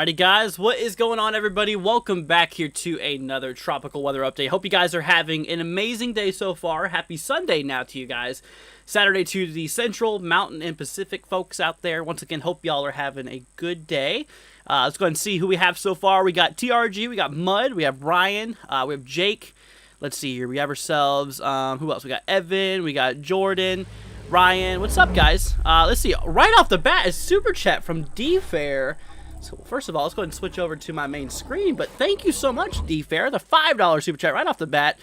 Alrighty guys, what is going on everybody? Welcome back here to another tropical weather update. Hope you guys are having an amazing day so far. Happy Sunday now to you guys. Saturday to the Central, Mountain, and Pacific folks out there. Once again, hope y'all are having a good day. Let's go ahead and see who we have so far. We got TRG, we got Mud, we have Ryan, we have Jake. Let's see here, we have ourselves, who else? We got Evan, we got Jordan, Ryan. What's up guys? Let's see, right off the bat is Super Chat from D-Fair. So first of all, let's go ahead and switch over to my main screen. But thank you so much, D-Fair, the $5 Super Chat right off the bat.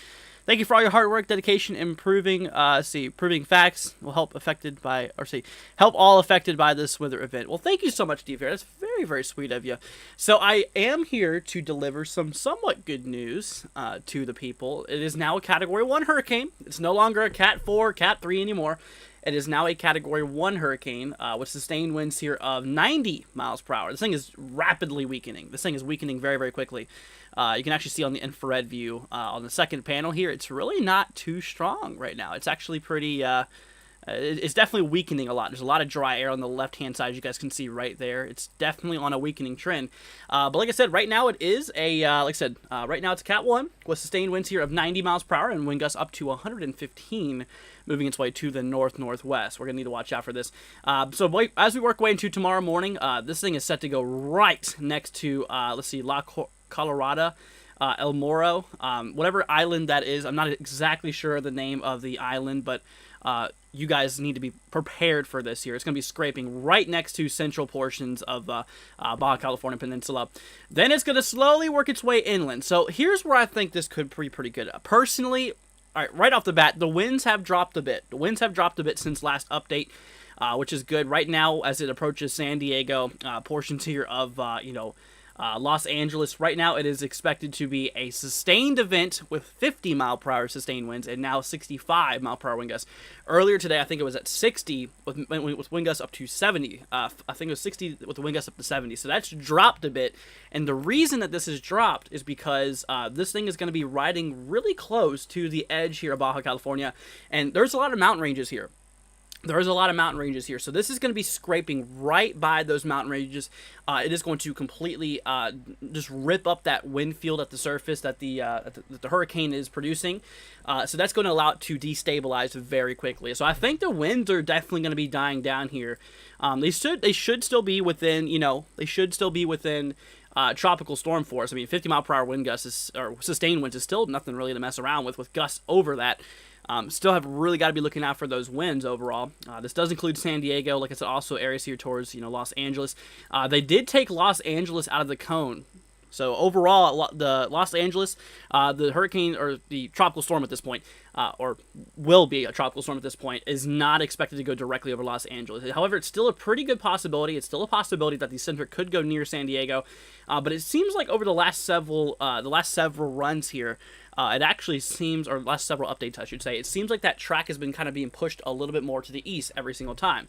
Thank you for all your hard work, dedication, improving facts will help help all affected by this weather event. Well, thank you so much, D-Fair. That's very, very sweet of you. So I am here to deliver some somewhat good news to the people. It is now a Category 1 hurricane. It's no longer a Cat 4, Cat 3 anymore. It is now a Category 1 hurricane with sustained winds here of 90 miles per hour. This thing is rapidly weakening. This thing is weakening very, very quickly. You can actually see on the infrared view on the second panel here, it's really not too strong right now. It's actually pretty, it's definitely weakening a lot. There's a lot of dry air on the left-hand side, as you guys can see right there. It's definitely on a weakening trend. But like I said, right now it is a, right now it's a Cat 1 with sustained winds here of 90 miles per hour and wind gusts up to 115 moving its way to the north-northwest. We're going to need to watch out for this. So as we work way into tomorrow morning, this thing is set to go right next to, let's see, La Colorada, El Morro, whatever island that is. I'm not exactly sure the name of the island, but you guys need to be prepared for this here. It's going to be scraping right next to central portions of Baja California Peninsula. Then it's going to slowly work its way inland. So here's where I think this could be pretty good. Personally, all right off the bat, the winds have dropped a bit. The winds have dropped a bit since last update, which is good. Right now, as it approaches San Diego, portions here of, Los Angeles. Right now, it is expected to be a sustained event with 50 mile per hour sustained winds and now 65 mile per hour wind gusts. Earlier today, I think it was at 60 with wind gusts up to 70. I think it was 60 with the wind gusts up to 70. So that's dropped a bit. And the reason that this has dropped is because this thing is going to be riding really close to the edge here of Baja California. And there's a lot of mountain ranges here. There's a lot of mountain ranges here, so this is going to be scraping right by those mountain ranges. It is going to completely just rip up that wind field at the surface that the hurricane is producing. So that's going to allow it to destabilize very quickly. So I think the winds are definitely going to be dying down here. They should still be within, tropical storm force. I mean, 50 mile per hour wind gusts or sustained winds is still nothing really to mess around with gusts over that. Still have really got to be looking out for those winds overall. This does include San Diego, like I said, also areas here towards Los Angeles. They did take Los Angeles out of the cone So overall, the Los Angeles, the hurricane or the tropical storm at this point, or will be a tropical storm at this point, is not expected to go directly over Los Angeles. However, it's still a pretty good possibility. It's still a possibility that the center could go near San Diego, but it seems like over the last several runs here, it actually seems, or last several updates, I should say, it seems like that track has been kind of being pushed a little bit more to the east every single time.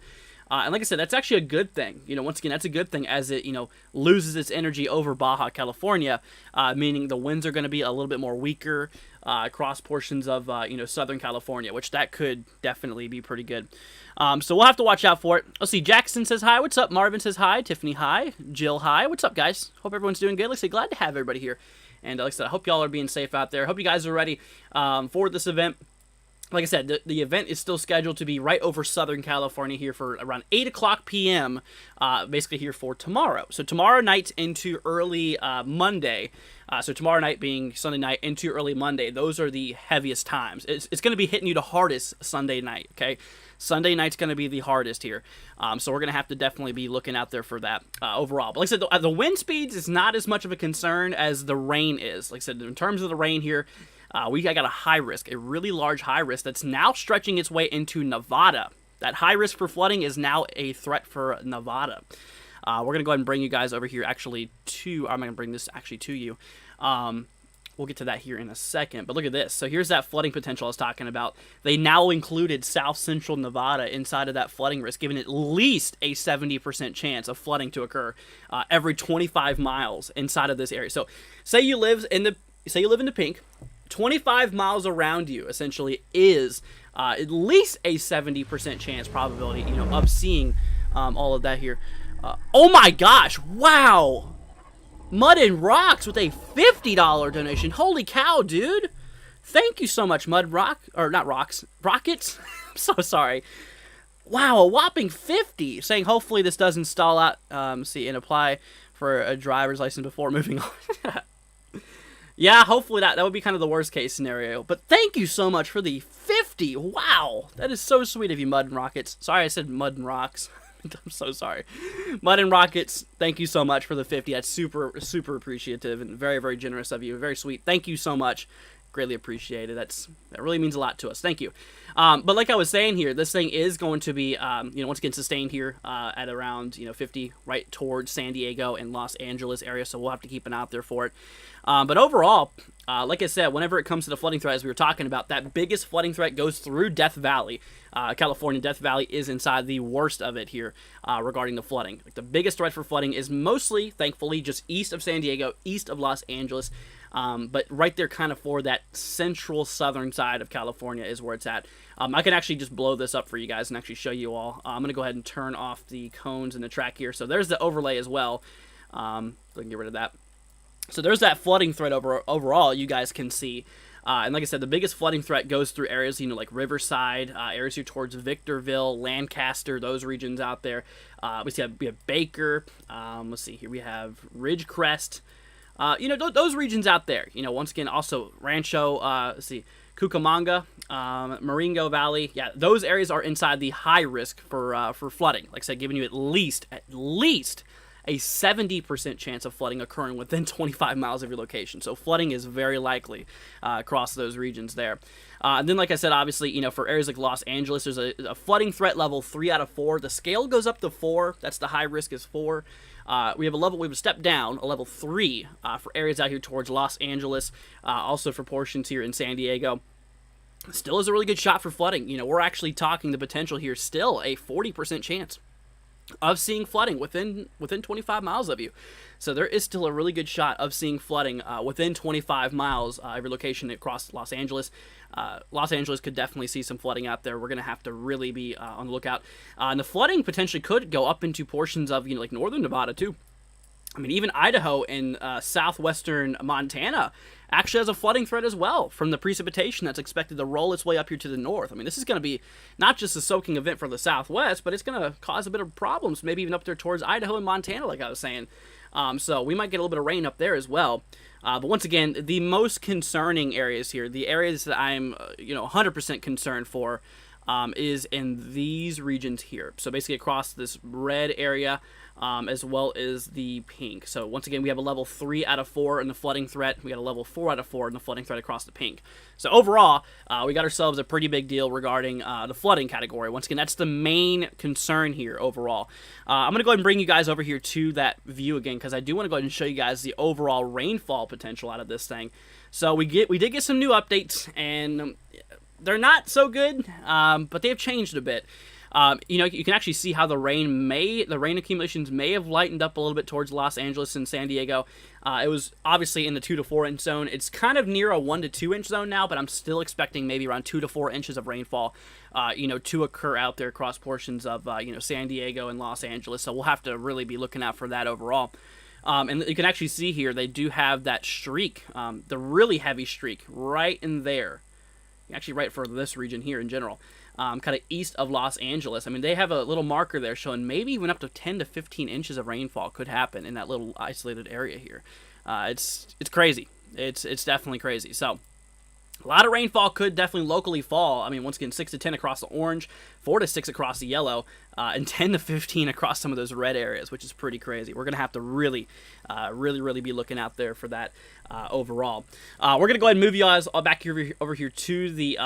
And like I said, that's actually a good thing. Once again, that's a good thing as it, loses its energy over Baja California, meaning the winds are going to be a little bit more weaker across portions of, Southern California, which that could definitely be pretty good. So we'll have to watch out for it. Let's see. Jackson says hi. What's up? Marvin says hi. Tiffany, hi. Jill, hi. What's up, guys? Hope everyone's doing good. Like I said, glad to have everybody here. And like I said, I hope y'all are being safe out there. Hope you guys are ready for this event. Like I said, the event is still scheduled to be right over Southern California here for around 8 o'clock p.m., basically here for tomorrow. So tomorrow night into early Monday, so tomorrow night being Sunday night into early Monday, those are the heaviest times. It's going to be hitting you the hardest Sunday night, okay? Sunday night's going to be the hardest here. So we're going to have to definitely be looking out there for that overall. But like I said, the wind speeds is not as much of a concern as the rain is. Like I said, in terms of the rain here, I got a high risk, a really large high risk that's now stretching its way into Nevada. That high risk for flooding is now a threat for Nevada. We're going to go ahead and bring you guys over here actually to, I'm going to bring this actually to you. We'll get to that here in a second, but look at this. So here's that flooding potential I was talking about. They now included South Central Nevada inside of that flooding risk, giving at least a 70% chance of flooding to occur every 25 miles inside of this area. So say you live in the pink. 25 miles around you, essentially, is at least a 70% chance probability, of seeing all of that here. Oh my gosh! Wow! Mud and Rocks with a $50 donation. Holy cow, dude! Thank you so much, Mud Rock, or not Rocks, Rockets. I'm so sorry. Wow, a whopping 50. Saying hopefully this doesn't stall out. See, and apply for a driver's license before moving on. Yeah, hopefully that would be kind of the worst case scenario. But thank you so much for the 50. Wow, that is so sweet of you, Mud and Rockets. Sorry I said Mud and Rocks. I'm so sorry. Mud and Rockets, thank you so much for the 50. That's super, super appreciative and very, very generous of you. Very sweet. Thank you so much. Greatly appreciated. That really means a lot to us. Thank you. But like I was saying here, this thing is going to be, once again, sustained here at around, 50, right towards San Diego and Los Angeles area. So we'll have to keep an eye out there for it. But overall, like I said, whenever it comes to the flooding threat, as we were talking about, that biggest flooding threat goes through Death Valley. California, Death Valley is inside the worst of it here regarding the flooding. Like, the biggest threat for flooding is mostly, thankfully, just east of San Diego, east of Los Angeles. But right there kind of for that central southern side of California is where it's at. I can actually just blow this up for you guys and actually show you all. I'm going to go ahead and turn off the cones and the track here. So there's the overlay as well. So I can get rid of that. So there's that flooding threat overall you guys can see. And like I said, the biggest flooding threat goes through areas, like Riverside, areas here towards Victorville, Lancaster, those regions out there. We have Baker. Let's see here. We have Ridgecrest. Those regions out there. Once again, also Rancho, let's see, Cucamonga, Marengo Valley. Yeah, those areas are inside the high risk for flooding. Like I said, giving you at least a 70% chance of flooding occurring within 25 miles of your location. So flooding is very likely across those regions there. And then, like I said, obviously, for areas like Los Angeles, there's a flooding threat level 3 out of 4. The scale goes up to 4. That's the high risk is 4. We have a step down, a level 3 for areas out here towards Los Angeles, also for portions here in San Diego. Still is a really good shot for flooding. We're actually talking the potential here, still a 40% chance of seeing flooding within 25 miles of you. So there is still a really good shot of seeing flooding within 25 miles of your location across Los Angeles. Los Angeles could definitely see some flooding out there. We're going to have to really be on the lookout. And the flooding potentially could go up into portions of, like northern Nevada too. I mean, even Idaho and southwestern Montana actually has a flooding threat as well from the precipitation that's expected to roll its way up here to the north. I mean, this is going to be not just a soaking event for the southwest, but it's going to cause a bit of problems, maybe even up there towards Idaho and Montana, like I was saying. So we might get a little bit of rain up there as well. But once again, the most concerning areas here, the areas that I'm 100% concerned for, is in these regions here. So basically across this red area, as well as the pink. So once again, we have a level 3 out of 4 in the flooding threat. We got a level 4 out of 4 in the flooding threat across the pink. So overall, we got ourselves a pretty big deal regarding the flooding category. Once again, that's the main concern here overall. I'm going to go ahead and bring you guys over here to that view again, because I do want to go ahead and show you guys the overall rainfall potential out of this thing. So we did get some new updates, and they're not so good, but they have changed a bit. You know, you can actually see how the rain accumulations may have lightened up a little bit towards Los Angeles and San Diego. It was obviously in the 2 to 4 inch zone. It's kind of near a 1 to 2 inch zone now, but I'm still expecting maybe around 2 to 4 inches of rainfall, you know, to occur out there across portions of, you know, San Diego and Los Angeles. So we'll have to really be looking out for that overall. And you can actually see here, they do have that streak, the really heavy streak right in there. Actually right for this region here in general, kind of east of Los Angeles. I mean, they have a little marker there showing maybe even up to 10 to 15 inches of rainfall could happen in that little isolated area here. It's crazy. It's definitely crazy. So a lot of rainfall could definitely locally fall. I mean, once again, 6 to 10 across the orange, 4 to 6 across the yellow, and 10 to 15 across some of those red areas, which is pretty crazy. We're going to have to really be looking out there for that overall. We're going to go ahead and move you guys back over here to the,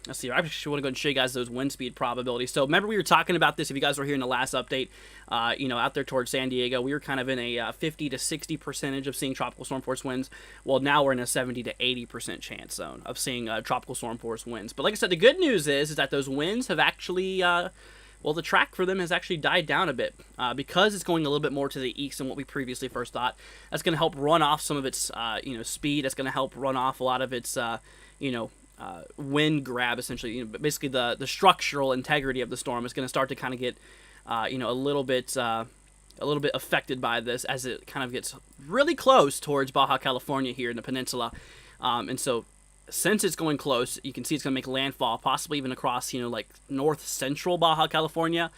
let's see, I actually want to go and show you guys those wind speed probabilities. So remember we were talking about this, if you guys were here in the last update, you know, out there towards San Diego, we were kind of in a 50 to 60% of seeing tropical storm force winds. Well, now we're in a 70 to 80% chance zone of seeing tropical storm force winds. But like I said, the good news is that those winds have actually, well, the track for them has actually died down a bit because it's going a little bit more to the east than what we previously first thought. That's going to help run off some of its, you know, speed. That's going to help run off a lot of its, you know, wind grab, essentially. You know, basically, the structural integrity of the storm is going to start to kind of get, you know, a little bit affected by this as it kind of gets really close towards Baja California here in the peninsula, and so. Since it's going close, you can see it's going to make landfall, possibly even across, you know, like north-central Baja California.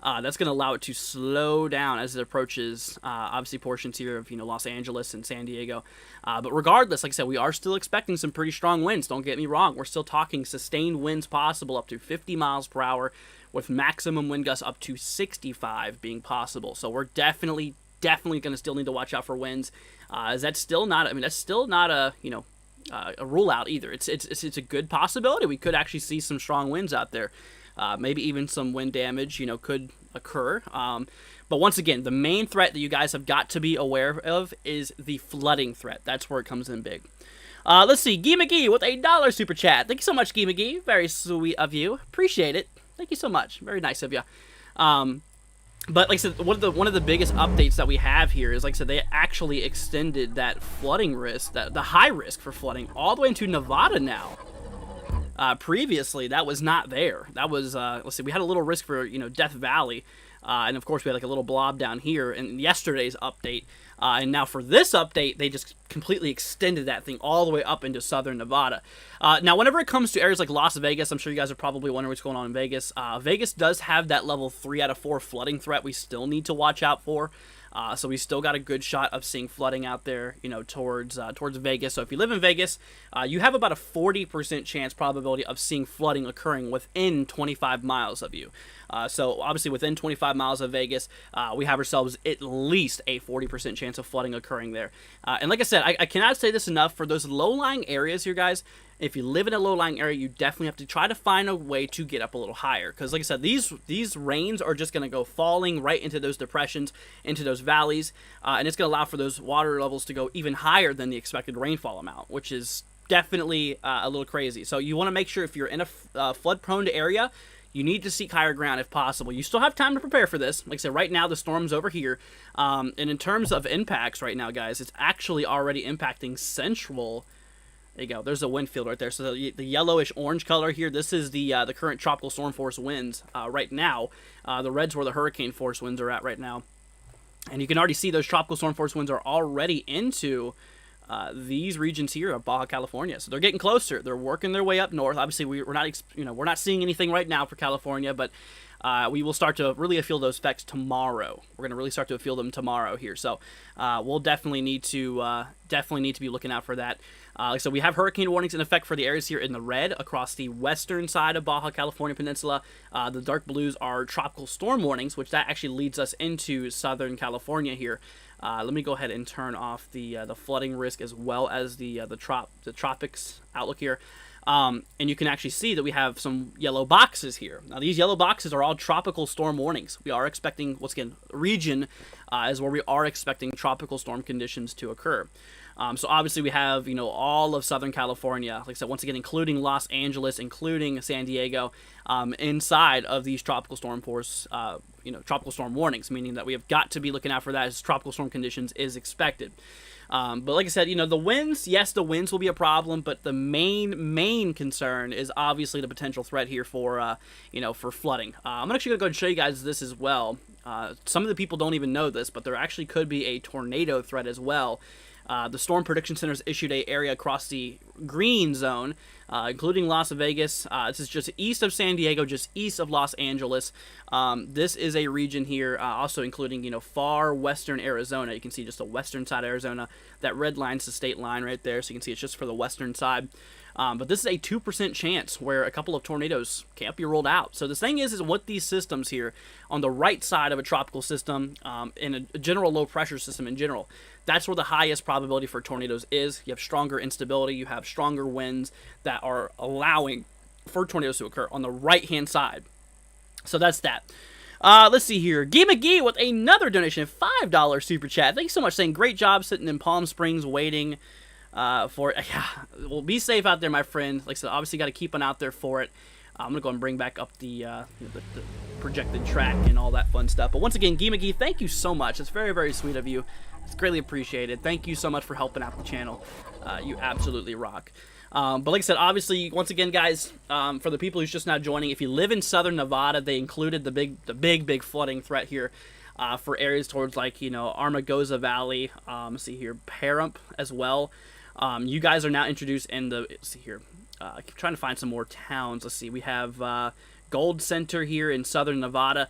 That's going to allow it to slow down as it approaches, obviously, portions here of, you know, Los Angeles and San Diego. But regardless, like I said, we are still expecting some pretty strong winds. Don't get me wrong. We're still talking sustained winds possible up to 50 miles per hour with maximum wind gusts up to 65 being possible. So we're definitely going to still need to watch out for winds. That's still not a, you know, a rule out either. It's a good possibility. We could actually see some strong winds out there. Maybe even some wind damage, you know, could occur. But once again, the main threat that you guys have got to be aware of is the flooding threat. That's where it comes in big. Let's see. Guy McGee with $1 super chat. Thank you so much, Guy McGee. Very sweet of you. Appreciate it. Thank you so much. Very nice of you. But like I said, one of the biggest updates that we have here is, like I said, they actually extended that flooding risk, the high risk for flooding, all the way into Nevada now. Previously, that was not there. That was, let's see, we had a little risk for, you know, Death Valley, and of course we had like a little blob down here in yesterday's update. And now for this update, they just completely extended that thing all the way up into southern Nevada. Now, whenever it comes to areas like Las Vegas, I'm sure you guys are probably wondering what's going on in Vegas. Vegas does have that level 3 out of 4 flooding threat we still need to watch out for. So we still got a good shot of seeing flooding out there, you know, towards Vegas. So if you live in Vegas, you have about a 40% chance probability of seeing flooding occurring within 25 miles of you. So obviously within 25 miles of Vegas, we have ourselves at least a 40% chance of flooding occurring there. And like I said, I cannot say this enough. For those low-lying areas here, guys, if you live in a low-lying area, you definitely have to try to find a way to get up a little higher. Because like I said, these rains are just going to go falling right into those depressions, into those valleys. And it's going to allow for those water levels to go even higher than the expected rainfall amount, which is definitely a little crazy. So you want to make sure if you're in a flood-prone area, you need to seek higher ground if possible. You still have time to prepare for this. Like I said, right now the storm's over here. And in terms of impacts right now, guys, it's actually already impacting central. There you go. There's a wind field right there. So the yellowish-orange color here, this is the current tropical storm force winds right now. The red's where the hurricane force winds are at right now. And you can already see those tropical storm force winds are already into these regions here of Baja California. So they're getting closer. They're working their way up north. Obviously, we're not seeing anything right now for California, but we will start to really feel those effects tomorrow. We're going to really start to feel them tomorrow here. So we'll definitely need to be looking out for that. So we have hurricane warnings in effect for the areas here in the red across the western side of Baja California Peninsula. The dark blues are tropical storm warnings, which that actually leads us into Southern California here. Let me go ahead and turn off the flooding risk as well as the tropics outlook here. And you can actually see that we have some yellow boxes here. Now, these yellow boxes are all tropical storm warnings. We are expecting, once again, region is where we are expecting tropical storm conditions to occur. So obviously we have, all of Southern California, like I said, once again, including Los Angeles, including San Diego, inside of these tropical storm force, tropical storm warnings, meaning that we have got to be looking out for that as tropical storm conditions is expected. But like I said, the winds, yes, the winds will be a problem, but the main concern is obviously the potential threat here for, for flooding. I'm actually going to go and show you guys this as well. Some of the people don't even know this, but there actually could be a tornado threat as well. The Storm Prediction Center's issued an area across the green zone, including Las Vegas. This is just east of San Diego, just east of Los Angeles. This is a region here, also including, far western Arizona. You can see just the western side of Arizona. That red line's the state line right there, so you can see it's just for the western side. But this is a 2% chance where a couple of tornadoes can't be rolled out. So the thing is what these systems here on the right side of a tropical system, in a general low pressure system in general, that's where the highest probability for tornadoes is. You have stronger instability, you have stronger winds that are allowing for tornadoes to occur on the right hand side. So that's that. Let's see here. Guy McGee with another donation of $5 super chat. Thank you so much, saying great job sitting in Palm Springs waiting for it. Yeah, well, be safe out there, my friend. Like I said, obviously got to keep on out there for it. I'm going to go and bring back up the projected track and all that fun stuff. But once again, Guy McGee, thank you so much. It's very, very sweet of you. It's greatly appreciated. Thank you so much for helping out the channel. You absolutely rock. But like I said, obviously, once again, guys, for the people who's just now joining, if you live in Southern Nevada, they included the big flooding threat here for areas towards Armagosa Valley. Let's see here, Pahrump as well. You guys are now introduced in the, let's see here, I keep trying to find some more towns. Let's see, we have Gold Center here in Southern Nevada.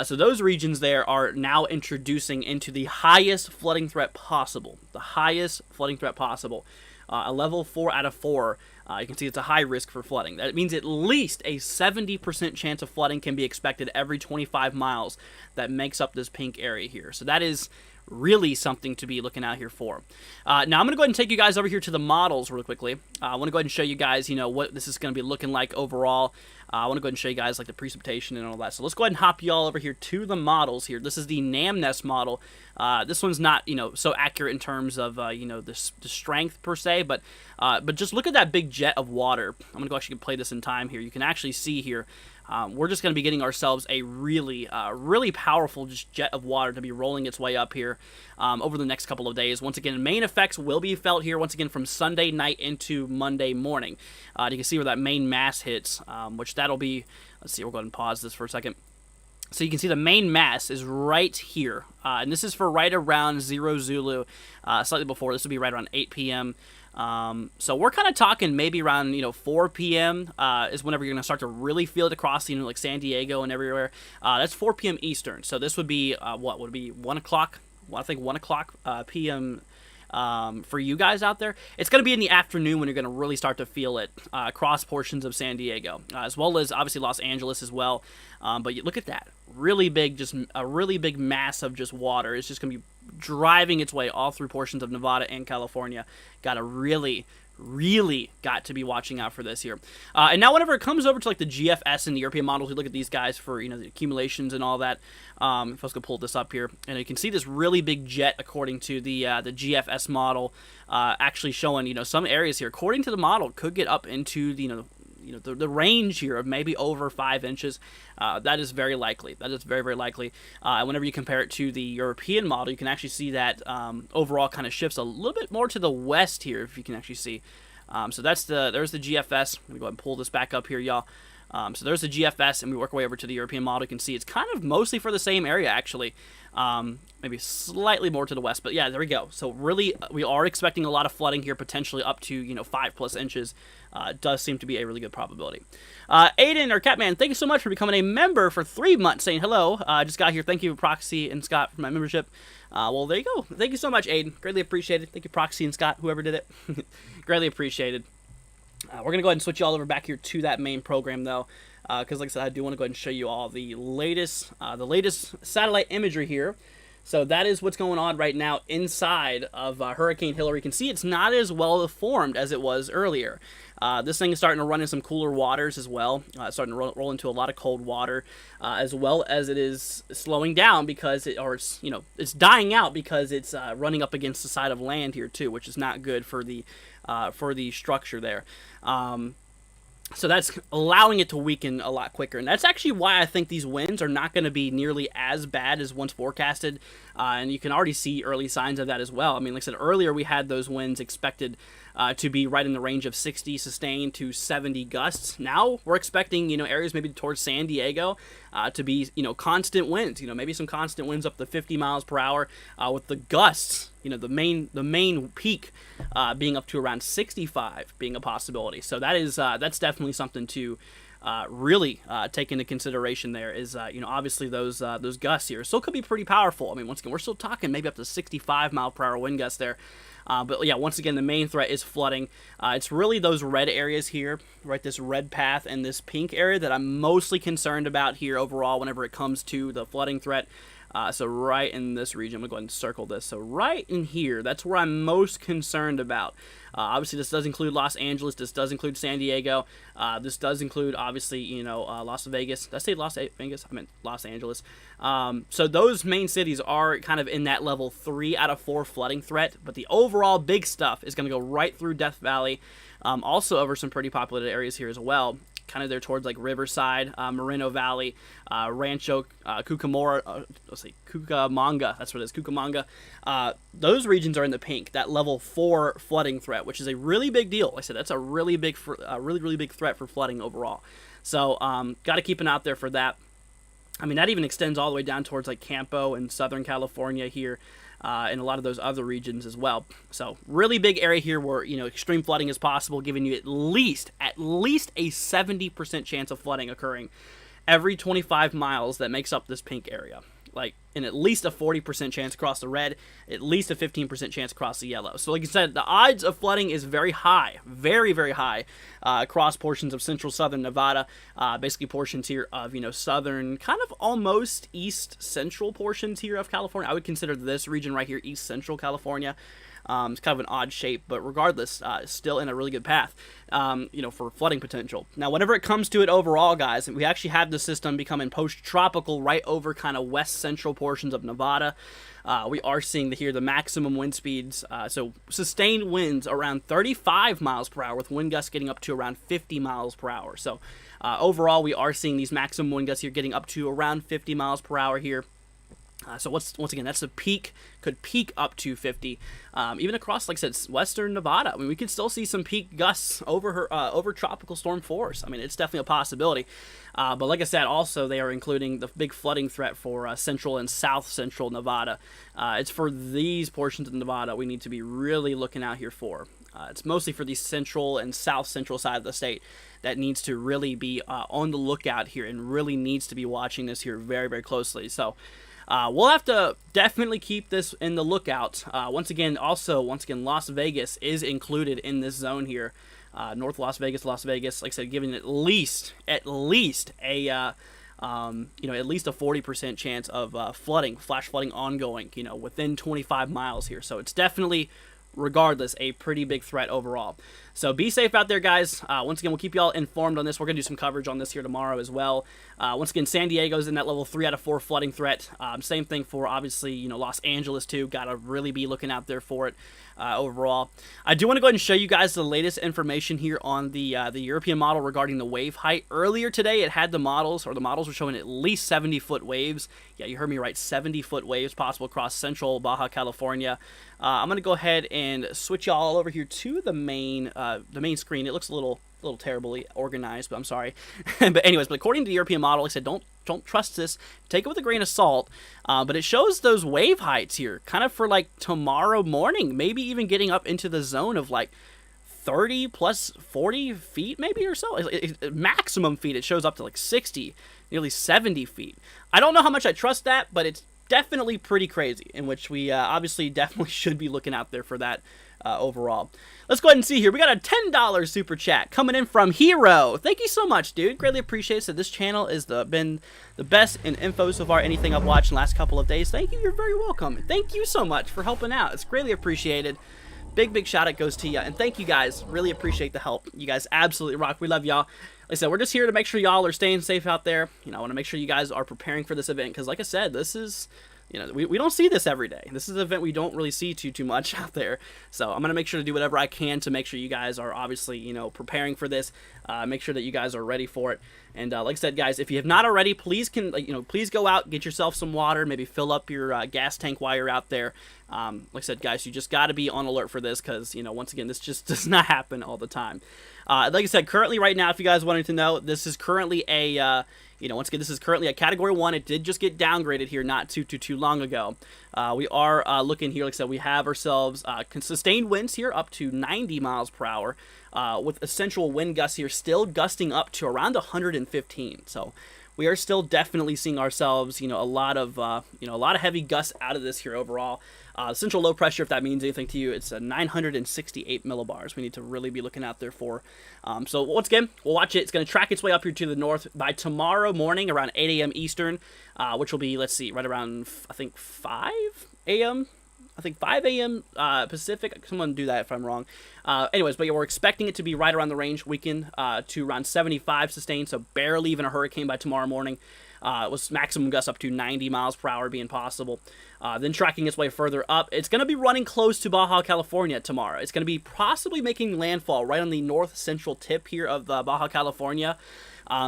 So those regions there are now introducing into the highest flooding threat possible. The highest flooding threat possible. A level 4 out of 4. You can see it's a high risk for flooding. That means at least a 70% chance of flooding can be expected every 25 miles that makes up this pink area here. So that is really something to be looking out here for. Now I'm going to go ahead and take you guys over here to the models real quickly. I want to go ahead and show you guys, what this is going to be looking like overall. I want to go ahead and show you guys like the precipitation and all that. So let's go ahead and hop you all over here to the models here. This is the NamNest model. This one's not, so accurate in terms of, the strength per se, but just look at that big jet of water. I'm going to go actually play this in time here. You can actually see here, we're just going to be getting ourselves a really powerful just jet of water to be rolling its way up here over the next couple of days. Once again, main effects will be felt here once again from Sunday night into Monday morning. You can see where that main mass hits, which that'll be, let's see, we'll go ahead and pause this for a second. So you can see the main mass is right here, and this is for right around 0 Zulu, slightly before. This will be right around 8 p.m. So we're kind of talking maybe around 4 p.m. Is whenever you're gonna start to really feel it across like San Diego and everywhere. That's 4 p.m. Eastern. So this would be what would it be 1 o'clock? Well, I think 1 o'clock p.m. For you guys out there. It's going to be in the afternoon when you're going to really start to feel it across portions of San Diego, as well as obviously Los Angeles as well. But look at that. Really big, just a really big mass of just water. It's just going to be driving its way all through portions of Nevada and California. Got to really got to be watching out for this here. And now whenever it comes over to like the GFS and the European models, we look at these guys for, the accumulations and all that. If I was going to pull this up here, and you can see this really big jet according to the GFS model, actually showing, some areas here, according to the model, could get up into the range here of maybe over 5 inches. That is very likely. That is very, very likely. Whenever you compare it to the European model, you can actually see that overall kind of shifts a little bit more to the west here, if you can actually see. So there's the GFS. I'm going to go ahead and pull this back up here, y'all. So there's the GFS, and we work our way over to the European model. You can see it's kind of mostly for the same area, actually. maybe slightly more to the west, but yeah, there we go. So really, we are expecting a lot of flooding here, potentially up to 5+ inches. Does seem to be a really good probability. Aiden or Catman, thank you so much for becoming a member for 3 months. Saying hello. I just got here. Thank you, Proxy and Scott, for my membership. Well, there you go. Thank you so much, Aiden. Greatly appreciated. Thank you, Proxy and Scott, whoever did it. Greatly appreciated. We're going to go ahead and switch you all over back here to that main program, though, because, like I said, I do want to go ahead and show you all the latest satellite imagery here. So that is what's going on right now inside of Hurricane Hilary. You can see it's not as well formed as it was earlier. This thing is starting to run in some cooler waters as well. It's starting to roll into a lot of cold water, as well as it is slowing down because it's dying out because it's running up against the side of land here too, which is not good for the structure there. So that's allowing it to weaken a lot quicker. And that's actually why I think these winds are not going to be nearly as bad as once forecasted. And you can already see early signs of that as well. I mean, like I said earlier, we had those winds expected to be right in the range of 60 sustained to 70 gusts. Now we're expecting, areas maybe towards San Diego to be, constant winds. Maybe some constant winds up to 50 miles per hour with the gusts. The main peak being up to around 65 being a possibility. So that's definitely something to really take into consideration. There is obviously those gusts here still could be pretty powerful. I mean, once again, we're still talking maybe up to 65 mile per hour wind gusts there. But yeah, once again, the main threat is flooding. It's really those red areas here, right? This red path and this pink area that I'm mostly concerned about here overall whenever it comes to the flooding threat. So right in this region, I'm going to go ahead and circle this. So right in here, that's where I'm most concerned about. Obviously, this does include Los Angeles. This does include San Diego. This does include, obviously, Las Vegas. Did I say Las Vegas? I meant Los Angeles. So those main cities are kind of in that level 3 out of 4 flooding threat. But the overall big stuff is going to go right through Death Valley. Also over some pretty populated areas here as well. Kind of there towards like Riverside, Moreno Valley, Rancho Cucamonga, that's what it is, Cucamonga. Those regions are in the pink, that level 4 flooding threat, which is a really big deal. Like I said, that's a really big threat for flooding overall. So got to keep an eye out there for that. I mean, that even extends all the way down towards like Campo and Southern California here. And a lot of those other regions as well. So really big area here where, extreme flooding is possible, giving you at least a 70% chance of flooding occurring every 25 miles that makes up this pink area. And at least a 40% chance across the red, at least a 15% chance across the yellow. So like I said, the odds of flooding is very high, very, very high across portions of central southern Nevada, basically portions here of, southern, kind of almost east central portions here of California. I would consider this region right here east central California. It's kind of an odd shape, but regardless, still in a really good path, for flooding potential. Now, whenever it comes to it overall, guys, we actually have the system becoming post-tropical right over kind of west central portions of Nevada. We are seeing the maximum wind speeds, so sustained winds around 35 miles per hour with wind gusts getting up to around 50 miles per hour. So overall, we are seeing these maximum wind gusts here getting up to around 50 miles per hour here. So once again, that's the peak, could peak up to 50, even across, like I said, western Nevada. I mean, we could still see some peak gusts over tropical storm force. I mean, it's definitely a possibility. But like I said, also they are including the big flooding threat for central and south central Nevada. It's for these portions of Nevada we need to be really looking out here for. It's mostly for the central and south central side of the state that needs to really be on the lookout here and really needs to be watching this here very, very closely. So we'll have to definitely keep this in the lookout. Once again, Las Vegas is included in this zone here. North Las Vegas, like I said, giving at least a at least a 40% chance of flash flooding ongoing, within 25 miles here. So it's definitely, regardless, a pretty big threat overall. So be safe out there, guys. Once again, we'll keep you all informed on this. We're going to do some coverage on this here tomorrow as well. Once again, San Diego's in that level 3 out of 4 flooding threat. Same thing for, obviously, Los Angeles, too. Got to really be looking out there for it overall. I do want to go ahead and show you guys the latest information here on the European model regarding the wave height. Earlier today, it had the models were showing at least 70-foot waves. Yeah, you heard me right, 70-foot waves possible across central Baja California. I'm going to go ahead and switch you all over here to the main screen. It looks a little a little terribly organized, but I'm sorry. But anyways, but according to the European model, like I said, don't trust this. Take it with a grain of salt. But it shows those wave heights here, kind of for like tomorrow morning, maybe even getting up into the zone of like 30 plus 40 feet maybe or so. Maximum feet, it shows up to like 60, nearly 70 feet. I don't know how much I trust that, but it's definitely pretty crazy, in which we obviously definitely should be looking out there for that overall. Let's go ahead and see here. We got a $10 super chat coming in from Hero. Thank you so much, dude. Greatly appreciate it. So this channel has been the best in info so far, anything I've watched in the last couple of days. Thank you. You're very welcome. Thank you so much for helping out. It's greatly appreciated. Big shout out goes to you, and thank you guys. Really appreciate the help. You guys absolutely rock. We love y'all. Like I said, we're just here to make sure y'all are staying safe out there. You know, I want to make sure you guys are preparing for this event, because like I said, this is, you know, we don't see this every day. This is an event we don't really see too much out there. So I'm going to make sure to do whatever I can to make sure you guys are obviously, you know, preparing for this. Make sure that you guys are ready for it. And like I said, guys, if you have not already, please please go out, get yourself some water, maybe fill up your gas tank while you're out there. Like I said, guys, you just got to be on alert for this, because, you know, once again, this just does not happen all the time. Like I said, currently right now, if you guys wanted to know, this is currently a, once again, this is currently a Category 1. It did just get downgraded here not too long ago. We are looking here, like I said, we have ourselves sustained winds here up to 90 miles per hour, with essential wind gusts here still gusting up to around 115. So we are still definitely seeing ourselves, you know, a lot of heavy gusts out of this here overall. Central low pressure, if that means anything to you, it's 968 millibars. We need to really be looking out there for. So once again, we'll watch it. It's going to track its way up here to the north by tomorrow morning around 8 a.m. Eastern, which will be, let's see, right around, I think, 5 a.m. I think 5 a.m. Pacific. Someone do that if I'm wrong. Anyways, but yeah, we're expecting it to be right around the range weekend to around 75 sustained, so barely even a hurricane by tomorrow morning. With maximum gusts up to 90 miles per hour being possible. Then tracking its way further up, it's going to be running close to Baja California tomorrow. It's going to be possibly making landfall right on the north-central tip here of Baja California.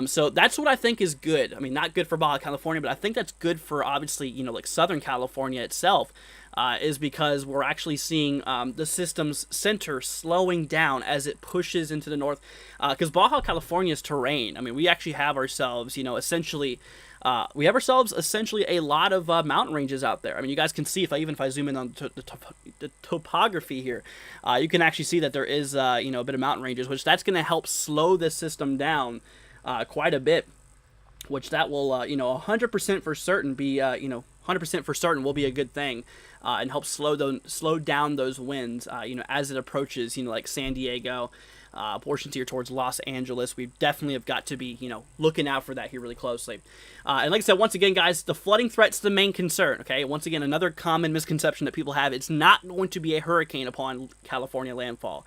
So that's what I think is good. I mean, not good for Baja California, but I think that's good for, obviously, you know, like Southern California itself, is because we're actually seeing the system's center slowing down as it pushes into the north. Because Baja California's terrain, I mean, we actually have ourselves, you know, essentially a lot of mountain ranges out there. I mean, you guys can see, if I zoom in on the topography here, you can actually see that there is, a bit of mountain ranges, which that's going to help slow this system down quite a bit, which that will, 100% for certain be, 100% for certain will be a good thing, and help slow down those winds, as it approaches, like San Diego, portions here towards Los Angeles. We definitely have got to be, looking out for that here really closely. And like I said, once again, guys, the flooding threat's the main concern, okay? Once again, another common misconception that people have, it's not going to be a hurricane upon California landfall.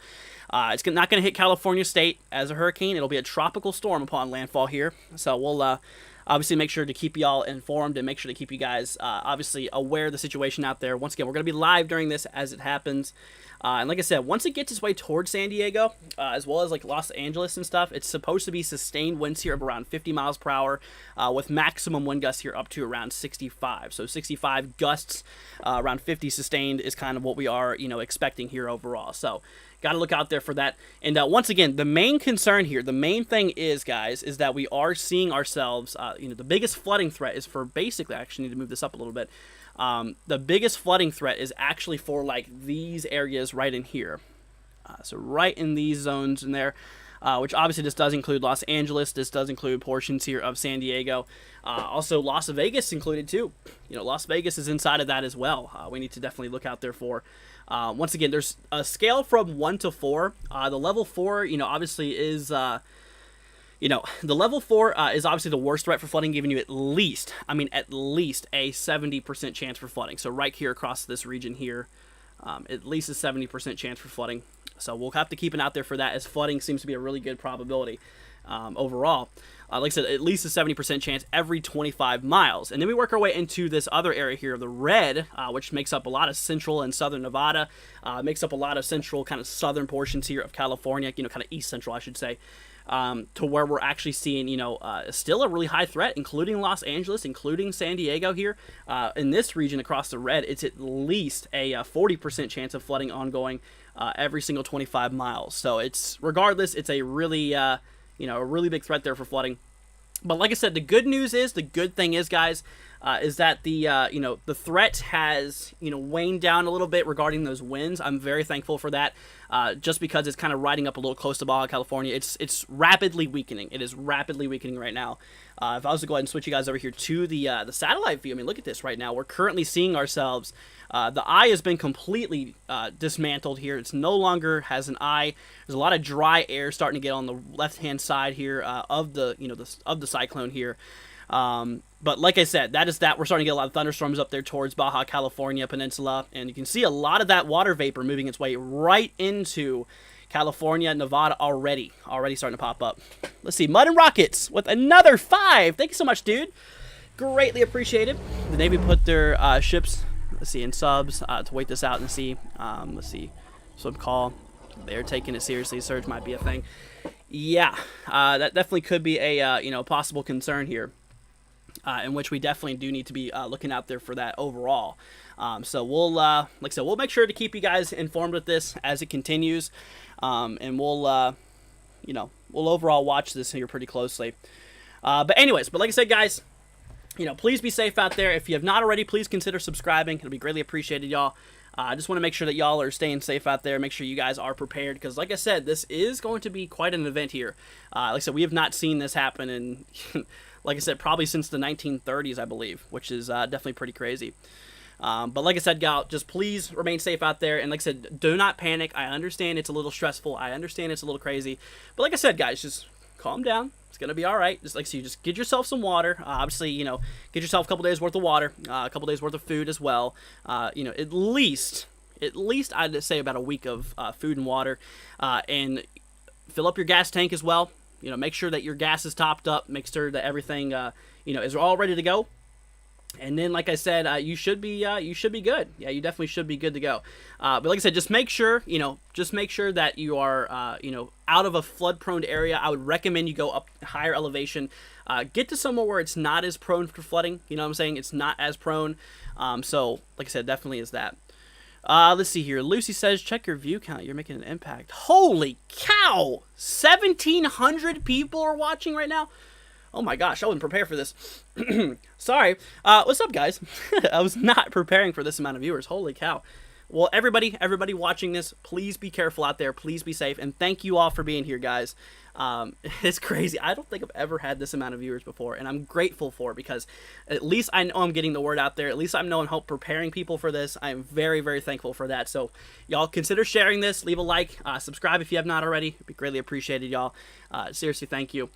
It's not going to hit California state as a hurricane. It'll be a tropical storm upon landfall here. So we'll obviously make sure to keep y'all informed and make sure to keep you guys obviously aware of the situation out there. Once again, we're going to be live during this as it happens. And like I said, once it gets its way towards San Diego, as well as like Los Angeles and stuff, it's supposed to be sustained winds here of around 50 miles per hour, with maximum wind gusts here up to around 65. So 65 gusts, around 50 sustained is kind of what we are, expecting here overall. So got to look out there for that. And once again, the main concern here, the main thing is, guys, is that we are seeing ourselves, the biggest flooding threat is for basically, I actually need to move this up a little bit. The biggest flooding threat is actually for like these areas right in here. So right in these zones in there, which obviously this does include Los Angeles. This does include portions here of San Diego. Also Las Vegas included too. Las Vegas is inside of that as well. We need to definitely look out there for. Once again, there's a scale from 1 to 4. The level 4, obviously is, the level 4 is obviously the worst threat for flooding, giving you at least a 70% chance for flooding. So right here across this region here, at least a 70% chance for flooding. So we'll have to keep an eye out there for that, as flooding seems to be a really good probability overall. Like I said, at least a 70% chance every 25 miles. And then we work our way into this other area here, the red, which makes up a lot of central and southern Nevada, makes up a lot of central kind of southern portions here of California, kind of east central, I should say. to where we're actually seeing, still a really high threat, including Los Angeles, including San Diego here. In this region across the red, it's at least a 40% chance of flooding ongoing every single 25 miles. So regardless, it's a really, a really big threat there for flooding. But like I said, the good thing is, guys, is that the threat has, waned down a little bit regarding those winds. I'm very thankful for that, just because it's kind of riding up a little close to Baja California. It's rapidly weakening. It is rapidly weakening right now. If I was to go ahead and switch you guys over here to the satellite view, I mean, look at this right now. We're currently seeing ourselves. The eye has been completely dismantled here. It's no longer has an eye. There's a lot of dry air starting to get on the left-hand side here of the of the cyclone here. But like I said, we're starting to get a lot of thunderstorms up there towards Baja California Peninsula, and you can see a lot of that water vapor moving its way right into California, Nevada already starting to pop up. Let's see, Mud and Rockets with another 5. Thank you so much, dude. Greatly appreciated. The Navy put their ships, let's see, in subs to wait this out and see. Let's see, sub call. They're taking it seriously. Surge might be a thing. Yeah, that definitely could be a possible concern here. In which we definitely do need to be looking out there for that overall. So we'll, like I said, we'll make sure to keep you guys informed with this as it continues, and we'll overall watch this here pretty closely. But like I said, guys, please be safe out there. If you have not already, please consider subscribing. It'll be greatly appreciated, y'all. I just want to make sure that y'all are staying safe out there. Make sure you guys are prepared, because like I said, this is going to be quite an event here. Like I said, we have not seen this happen in, like I said, probably since the 1930s, I believe, which is definitely pretty crazy. But like I said, y'all, just please remain safe out there. And like I said, do not panic. I understand it's a little stressful. I understand it's a little crazy. But like I said, guys, just calm down. It's going to be all right. Just like so, you just get yourself some water. Obviously, get yourself a couple days worth of water, a couple days worth of food as well. At least I'd say about a week of food and water, and fill up your gas tank as well. Make sure that your gas is topped up. Make sure that everything, is all ready to go. And then, like I said, you should be good. Yeah, you definitely should be good to go. But like I said, just make sure that you are, out of a flood-prone area. I would recommend you go up higher elevation. Get to somewhere where it's not as prone for flooding. You know what I'm saying? It's not as prone. So, like I said, definitely is that. Let's see here. Lucy says, check your view count. You're making an impact. Holy cow! 1,700 people are watching right now. Oh my gosh, I wasn't prepared for this. Sorry. What's up, guys? I was not preparing for this amount of viewers. Holy cow. Well, everybody watching this, please be careful out there. Please be safe. And thank you all for being here, guys. It's crazy. I don't think I've ever had this amount of viewers before, and I'm grateful for it, because at least I know I'm getting the word out there. At least I know I'm preparing people for this. I'm very, very thankful for that. So y'all consider sharing this. Leave a like. Subscribe if you have not already. It'd be greatly appreciated, y'all. Seriously, thank you.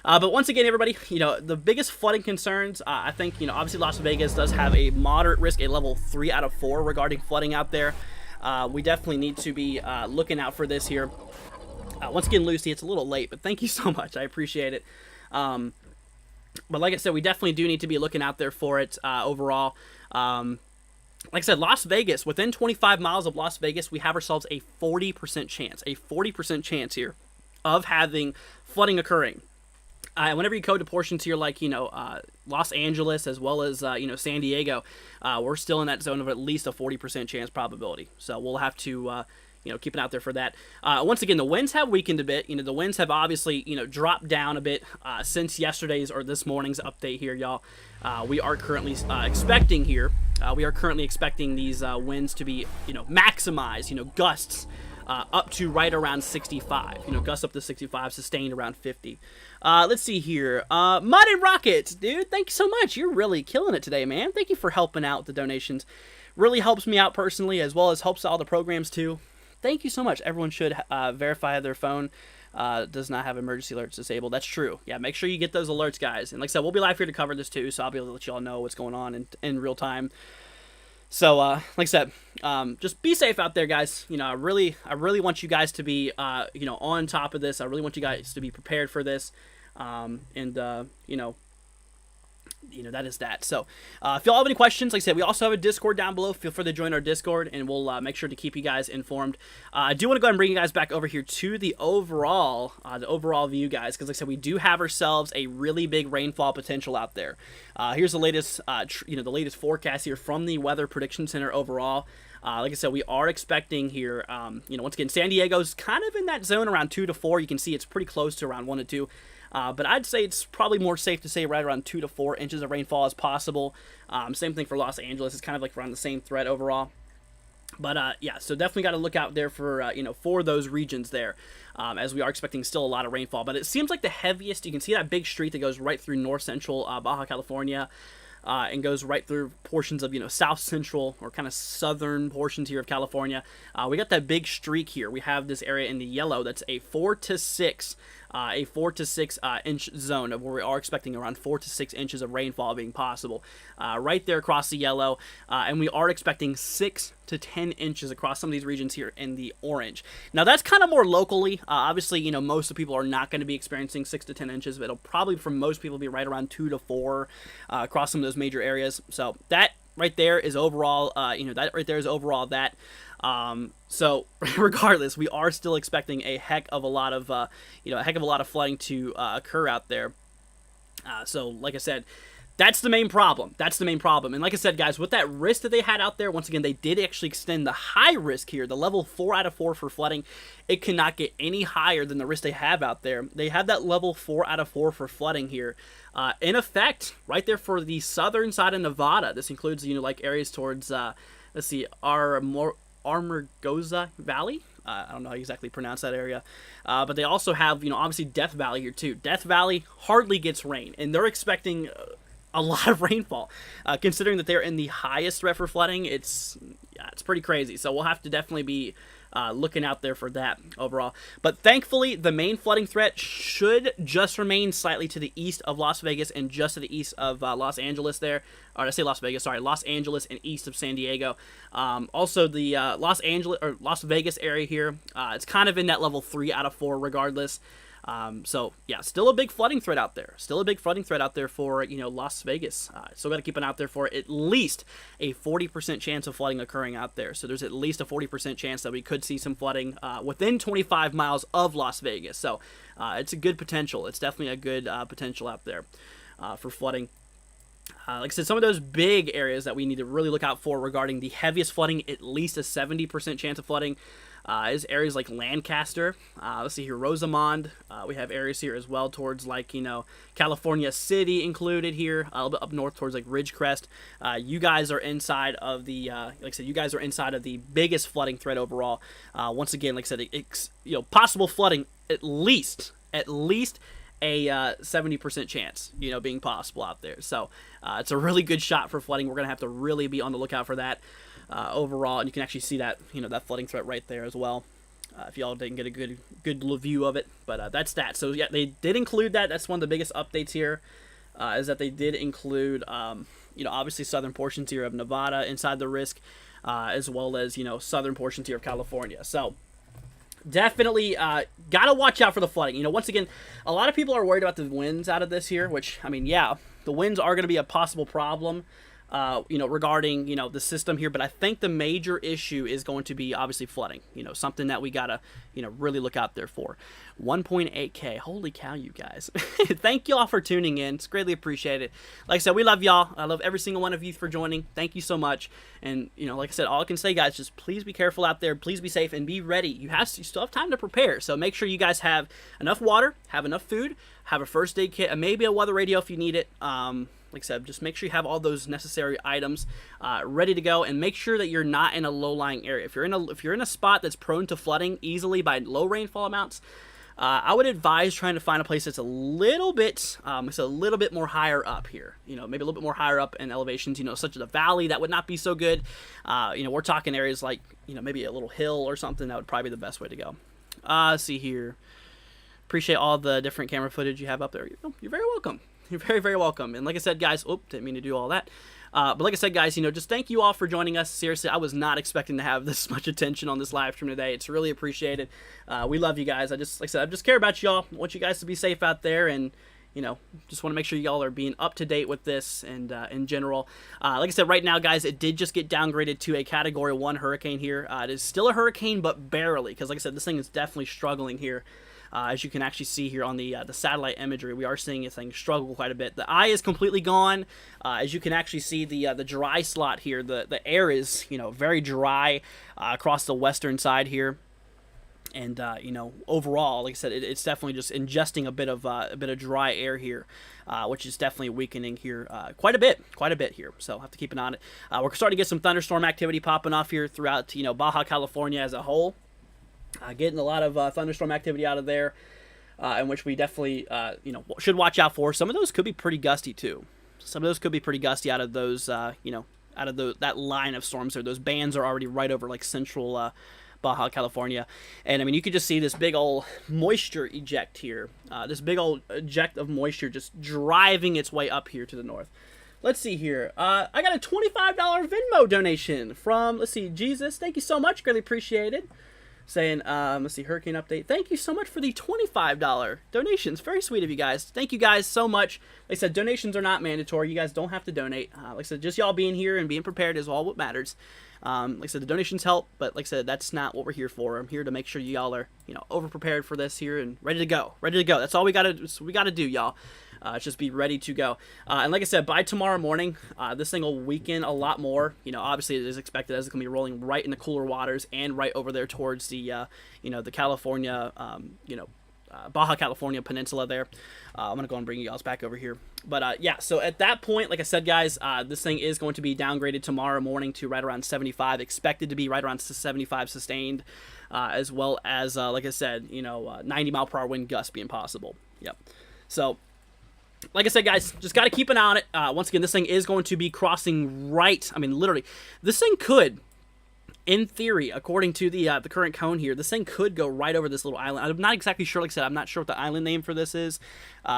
But once again, everybody, the biggest flooding concerns, I think, obviously Las Vegas does have a moderate risk, a level 3 out of 4 regarding flooding out there. We definitely need to be looking out for this here. Once again, Lucy, it's a little late, but thank you so much. I appreciate it. But like I said, we definitely do need to be looking out there for it overall. Like I said, Las Vegas, within 25 miles of Las Vegas, we have ourselves a 40% chance here of having flooding occurring. Whenever you go to portions here like, Los Angeles as well as, San Diego, we're still in that zone of at least a 40% chance probability. So we'll have to, keep it out there for that. Once again, the winds have weakened a bit. The winds have obviously, dropped down a bit since yesterday's or this morning's update here, y'all. We are currently expecting these winds to be, maximized, gusts up to right around 65. Gusts up to 65, sustained around 50. Let's see here. Mud and Rockets, dude, thank you so much. You're really killing it today, man. Thank you for helping out with the donations. Really helps me out personally, as well as helps all the programs too. Thank you so much. Everyone should verify their phone does not have emergency alerts disabled. That's true. Yeah, make sure you get those alerts, guys. And like I said, we'll be live here to cover this too, so I'll be able to let you all know what's going on in real time. So, like I said, just be safe out there, guys. I really want you guys to be, on top of this. I really want you guys to be prepared for this. that is that. So if y'all have any questions, like I said, we also have a Discord down below. Feel free to join our Discord, and we'll make sure to keep you guys informed. I do want to go ahead and bring you guys back over here to the overall view, guys, because like I said, we do have ourselves a really big rainfall potential out there. Here's the latest, the latest forecast here from the Weather Prediction Center overall. Like I said, we are expecting here, once again, San Diego's kind of in that zone around 2 to 4. You can see it's pretty close to around 1 to 2. But I'd say it's probably more safe to say right around 2 to 4 inches of rainfall as possible. Same thing for Los Angeles. It's kind of like around the same thread overall. But yeah, so definitely got to look out there for for those regions there, as we are expecting still a lot of rainfall. But it seems like the heaviest, you can see that big streak that goes right through north central Baja California. And goes right through portions of south central or kind of southern portions here of California. We got that big streak here. We have this area in the yellow that's a 4 to 6 inch zone of where we are expecting around 4 to 6 inches of rainfall being possible right there across the yellow, and we are expecting 6 to 10 inches across some of these regions here in the orange. Now that's kind of more locally. Obviously, most of the people are not going to be experiencing 6 to 10 inches, but it'll probably for most people be right around 2 to 4 across some of those major areas. So that right there is overall, that. So regardless, we are still expecting a heck of a lot of flooding to occur out there. So like I said, that's the main problem. And like I said, guys, with that risk that they had out there, once again, they did actually extend the high risk here, the level 4 out of 4 for flooding. It cannot get any higher than the risk they have out there. They have that level 4 out of 4 for flooding here, in effect, right there for the southern side of Nevada. This includes, like areas towards, let's see, Amargosa Valley. I don't know how you exactly pronounce that area. But they also have, obviously Death Valley here too. Death Valley hardly gets rain, and they're expecting a lot of rainfall. Considering that they're in the highest threat for flooding, it's pretty crazy. So we'll have to definitely be looking out there for that overall. But thankfully, the main flooding threat should just remain slightly to the east of Las Vegas and just to the east of Los Angeles there. Or I say Las Vegas, sorry, Los Angeles and east of San Diego. Also, the Las Vegas area here, it's kind of in that level 3 out of 4 regardless. So yeah, still a big flooding threat out there. For Las Vegas. Still got to keep an eye out there for at least a 40% chance of flooding occurring out there. So there's at least a 40% chance that we could see some flooding within 25 miles of Las Vegas. So it's a good potential. It's definitely a good potential out there for flooding. Like I said, some of those big areas that we need to really look out for regarding the heaviest flooding, at least a 70% chance of flooding, is areas like Lancaster. Let's see here, Rosamond. We have areas here as well towards California City included here, a little bit up north towards Ridgecrest. You guys are inside of the, biggest flooding threat overall. Once again, like I said, possible flooding at least a 70% chance, being possible out there. So it's a really good shot for flooding. We're going to have to really be on the lookout for that overall. And you can actually see that, that flooding threat right there as well. If y'all didn't get a good view of it. But that's that. So yeah, they did include that. That's one of the biggest updates here, is that they did include, obviously southern portions here of Nevada inside the risk, as well as, southern portions here of California. So definitely gotta watch out for the flooding. Once again, a lot of people are worried about the winds out of this here, which, I mean, yeah, the winds are going to be a possible problem, regarding, the system here. But I think the major issue is going to be obviously flooding, something that we gotta, really look out there for. 1.8K. Holy cow, you guys. Thank y'all for tuning in. It's greatly appreciated. Like I said, we love y'all. I love every single one of you for joining. Thank you so much. And, like I said, all I can say, guys, just please be careful out there. Please be safe and be ready. You still have time to prepare. So make sure you guys have enough water, have enough food, have a first aid kit, and maybe a weather radio if you need it. Like I said, just make sure you have all those necessary items ready to go, and make sure that you're not in a low-lying area. If you're in a spot that's prone to flooding easily by low rainfall amounts, I would advise trying to find a place that's a little bit more higher up here. Maybe a little bit more higher up in elevations. Such as a valley, that would not be so good. We're talking areas like maybe a little hill or something. That would probably be the best way to go. Let's see here. Appreciate all the different camera footage you have up there. You're very welcome. You're very, very welcome. And like I said, guys, didn't mean to do all that. But like I said, guys, just thank you all for joining us. Seriously, I was not expecting to have this much attention on this live stream today. It's really appreciated. We love you guys. I just care about y'all. I want you guys to be safe out there, and just want to make sure y'all are being up to date with this and in general. Like I said, right now, guys, it did just get downgraded to a Category 1 hurricane here. It is still a hurricane, but barely, because like I said, this thing is definitely struggling here. As you can actually see here on the satellite imagery, we are seeing this thing struggle quite a bit. The eye is completely gone. As you can actually see, the dry slot here, the air is very dry across the western side here. And overall, like I said, it's definitely just ingesting a bit of dry air here, which is definitely weakening here quite a bit here. So I'll have to keep an eye on it. We're starting to get some thunderstorm activity popping off here throughout Baja California as a whole. Getting a lot of thunderstorm activity out of there, in which we definitely should watch out for. Some of those could be pretty gusty too. Some of those could be pretty gusty out of those out of that line of storms there. Those bands are already right over like central Baja California, and I mean you could just see this big old moisture eject here. This big old eject of moisture just driving its way up here to the north. Let's see here. I got a $25 Venmo donation from, let's see, Jesus. Thank you so much. Greatly appreciated. Saying, let's see, hurricane update. Thank you so much for the $25 donations. Very sweet of you guys. Thank you guys so much. Like I said, donations are not mandatory. You guys don't have to donate. Like I said, just y'all being here and being prepared is all what matters. Like I said, the donations help, but like I said, that's not what we're here for. I'm here to make sure y'all are, over prepared for this here and ready to go. Ready to go. That's all we gotta do, y'all. Just be ready to go. And like I said, by tomorrow morning, this thing will weaken a lot more. Obviously it is expected as it's going to be rolling right in the cooler waters and right over there towards the, the California, Baja California Peninsula there. I'm going to go and bring you guys back over here. But yeah, so at that point, like I said, guys, this thing is going to be downgraded tomorrow morning to right around 75, expected to be right around 75 sustained, as well as, like I said, 90 mile per hour wind gusts being possible. Yep. So, like I said, guys, just got to keep an eye on it. Once again, this thing is going to be crossing right. I mean, literally, this thing could, in theory, according to the current cone here, this thing could go right over this little island. I'm not exactly sure. Like I said, I'm not sure what the island name for this is.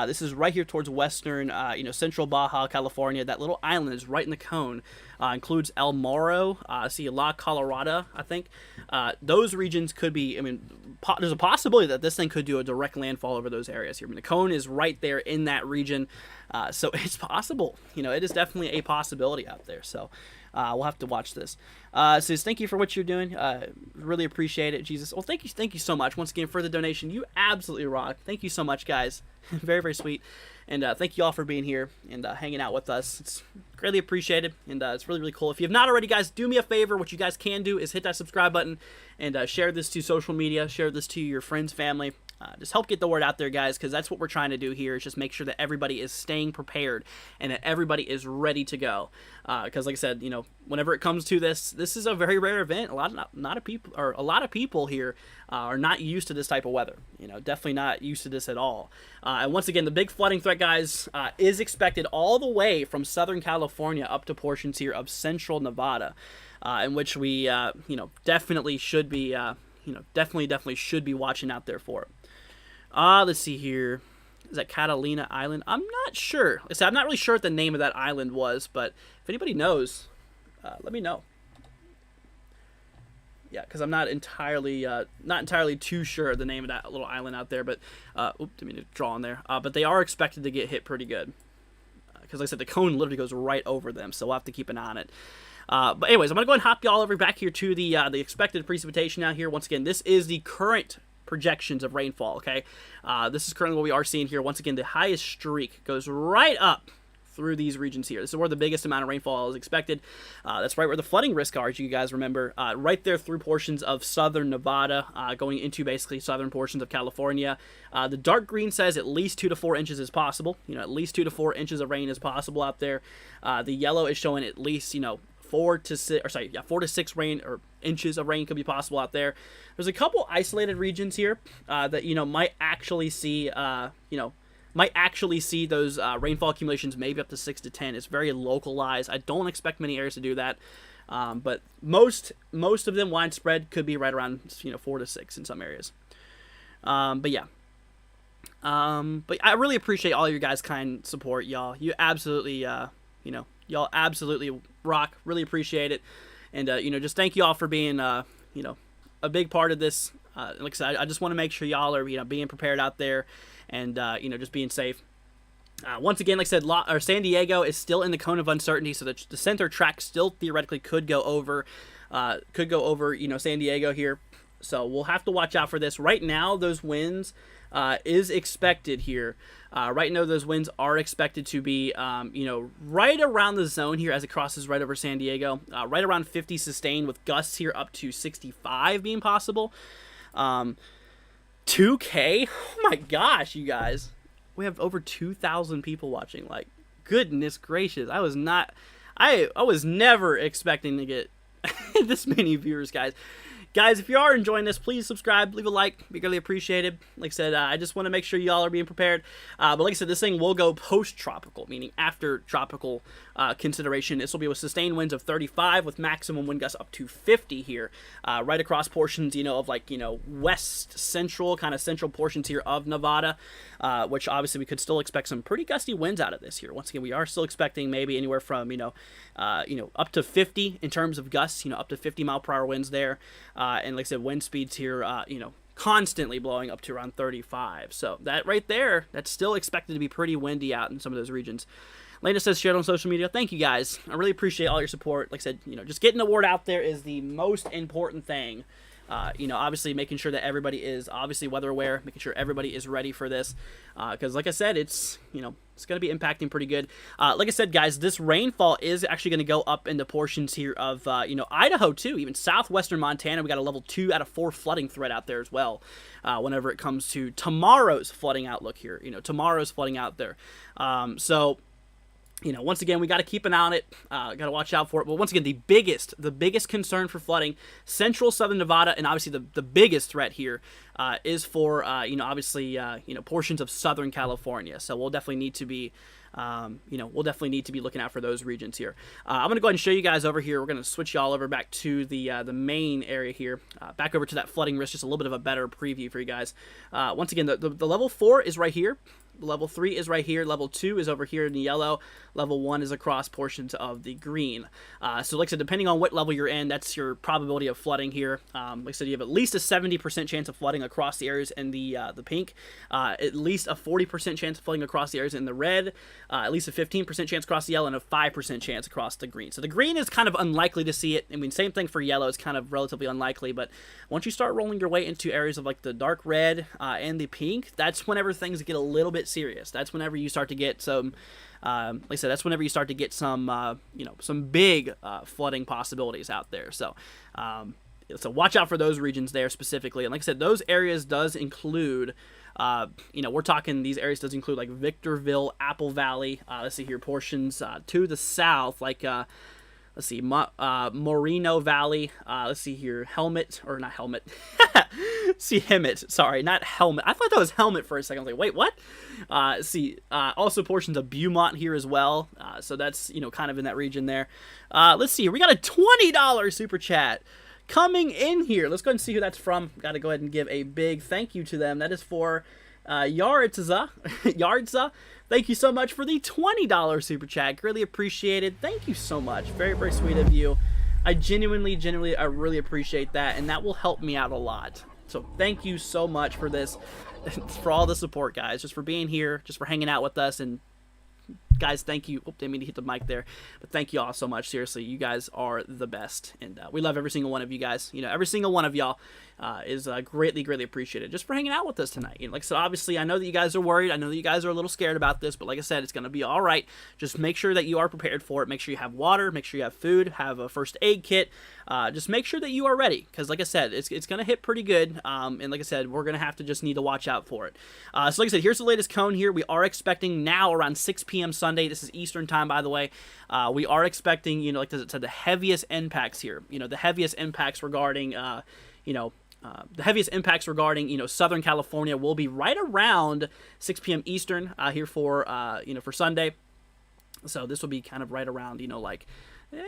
This is right here towards western, central Baja California. That little island is right in the cone. Includes El Morro, see La Colorada, I think. Those regions could be, I mean, there's a possibility that this thing could do a direct landfall over those areas here. I mean, the cone is right there in that region, so it's possible. It is definitely a possibility out there. So we'll have to watch this. Says, thank you for what you're doing. Really appreciate it, Jesus. Well, thank you so much once again for the donation. You absolutely rock. Thank you so much, guys. Very, very sweet. And thank you all for being here and hanging out with us. It's greatly appreciated, and it's really, really cool. If you have not already, guys, do me a favor. What you guys can do is hit that subscribe button and share this to social media. Share this to your friends, family. Just help get the word out there, guys, because that's what we're trying to do here, is just make sure that everybody is staying prepared and that everybody is ready to go. Because, like I said, whenever it comes to this is a very rare event. A lot of people here are not used to this type of weather. Definitely not used to this at all. And once again, the big flooding threat, guys, is expected all the way from Southern California up to portions here of Central Nevada, in which we, definitely should be, definitely should be watching out there for it. Let's see here. Is that Catalina Island? I'm not sure. Like I said, I'm not really sure what the name of that island was, but if anybody knows, let me know. Yeah, because I'm not entirely too sure of the name of that little island out there, but didn't mean to draw on there. But they are expected to get hit pretty good, because like I said, the cone literally goes right over them, so we'll have to keep an eye on it. But anyways, I'm gonna go ahead and hop y'all over back here to the expected precipitation out here. Once again, this is the current projections of rainfall. Okay, this is currently what we are seeing here. Once again, the highest streak goes right up through these regions here. This is where the biggest amount of rainfall is expected. That's right where the flooding risk are, as you guys remember, right there through portions of southern Nevada, going into basically southern portions of California. The dark green says at least 2 to 4 inches is possible. At least 2 to 4 inches of rain is possible out there. The yellow is showing at least 4 to 6 inches of rain could be possible out there. There's a couple isolated regions here that might actually see those rainfall accumulations maybe up to 6 to 10. It's very localized. I don't expect many areas to do that, but most of them widespread could be right around 4 to 6 in some areas. But yeah. But I really appreciate all your guys' kind support, y'all. You absolutely y'all absolutely rock. Really appreciate it. And, just thank you all for being, a big part of this. Like I said, I just want to make sure y'all are, being prepared out there and, just being safe. Once again, like I said, San Diego is still in the cone of uncertainty, so the center track still theoretically could go over, San Diego here. So we'll have to watch out for this. Right now, those winds is expected here. Right now, those winds are expected to be, right around the zone here as it crosses right over San Diego. Right around 50 sustained with gusts here up to 65 being possible. 2K? Oh my gosh, you guys. We have over 2,000 people watching. Like, goodness gracious. I was never expecting to get this many viewers, guys. Guys, if you are enjoying this, please subscribe, leave a like, be greatly appreciated. Like I said, I just want to make sure y'all are being prepared. But like I said, this thing will go post-tropical, meaning after tropical consideration. This will be with sustained winds of 35 with maximum wind gusts up to 50 here, right across portions, of west central, kind of central portions here of Nevada, which obviously we could still expect some pretty gusty winds out of this here. Once again, we are still expecting maybe anywhere from, up to 50 in terms of gusts, up to 50-mile-per-hour winds there. And like I said, wind speeds here, constantly blowing up to around 35. So that right there, that's still expected to be pretty windy out in some of those regions. Lena says, share it on social media. Thank you, guys. I really appreciate all your support. Like I said, just getting the word out there is the most important thing. Obviously making sure that everybody is obviously weather aware, making sure everybody is ready for this. Because like I said, it's going to be impacting pretty good. Like I said, guys, this rainfall is actually going to go up into portions here of, Idaho too, even southwestern Montana. We got a level 2 out of 4 flooding threat out there as well. Whenever it comes to tomorrow's flooding outlook here, tomorrow's flooding out there. Once again, we got to keep an eye on it. Got to watch out for it. But once again, the biggest concern for flooding, central southern Nevada, and obviously the biggest threat here is for, portions of southern California. So we'll definitely need to be, looking out for those regions here. I'm going to go ahead and show you guys over here. We're going to switch y'all over back to the main area here, back over to that flooding risk, just a little bit of a better preview for you guys. Once again, the level 4 is right here. Level 3 is right here. Level 2 is over here in the yellow. Level 1 is across portions of the green. So like I said, depending on what level you're in, that's your probability of flooding here. Like I said, you have at least a 70% chance of flooding across the areas in the pink, at least a 40% chance of flooding across the areas in the red, at least a 15% chance across the yellow, and a 5% chance across the green. So the green is kind of unlikely to see it. I mean, same thing for yellow. It's kind of relatively unlikely, but once you start rolling your way into areas of like the dark red and the pink, that's whenever things get a little bit serious. That's whenever you start to get some, like I said, that's whenever you start to get some, some big flooding possibilities out there. So, so watch out for those regions there specifically. And like I said, those areas does include, we're talking, these areas does include like Victorville, Apple Valley. Let's see here, portions to the south, like, let's see, Moreno Valley. Let's see here, Hemet. Sorry, not Helmet. I thought that was Helmet for a second. I was like, wait, what? Also portions of Beaumont here as well. So that's, kind of in that region there. Let's see here. We got a $20 super chat coming in here. Let's go ahead and see who that's from. Got to go ahead and give a big thank you to them. That is for Yardza. Thank you so much for the $20 super chat. Greatly appreciated. Thank you so much. Very, very sweet of you. I genuinely, I really appreciate that, and that will help me out a lot. So thank you so much for this, for all the support, guys, just for being here, just for hanging out with us, and guys, thank you. Oh, didn't mean to hit the mic there, but thank you all so much. Seriously, you guys are the best, and we love every single one of you guys. Every single one of y'all is greatly, greatly appreciated just for hanging out with us tonight. Like I said, obviously, I know that you guys are worried. I know that you guys are a little scared about this, but like I said, it's going to be all right. Just make sure that you are prepared for it. Make sure you have water. Make sure you have food. Have a first aid kit. Just make sure that you are ready, because like I said, it's going to hit pretty good, and like I said, we're going to have to just need to watch out for it. So like I said, here's the latest cone here. We are expecting now around 6 p.m. Sunday. This is Eastern time, by the way. We are expecting, like I said, the heaviest impacts here. The heaviest impacts regarding, Southern California will be right around 6 p.m. Eastern here for Sunday. So this will be kind of right around,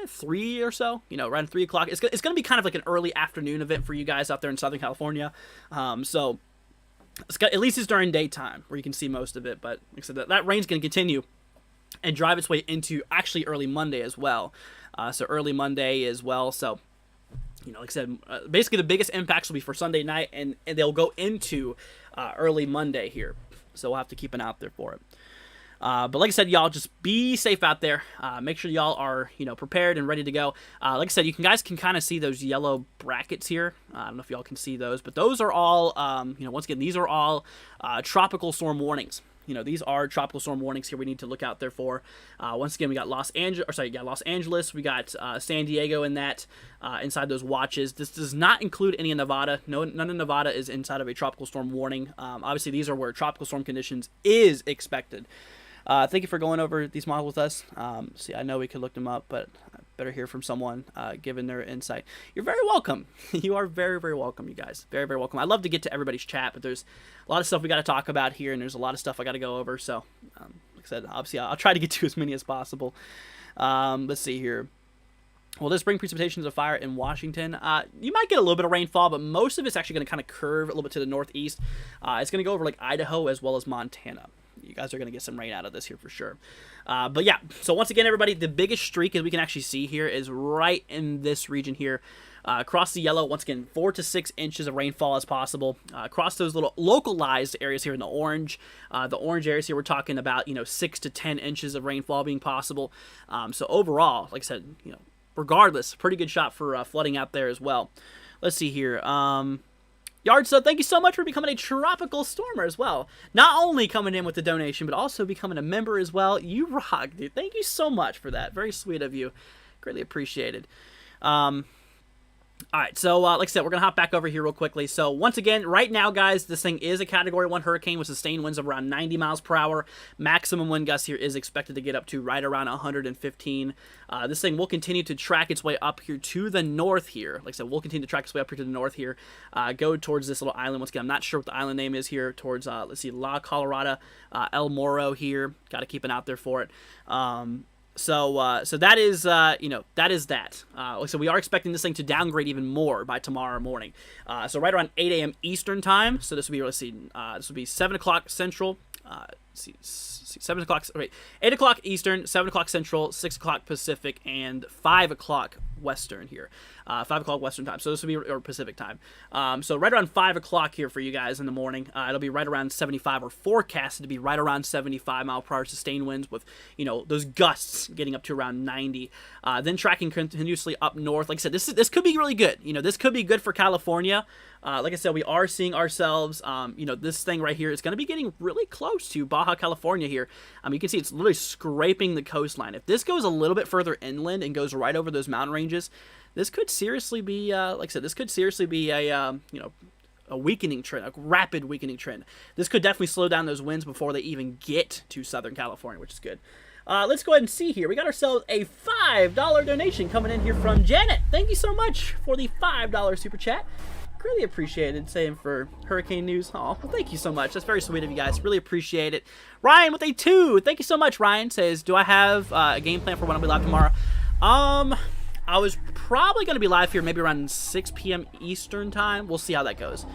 3 or so, around 3 o'clock. It's going to be kind of like an early afternoon event for you guys out there in Southern California. So at least it's during daytime where you can see most of it. But like I said, that rain's going to continue and drive its way into actually early Monday as well. So early Monday as well. So, like I said, basically the biggest impacts will be for Sunday night, and they'll go into early Monday here. So we'll have to keep an eye out there for it. But like I said, y'all, just be safe out there. Make sure y'all are, prepared and ready to go. Like I said, guys can kind of see those yellow brackets here. I don't know if y'all can see those, but those are all, once again, these are all tropical storm warnings. These are tropical storm warnings here we need to look out there for. Once again, we got Los Angeles, we got San Diego in that, inside those watches. This does not include any in Nevada. None of Nevada is inside of a tropical storm warning. Obviously, these are where tropical storm conditions is expected. Thank you for going over these models with us. See, I know we could look them up, but I better hear from someone given their insight. You're very welcome. You are very, very welcome, you guys. Very, very welcome. I love to get to everybody's chat, but there's a lot of stuff we got to talk about here, and there's a lot of stuff I got to go over. So, like I said, obviously, I'll try to get to as many as possible. Let's see here. Well, this bring precipitation to fire in Washington. You might get a little bit of rainfall, but most of it's actually going to kind of curve a little bit to the northeast. It's going to go over like Idaho as well as Montana. You guys are going to get some rain out of this here for sure. But yeah, so once again, everybody, the biggest streak as we can actually see here is right in this region here. Across the yellow, once again, 4 to 6 inches of rainfall as possible. Across those little localized areas here in the orange areas here, we're talking about, 6 to 10 inches of rainfall being possible. So overall, like I said, regardless, pretty good shot for flooding out there as well. Let's see here. Yard, so thank you so much for becoming a tropical stormer as well. Not only coming in with the donation, but also becoming a member as well. You rock, dude. Thank you so much for that. Very sweet of you. Greatly appreciated. All right, so like I said, we're going to hop back over here real quickly. So once again, right now, guys, this thing is a Category 1 hurricane with sustained winds of around 90 miles per hour. Maximum wind gust here is expected to get up to right around 115. This thing will continue to track its way up here to the north here. Like I said, we'll continue to track its way up here to the north here. Go towards this little island. Once again, I'm not sure what the island name is here. Towards, let's see, La Colorada, El Morro here. Got to keep an eye out there for it. So that is, that is that. So we are expecting this thing to downgrade even more by tomorrow morning. So right around 8 a.m. Eastern time. So this will be, let's see, this will be 7 o'clock Central. See, 7 o'clock, wait, 8 o'clock Eastern, 7 o'clock Central, 6 o'clock Pacific, and 5 o'clock Western here. 5 o'clock Western time. So this will be, or Pacific time. So right around 5 o'clock here for you guys in the morning. It'll be right around 75, or forecasted to be right around 75 mile per hour sustained winds with, those gusts getting up to around 90. Then tracking continuously up north. Like I said, this could be really good. This could be good for California. Like I said, we are seeing ourselves, this thing right here is going to be getting really close to Baja California here. You can see it's literally scraping the coastline. If this goes a little bit further inland and goes right over those mountain ranges, this could seriously be, like I said, this could seriously be a weakening trend, a rapid weakening trend. This could definitely slow down those winds before they even get to Southern California, which is good. Let's go ahead and see here. We got ourselves a $5 donation coming in here from Janet. Thank you so much for the $5 super chat. Really appreciated. Saying for hurricane news. Oh, well, thank you so much. That's very sweet of you guys. Really appreciate it. Ryan with a 2. Thank you so much, Ryan. Says, do I have a game plan for when I'll be live tomorrow? I was probably going to be live here maybe around 6 p.m. Eastern time. We'll see how that goes.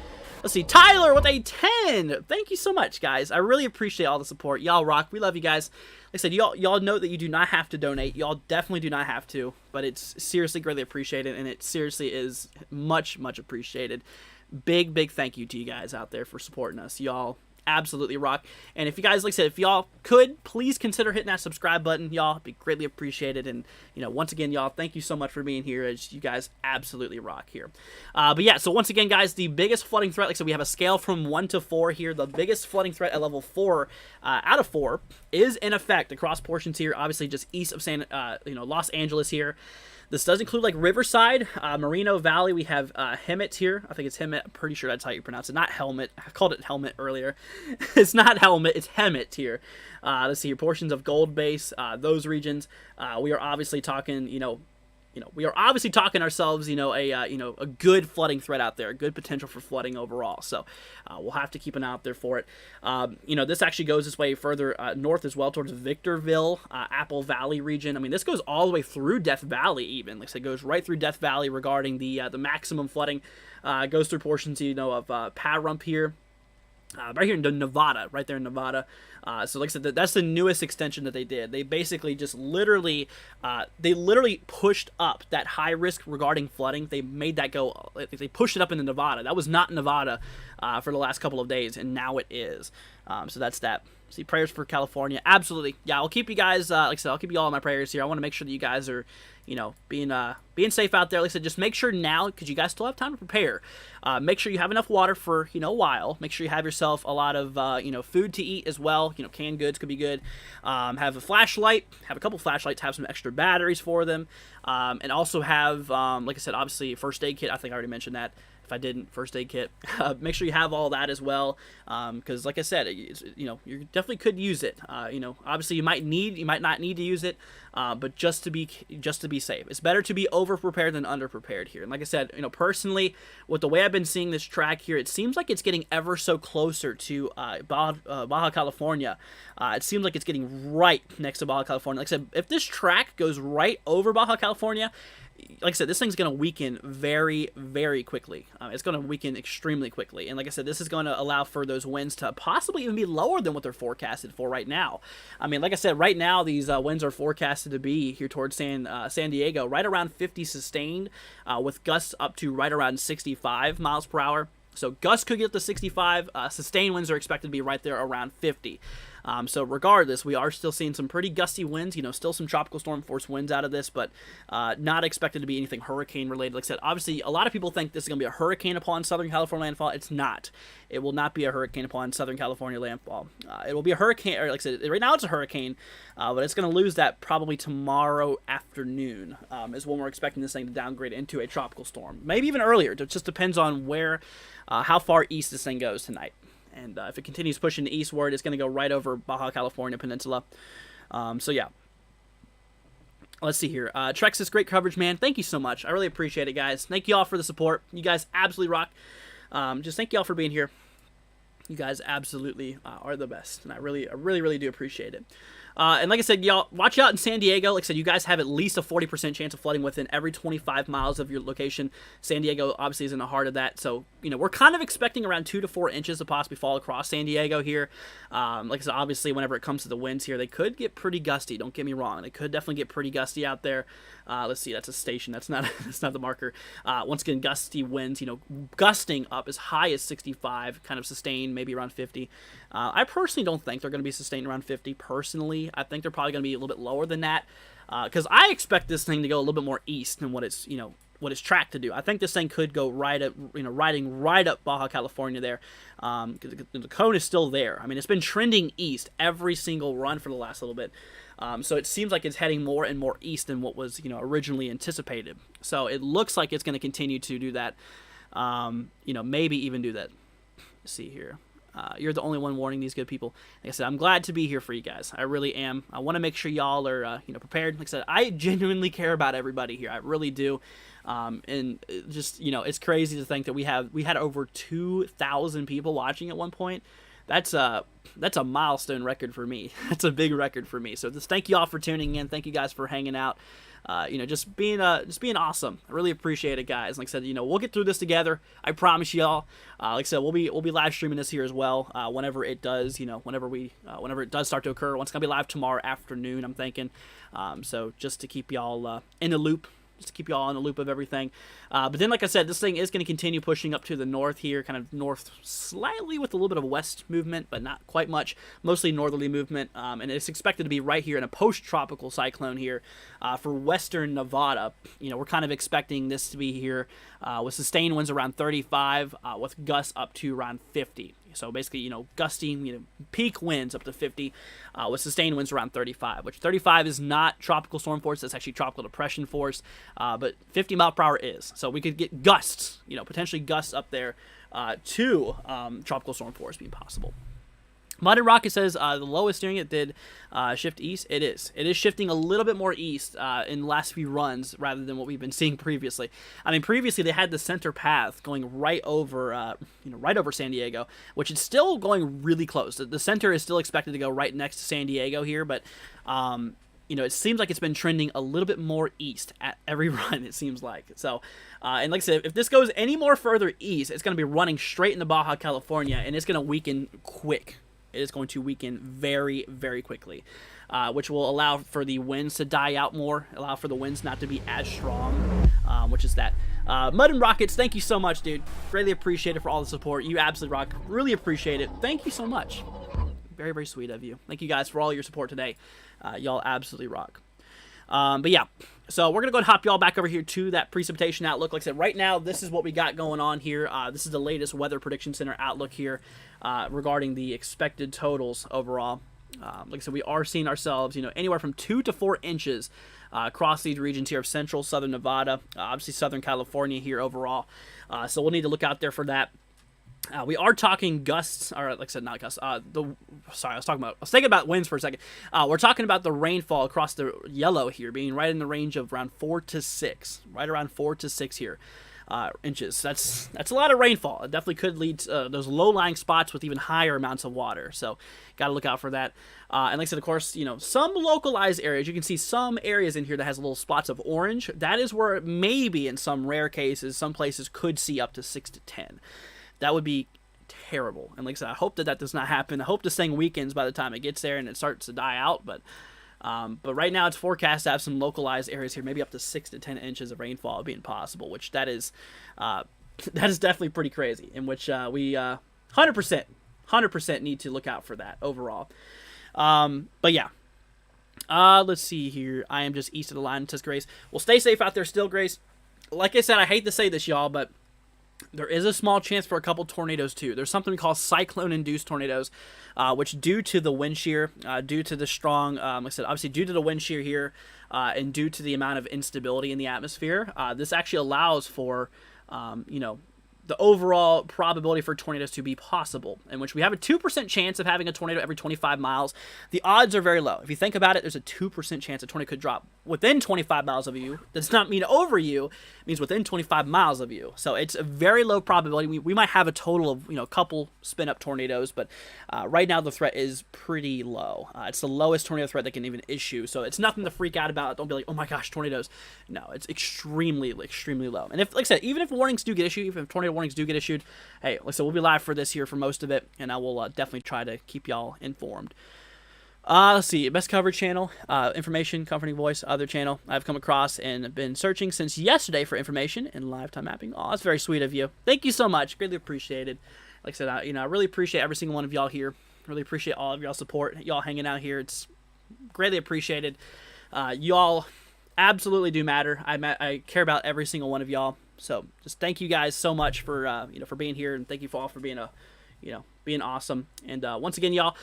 Let's see. Tyler with a 10. Thank you so much, guys. I really appreciate all the support. Y'all rock. We love you guys. Like I said, y'all know that you do not have to donate. Y'all definitely do not have to, but it's seriously greatly appreciated, and it seriously is much, much appreciated. Big, big thank you to you guys out there for supporting us. Y'all absolutely rock. And if you guys, like I said, if y'all could, please consider hitting that subscribe button. Y'all, it'd be greatly appreciated. And, once again, y'all, thank you so much for being here, as you guys absolutely rock here. But yeah, so once again, guys, the biggest flooding threat, like I said, we have a scale from 1 to 4 here. The biggest flooding threat at level 4 out of 4 is in effect across portions here, obviously just east of Los Angeles here. This does include like Riverside, Moreno Valley. We have Hemet here. I think it's Hemet. I'm pretty sure that's how you pronounce it. Not Helmet. I called it Helmet earlier. It's not Helmet. It's Hemet here. Let's see here. Portions of Gold Base. Those regions. We are obviously talking. We are obviously talking ourselves, a good flooding threat out there, a good potential for flooding overall. So we'll have to keep an eye out there for it. This actually goes this way further north as well towards Victorville, Apple Valley region. This goes all the way through Death Valley even. Like I said, it goes right through Death Valley regarding the maximum flooding. Goes through portions, of Pahrump here. Right here in Nevada, right there in Nevada. So like I said, that's the newest extension that they did. They basically just literally pushed up that high risk regarding flooding. They made that go, they pushed it up into Nevada. That was not Nevada for the last couple of days, and now it is. So that's that. See, prayers for California. Absolutely. Yeah, I'll keep you guys, like I said, I'll keep you all in my prayers here. I want to make sure that you guys are, you know, being safe out there. Like I said, just make sure now, because you guys still have time to prepare. Make sure you have enough water for, you know, a while. Make sure you have yourself a lot of, you know, food to eat as well. You know, canned goods could be good. Have a flashlight. Have a couple flashlights. Have some extra batteries for them. And also have, like I said, obviously, first aid kit. I think I already mentioned that. If I didn't, first aid kit. Make sure you have all that as well, because like I said, you know, you definitely could use it. You know, obviously you might not need to use it, but just to be safe, it's better to be over prepared than under prepared here. And like I said, you know, personally, with the way I've been seeing this track here, it seems like it's getting ever so closer to Baja California. It seems like it's getting right next to Baja California. Like I said, if this track goes right over Baja California, like I said, this thing's going to weaken very, very quickly. It's going to weaken extremely quickly. And like I said, this is going to allow for those winds to possibly even be lower than what they're forecasted for right now. I mean, like I said, right now, these winds are forecasted to be here towards San Diego, right around 50 sustained, with gusts up to right around 65 miles per hour. So gusts could get to 65. Sustained winds are expected to be right there around 50. So regardless, we are still seeing some pretty gusty winds, you know, still some tropical storm force winds out of this, but not expected to be anything hurricane related. Like I said, obviously, a lot of people think this is going to be a hurricane upon Southern California landfall. It's not. It will not be a hurricane upon Southern California landfall. It will be a hurricane, or like I said, right now it's a hurricane, but it's going to lose that probably tomorrow afternoon is when we're expecting this thing to downgrade into a tropical storm. Maybe even earlier. It just depends on where, how far east this thing goes tonight. And if it continues pushing eastward, it's going to go right over Baja California Peninsula. So, yeah. Let's see here. Trexus, great coverage, man. Thank you so much. I really appreciate it, guys. Thank you all for the support. You guys absolutely rock. Just thank you all for being here. You guys absolutely are the best. And I really do appreciate it. And like I said, y'all, watch out in San Diego. Like I said, you guys have at least a 40% chance of flooding within every 25 miles of your location. San Diego obviously is in the heart of that. So, you know, we're kind of expecting around 2 to 4 inches to possibly fall across San Diego here. Like I said, obviously, whenever it comes to the winds here, they could get pretty gusty. Don't get me wrong. They could definitely get pretty gusty out there. Let's see, that's a station. That's not the marker. Once again, gusty winds, you know, gusting up as high as 65, kind of sustained, maybe around 50. I personally don't think they're going to be sustained around 50. Personally, I think they're probably going to be a little bit lower than that, because I expect this thing to go a little bit more east than what it's, you know, what it's tracked to do. I think this thing could go right up, you know, riding right up Baja California there, because the cone is still there. I mean, it's been trending east every single run for the last little bit. So it seems like it's heading more and more east than what was, you know, originally anticipated. So it looks like it's going to continue to do that. You know, maybe even do that. Let's see here. You're the only one warning these good people. Like I said, I'm glad to be here for you guys. I really am. I want to make sure y'all are, you know, prepared. Like I said, I genuinely care about everybody here. I really do. And just, you know, it's crazy to think that we had over 2,000 people watching at one point. That's a milestone record for me. That's a big record for me. So just thank you all for tuning in. Thank you guys for hanging out. You know, just being awesome. I really appreciate it, guys. Like I said, you know, we'll get through this together. I promise y'all. Like I said, we'll be live streaming this here as well. Whenever it does, you know, whenever it does start to occur. It's gonna be live tomorrow afternoon, I'm thinking. So just to keep y'all in the loop. Just to keep you all in the loop of everything. But then, like I said, this thing is going to continue pushing up to the north here, kind of north slightly with a little bit of west movement, but not quite much. Mostly northerly movement. And it's expected to be right here in a post-tropical cyclone here for western Nevada. You know, we're kind of expecting this to be here with sustained winds around 35, with gusts up to around 50. So basically, you know, gusting, you know, peak winds up to 50, with sustained winds around 35, which 35 is not tropical storm force. That's actually tropical depression force, but 50 mile per hour is. So we could get gusts, you know, potentially gusts up there to tropical storm force being possible. Mud and Rocket says the lowest steering it did shift east. It is shifting a little bit more east in the last few runs rather than what we've been seeing previously. I mean, previously they had the center path going right over, you know, right over San Diego, which is still going really close. The center is still expected to go right next to San Diego here, but you know, it seems like it's been trending a little bit more east at every run, it seems like. So, and like I said, if this goes any more further east, it's going to be running straight into Baja California, and it's going to weaken quick. It is going to weaken very, very quickly, which will allow for the winds to die out more, allow for the winds not to be as strong, which is that. Mud and Rockets, thank you so much, dude. Greatly appreciate it for all the support. You absolutely rock. Really appreciate it. Thank you so much. Very, very sweet of you. Thank you guys for all your support today. Y'all absolutely rock. But yeah, so we're going to go and hop y'all back over here to that precipitation outlook. Like I said, right now, this is what we got going on here. This is the latest Weather Prediction Center outlook here regarding the expected totals overall. Like I said, we are seeing ourselves, anywhere from 2 to 4 inches across these regions here of central, southern Nevada, obviously southern California here overall. So we'll need to look out there for that. We are talking gusts, or like I said, not gusts. I was thinking about winds for a second. We're talking about the rainfall across the yellow here being right in the range of around 4 to 6, right around 4 to 6 here. Inches. That's a lot of rainfall. It definitely could lead to those low-lying spots with even higher amounts of water. So got to look out for that. And like I said, of course, some localized areas. You can see some areas in here that has little spots of orange. That is where maybe in some rare cases, some places could see up to 6 to 10. That would be terrible. And like I said, I hope that does not happen. I hope this thing weakens by the time it gets there and it starts to die out. But right now it's forecast to have some localized areas here, maybe up to 6 to 10 inches of rainfall being possible, which that is definitely pretty crazy, in which we 100% need to look out for that overall. But yeah, let's see here. I am just east of the line, says Grace. Well, stay safe out there still, Grace. Like I said, I hate to say this, y'all, but there is a small chance for a couple tornadoes too. There's something we call cyclone-induced tornadoes, which due to the wind shear, due to the strong, like I said, obviously due to the wind shear here, and due to the amount of instability in the atmosphere, this actually allows for, the overall probability for tornadoes to be possible, in which we have a 2% chance of having a tornado every 25 miles. The odds are very low. If you think about it, there's a 2% chance a tornado could drop within 25 miles of you. That does not mean over you. It means within 25 miles of you. So it's a very low probability. We might have a total of, a couple spin-up tornadoes, but right now the threat is pretty low. It's the lowest tornado threat they can even issue, so it's nothing to freak out about. Don't be like, oh my gosh, tornadoes. No, it's extremely, extremely low. And if, like I said, even if warnings do get issued, even if tornado warnings do get issued, hey, like I said, we'll be live for this here for most of it, and I will definitely try to keep y'all informed. Let's see, best coverage channel, information, comforting voice, other channel I've come across and been searching since yesterday for information and lifetime mapping. Oh, that's very sweet of you. Thank you so much. Greatly appreciated. Like I said, I really appreciate every single one of y'all here. Really appreciate all of y'all support, y'all hanging out here. It's greatly appreciated. Y'all absolutely do matter. I care about every single one of y'all. So just thank you guys so much for for being here, and thank you all for being being awesome. And once again, y'all,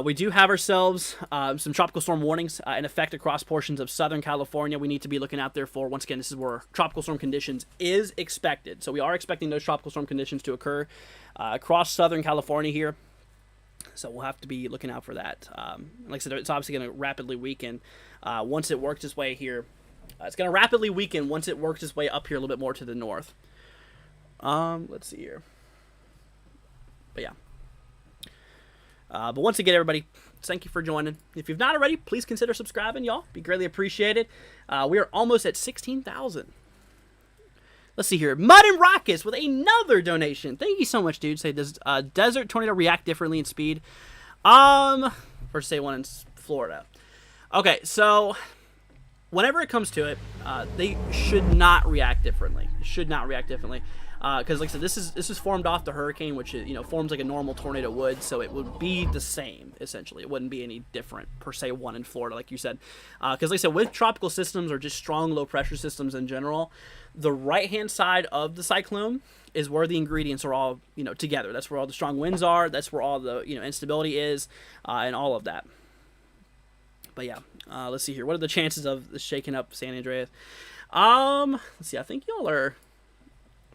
we do have ourselves some tropical storm warnings in effect across portions of Southern California. We need to be looking out there for, once again, this is where tropical storm conditions is expected. So we are expecting those tropical storm conditions to occur across Southern California here. So we'll have to be looking out for that. Like I said, it's obviously going to rapidly weaken once it works its way here. It's going to rapidly weaken once it works its way up here a little bit more to the north. Let's see here. But yeah. But once again, everybody, thank you for joining. If you've not already, please consider subscribing, y'all. Be greatly appreciated. We are almost at 16,000. Let's see here. Mud and Rockets with another donation. Thank you so much, dude. Say, does desert tornado react differently in speed? First say one in Florida. Okay, so whenever it comes to it, they should not react differently. Because like I said, this is formed off the hurricane, which forms like a normal tornado would, so it would be the same essentially. It wouldn't be any different per se. One in Florida, like you said, because like I said, with tropical systems or just strong low pressure systems in general, the right hand side of the cyclone is where the ingredients are all together. That's where all the strong winds are. That's where all the instability is, and all of that. But yeah, let's see here. What are the chances of this shaking up San Andreas? Let's see. I think y'all are.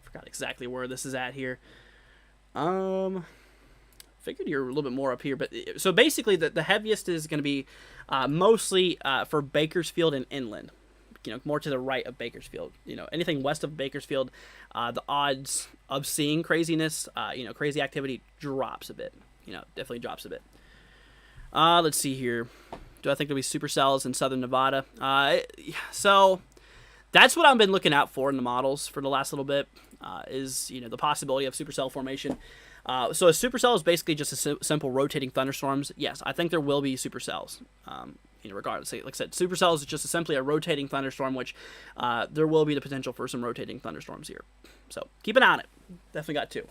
Forgot exactly where this is at here. Figured you're a little bit more up here, but so basically the heaviest is going to be mostly for Bakersfield and inland. More to the right of Bakersfield. Anything west of Bakersfield, the odds of seeing craziness, crazy activity drops a bit. Definitely drops a bit. Let's see here. Do I think there'll be supercells in southern Nevada? So that's what I've been looking out for in the models for the last little bit. Is the possibility of supercell formation. So a supercell is basically just a simple rotating thunderstorms. Yes, I think there will be supercells. Regardless, like I said, supercells is just simply a rotating thunderstorm, which there will be the potential for some rotating thunderstorms here. So keep an eye on it. Definitely got two.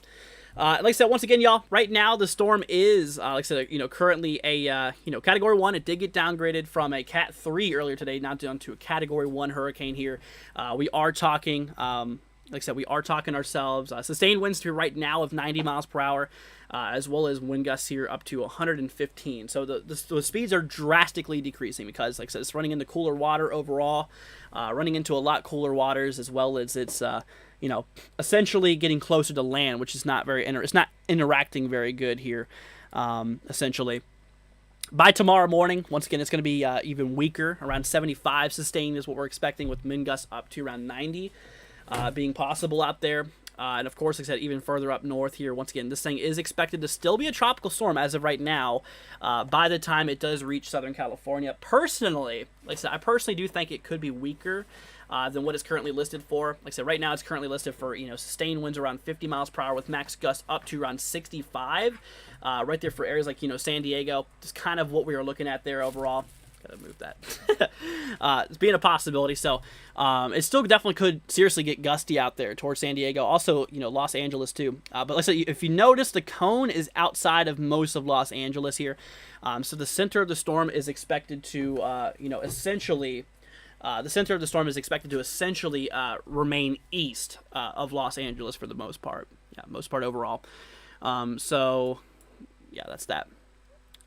Like I said, once again, y'all, right now the storm is, like I said, currently a, Category 1. It did get downgraded from a Cat 3 earlier today, now down to a Category 1 hurricane here. We are talking, like I said, we are talking ourselves sustained winds to right now of 90 miles per hour, as well as wind gusts here up to 115. So the speeds are drastically decreasing because, like I said, it's running into cooler water overall, running into a lot cooler waters, as well as it's, essentially getting closer to land, which is not very, it's not interacting very good here, essentially. By tomorrow morning, once again, it's going to be even weaker. Around 75 sustained is what we're expecting, with wind gusts up to around 90 being possible out there. And of course, like I said, even further up north here, once again, this thing is expected to still be a tropical storm as of right now, by the time it does reach Southern California. Personally, like I said, I personally do think it could be weaker than what it's currently listed for. Like I said, right now it's currently listed for, sustained winds around 50 miles per hour with max gusts up to around 65. Right there for areas like, San Diego. Just kind of what we were looking at there overall. Gotta move that. It's being a possibility. So it still definitely could seriously get gusty out there towards San Diego. Also, Los Angeles too. But like I said, if you notice, the cone is outside of most of Los Angeles here. So the center of the storm is expected to, essentially... the center of the storm is expected to essentially remain east of Los Angeles for the most part. Yeah, most part overall. So, yeah, that's that.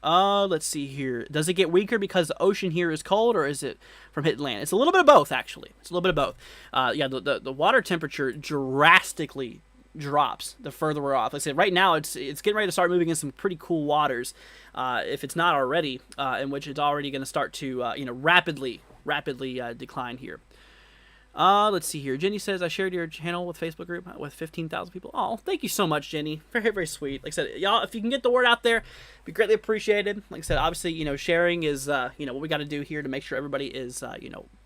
Let's see here. Does it get weaker because the ocean here is cold, or is it from hitting land? It's a little bit of both, actually. It's a little bit of both. Yeah, the water temperature drastically drops the further we're off. Like I said, right now it's getting ready to start moving in some pretty cool waters, if it's not already, in which it's already going to start to rapidly decline here. Let's see here. Jenny says, I shared your channel with Facebook group with 15,000 people. Oh, thank you so much, Jenny. Very, very sweet. Like I said, y'all, if you can get the word out there, be greatly appreciated. Like I said, obviously, sharing is, what we got to do here to make sure everybody is,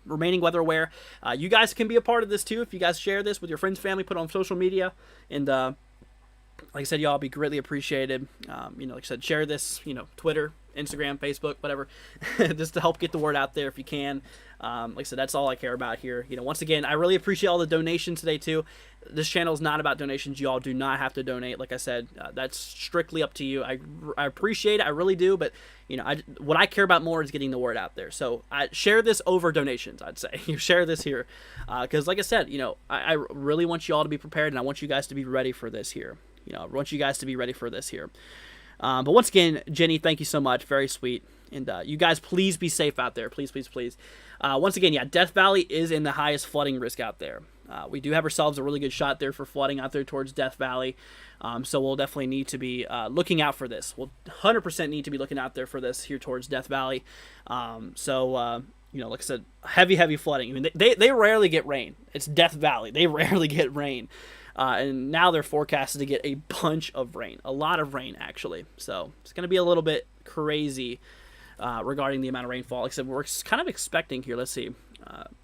remaining weather aware. You guys can be a part of this too. If you guys share this with your friends, family, put it on social media, and, like I said, y'all, be greatly appreciated. Like I said, share this, Twitter, Instagram, Facebook, whatever, just to help get the word out there if you can. Like I said, that's all I care about here. Once again, I really appreciate all the donations today too. This channel is not about donations. You all do not have to donate. Like I said, that's strictly up to you. I appreciate it. I really do. But, what I care about more is getting the word out there. So I share this over donations, I'd say. You share this here. Because like I said, I really want you all to be prepared, and I want you guys to be ready for this here. I want you guys to be ready for this here. But once again, Jenny, thank you so much. Very sweet. And you guys, please be safe out there. Please, please, please. Once again, yeah, Death Valley is in the highest flooding risk out there. We do have ourselves a really good shot there for flooding out there towards Death Valley. So we'll definitely need to be looking out for this. We'll 100% need to be looking out there for this here towards Death Valley. Like I said, heavy flooding. I mean, they rarely get rain. It's Death Valley. They rarely get rain. And now they're forecasted to get a bunch of rain. A lot of rain, actually. So it's going to be a little bit crazy regarding the amount of rainfall. Like I said, we're kind of expecting here, let's see,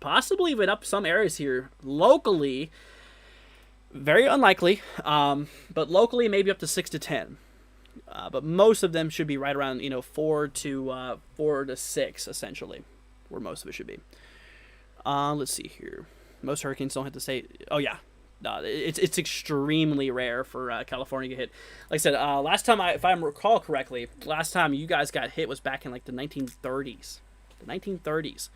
possibly even up some areas here locally. Very unlikely, but locally maybe up to 6 to 10. But most of them should be right around 4 to 6 essentially, where most of it should be. Let's see here. Most hurricanes don't hit the state. Oh yeah. No, it's extremely rare for California to get hit. Like I said, last time, if I recall correctly, last time you guys got hit was back in like the 1930s. The 1930s.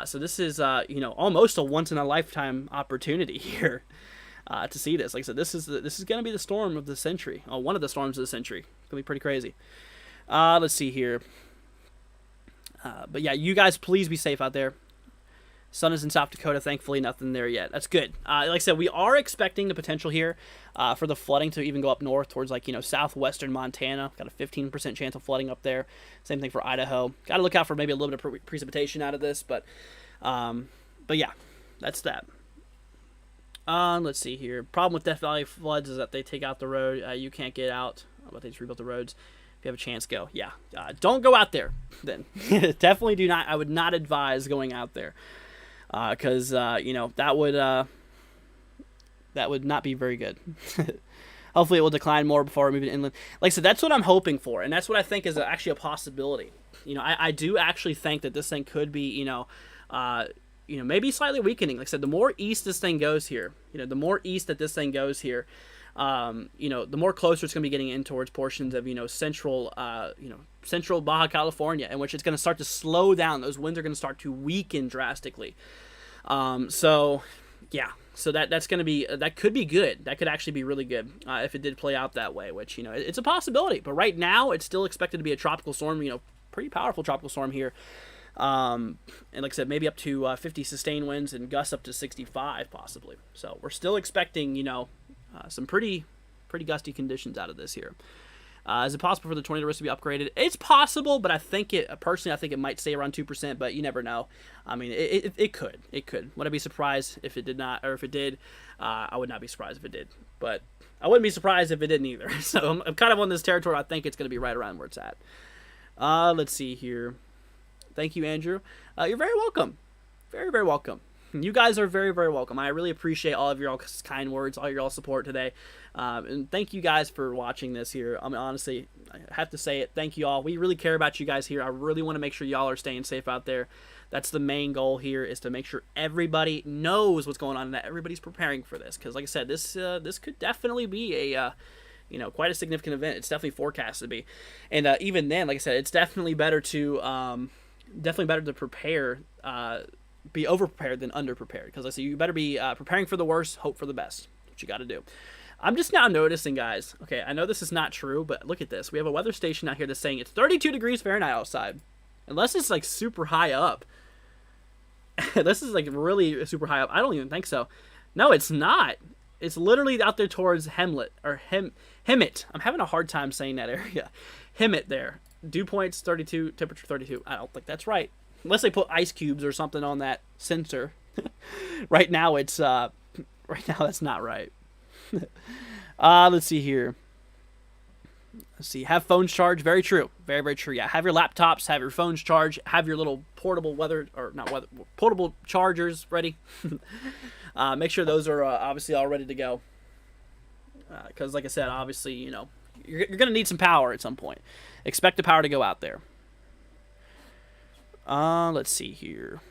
So this is, almost a once-in-a-lifetime opportunity here to see this. Like I said, this is going to be the storm of the century. Oh, one of the storms of the century. It's going to be pretty crazy. Let's see here. But yeah, you guys, please be safe out there. Sun is in South Dakota. Thankfully, nothing there yet. That's good. Like I said, we are expecting the potential here for the flooding to even go up north towards southwestern Montana. Got a 15% chance of flooding up there. Same thing for Idaho. Got to look out for maybe a little bit of precipitation out of this, but yeah, that's that. Let's see here. Problem with Death Valley floods is that they take out the road. You can't get out, but they just rebuilt the roads. If you have a chance, go. Yeah, don't go out there. Then definitely do not. I would not advise going out there. Because that would not be very good. Hopefully it will decline more before moving inland. Like I said, that's what I'm hoping for, and that's what I think is actually a possibility. I do actually think that this thing could be, maybe slightly weakening. Like I said, the more east this thing goes here, the more east that this thing goes here, the more closer it's going to be getting in towards portions of, central, central Baja California, in which it's going to start to slow down. Those winds are going to start to weaken drastically. So that's going to be, that could be good. That could actually be really good if it did play out that way, which, it's a possibility. But right now, it's still expected to be a tropical storm, pretty powerful tropical storm here. And like I said, maybe up to 50 sustained winds and gusts up to 65 possibly. So we're still expecting, some pretty gusty conditions out of this here. Is it possible for the tornado risk to be upgraded? It's possible, but I think personally, I think it might stay around 2%, but you never know. I mean, it could. Would I be surprised if it did not, or if it did? I would not be surprised if it did, but I wouldn't be surprised if it didn't either. So I'm kind of on this territory. I think it's going to be right around where it's at. Let's see here. Thank you, Andrew. You're very welcome. Very, very welcome. You guys are very, very welcome. I really appreciate all of your kind words, all your support today. And thank you guys for watching this here. I mean, honestly, I have to say it. Thank you all. We really care about you guys here. I really want to make sure y'all are staying safe out there. That's the main goal here, is to make sure everybody knows what's going on and that everybody's preparing for this. Because like I said, this could definitely be a quite a significant event. It's definitely forecast to be. And even then, like I said, it's definitely better to prepare, be over-prepared than under-prepared. Because I say you better be preparing for the worst, hope for the best. That's what you got to do. I'm just now noticing, guys. Okay, I know this is not true, but look at this. We have a weather station out here that's saying it's 32 degrees Fahrenheit outside. Unless it's like super high up. This is like really super high up. I don't even think so. No, it's not. It's literally out there towards Hemet. I'm having a hard time saying that area. Hemet there. Dew points 32, temperature 32. I don't think that's right. Unless they put ice cubes or something on that sensor. Right now that's not right. Let's see here. Let's see. Have phones charged. Very true. Very, very true. Yeah. Have your laptops, have your phones charged, have your little portable portable chargers ready. Make sure those are obviously all ready to go. Because like I said, obviously, you're going to need some power at some point. Expect the power to go out there. Let's see here.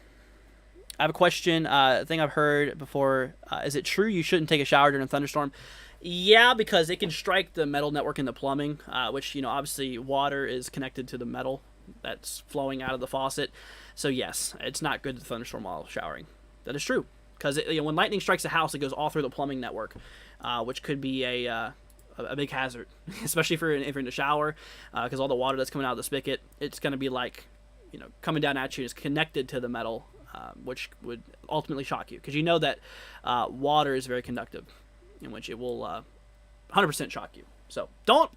I have a question. Thing I've heard before. Is it true you shouldn't take a shower during a thunderstorm? Yeah, because it can strike the metal network in the plumbing, which, obviously water is connected to the metal that's flowing out of the faucet. So yes, it's not good to thunderstorm while showering. That is true. Because when lightning strikes a house, it goes all through the plumbing network, which could be a big hazard, especially if you're in the shower, because all the water that's coming out of the spigot, it's going to be like, coming down at you, is connected to the metal, which would ultimately shock you, because that water is very conductive, in which it will 100% shock you. So don't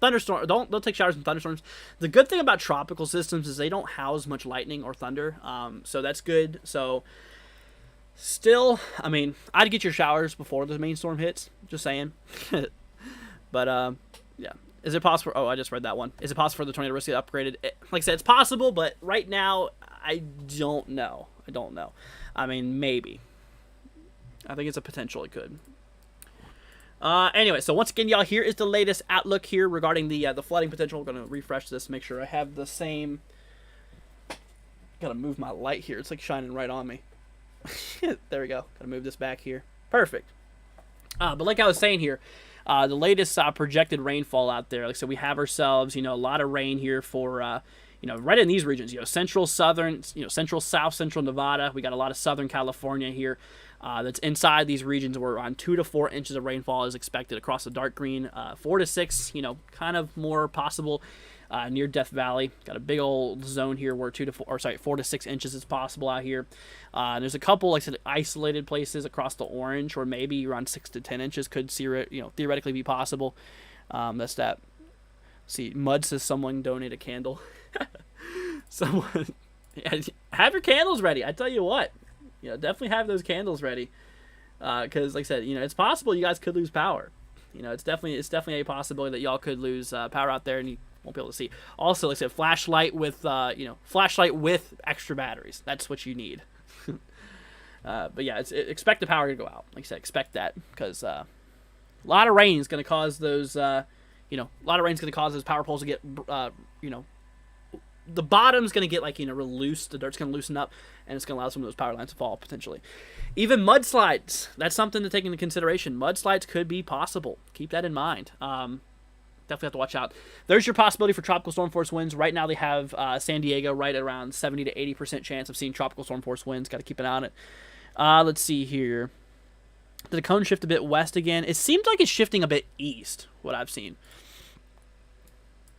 take showers in thunderstorms. The good thing about tropical systems is they don't house much lightning or thunder, so that's good. So still, I mean, I'd get your showers before the main storm hits. Just saying. But yeah. Is it possible? Oh, I just read that one. Is it possible for the tornado risk to get upgraded? Like I said, it's possible, but right now, I don't know. I mean, maybe. I think it's a potential it could. Anyway, so once again, y'all, here is the latest outlook here regarding the flooding potential. We're going to refresh this, make sure I have the same. Got to move my light here. It's like shining right on me. There we go. Got to move this back here. Perfect. But like I was saying here, the latest projected rainfall out there. Like I said, we have ourselves, a lot of rain here for, right in these regions. Central, southern, central, south, central Nevada. We got a lot of southern California here. That's inside these regions where around 2 to 4 inches of rainfall is expected across the dark green. 4 to 6, kind of more possible near Death Valley. Got a big old zone here where 4 to 6 inches is possible out here. There's a couple, like I said, isolated places across the orange where maybe around 6 to 10 inches could theoretically be possible. That's that. See, Mud says someone donate a candle. Someone, have your candles ready. I tell you what. Definitely have those candles ready, because like I said, it's possible you guys could lose power. It's definitely a possibility that y'all could lose power out there and you won't be able to see. Also, like I said, flashlight with extra batteries. That's what you need. But yeah, expect the power to go out. Like I said, expect that, because a lot of rain is going to cause those, a lot of rain is going to cause those power poles to get, the bottom's going to get, like, you know, real loose. The dirt's going to loosen up, and it's going to allow some of those power lines to fall, potentially. Even mudslides. That's something to take into consideration. Mudslides could be possible. Keep that in mind. Definitely have to watch out. There's your possibility for tropical storm force winds. Right now they have San Diego right at around 70 to 80% chance of seeing tropical storm force winds. Got to keep an eye on it. Let's see here. Did the cone shift a bit west again? It seems like it's shifting a bit east, what I've seen.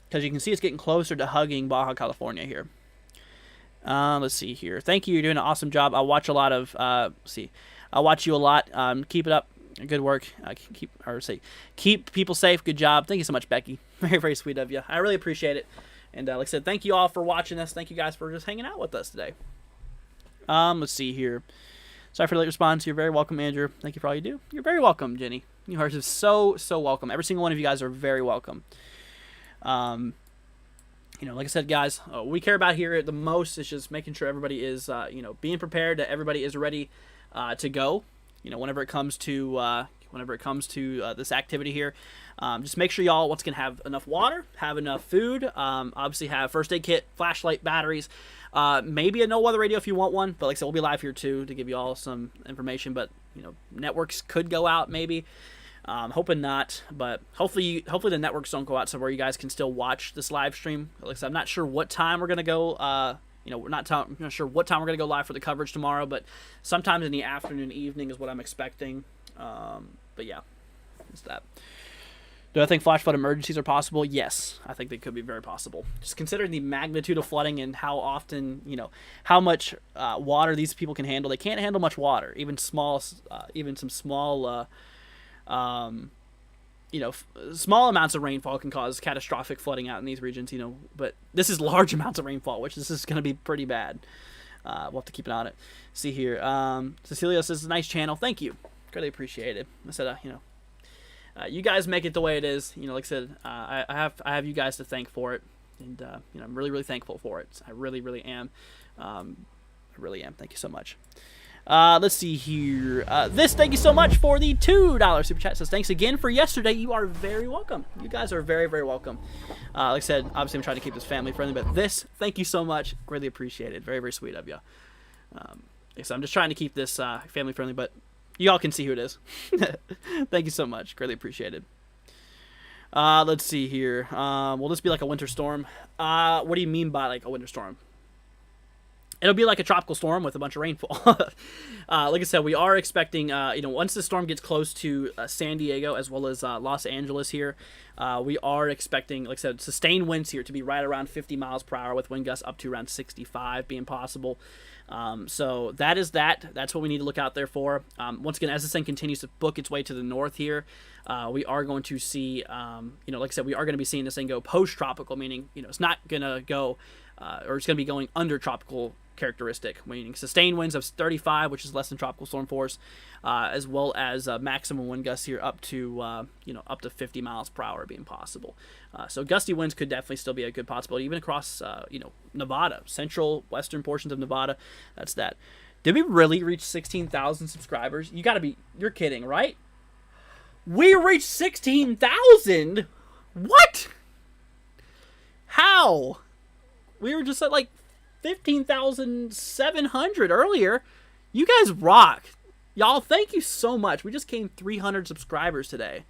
Because you can see it's getting closer to hugging Baja California here. Let's see here. Thank you. You're doing an awesome job. I watch a lot of, I watch you a lot. Keep it up. Good work. Keep people safe. Good job. Thank you so much, Becky. Very, very sweet of you. I really appreciate it. And like I said, thank you all for watching us. Thank you guys for just hanging out with us today. Let's see here. Sorry for the late response. You're very welcome, Andrew. Thank you for all you do. You're very welcome, Jenny. You are just so welcome. Every single one of you guys are very welcome. You know, like I said, guys, what we care about here the most is just making sure everybody is, you know, being prepared, that everybody is ready to go. You know, whenever it comes to this activity here, just make sure y'all once again have enough water, have enough food, obviously have first aid kit, flashlight, batteries, maybe a no weather radio if you want one. But like I said, we'll be live here too to give you all some information. But you know, networks could go out maybe. Hoping not, but hopefully the networks don't go out so where you guys can still watch this live stream. Like I said, I'm not sure what time we're gonna go. You know, we're not sure what time we're going to go live for the coverage tomorrow, but sometime in the afternoon, evening is what I'm expecting. But yeah, it's that. Do I think flash flood emergencies are possible? Yes, I think they could be very possible. Just considering the magnitude of flooding and how often, you know, how much water these people can handle. They can't handle much water, even some small, you know, small amounts of rainfall can cause catastrophic flooding out in these regions, you know, but this is large amounts of rainfall, which this is going to be pretty bad. We'll have to keep an eye on it. See here. Cecilia says, nice channel. Thank you. Greatly appreciated. I said, you know, you guys make it the way it is. You know, like I said, I have you guys to thank for it. And, you know, I'm really, really thankful for it. I really, really am. I really am. Thank you so much. Let's see here. Thank you so much for the $2 super chat. Says, thanks again for yesterday. You are very welcome. You guys are very, very welcome. Like I said, obviously I'm trying to keep this family friendly, but thank you so much. Greatly appreciated. Very, very sweet of you. So I'm just trying to keep this family friendly, but you all can see who it is. Thank you so much. Greatly appreciated. Let's see here. Will this be like a winter storm? What do you mean by like a winter storm? It'll be like a tropical storm with a bunch of rainfall. Like I said, we are expecting, you know, once the storm gets close to San Diego as well as Los Angeles here, we are expecting, like I said, sustained winds here to be right around 50 miles per hour with wind gusts up to around 65 being possible. So that is that. That's what we need to look out there for. Once again, as this thing continues to book its way to the north here, we are going to see, you know, like I said, we are going to be seeing this thing go post-tropical, meaning, you know, it's not going to go, or it's going to be going under tropical characteristic, meaning sustained winds of 35, which is less than tropical storm force, as well as maximum wind gusts here up to you know, up to 50 miles per hour being possible. So gusty winds could definitely still be a good possibility, even across you know, Nevada, central western portions of Nevada. That's that. Did we really reach 16,000 subscribers? You're kidding, right? We reached 16,000. What? How? We were just at like 15,700 earlier. You guys rock. Y'all, thank you so much. We just gained 300 subscribers today.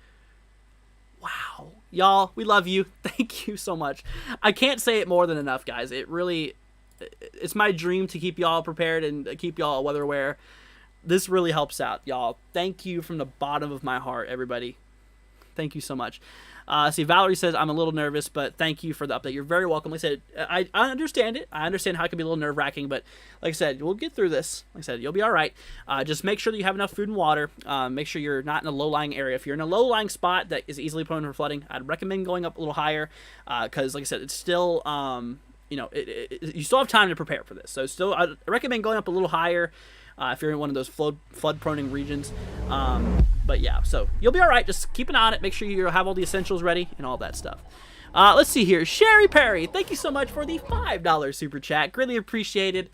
Wow. Y'all, we love you. Thank you so much. I can't say it more than enough, guys. It's my dream to keep y'all prepared and keep y'all weather aware. This really helps out, y'all. Thank you from the bottom of my heart, everybody. Thank you so much. See, Valerie says, I'm a little nervous, but thank you for the update. You're very welcome. Like I said, I understand it. I understand how it can be a little nerve-wracking, but like I said, we'll get through this. Like I said, you'll be all right. Just make sure that you have enough food and water. Make sure you're not in a low-lying area. If you're in a low-lying spot that is easily prone for flooding, I'd recommend going up a little higher because, like I said, it's still, you know, you still have time to prepare for this. So I recommend going up a little higher if you're in one of those flood-prone regions. But yeah, so you'll be all right. Just keep an eye on it. Make sure you have all the essentials ready and all that stuff. Let's see here. Sherry Perry, thank you so much for the $5 super chat. Greatly appreciated.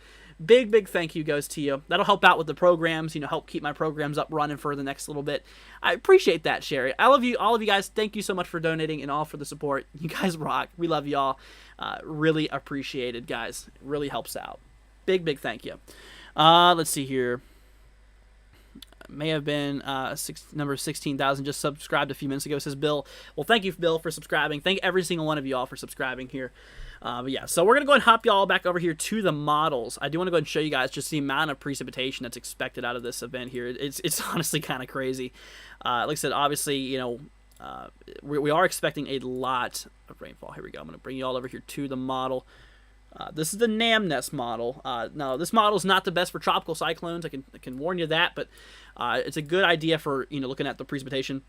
big thank you goes to you. That'll help out with the programs, you know, help keep my programs up running for the next little bit. I appreciate that, Sherry. I love you, all of you guys. Thank you so much for donating and all for the support. You guys rock. We love y'all. Really appreciated, guys. It really helps out. Big thank you. Let's see here. May have been number 16,000 just subscribed a few minutes ago, says Bill. Well, thank you, Bill, for subscribing. Thank every single one of y'all for subscribing here. But yeah, so we're going to go ahead and hop y'all back over here to the models. I do want to go ahead and show you guys just the amount of precipitation that's expected out of this event here. It's honestly kind of crazy. Like I said, obviously, you know, we are expecting a lot of rainfall. Here we go. I'm going to bring you all over here to the model. This is the Namnes model. Now, this model is not the best for tropical cyclones. I can warn you that, but it's a good idea for, you know, looking at the precipitation.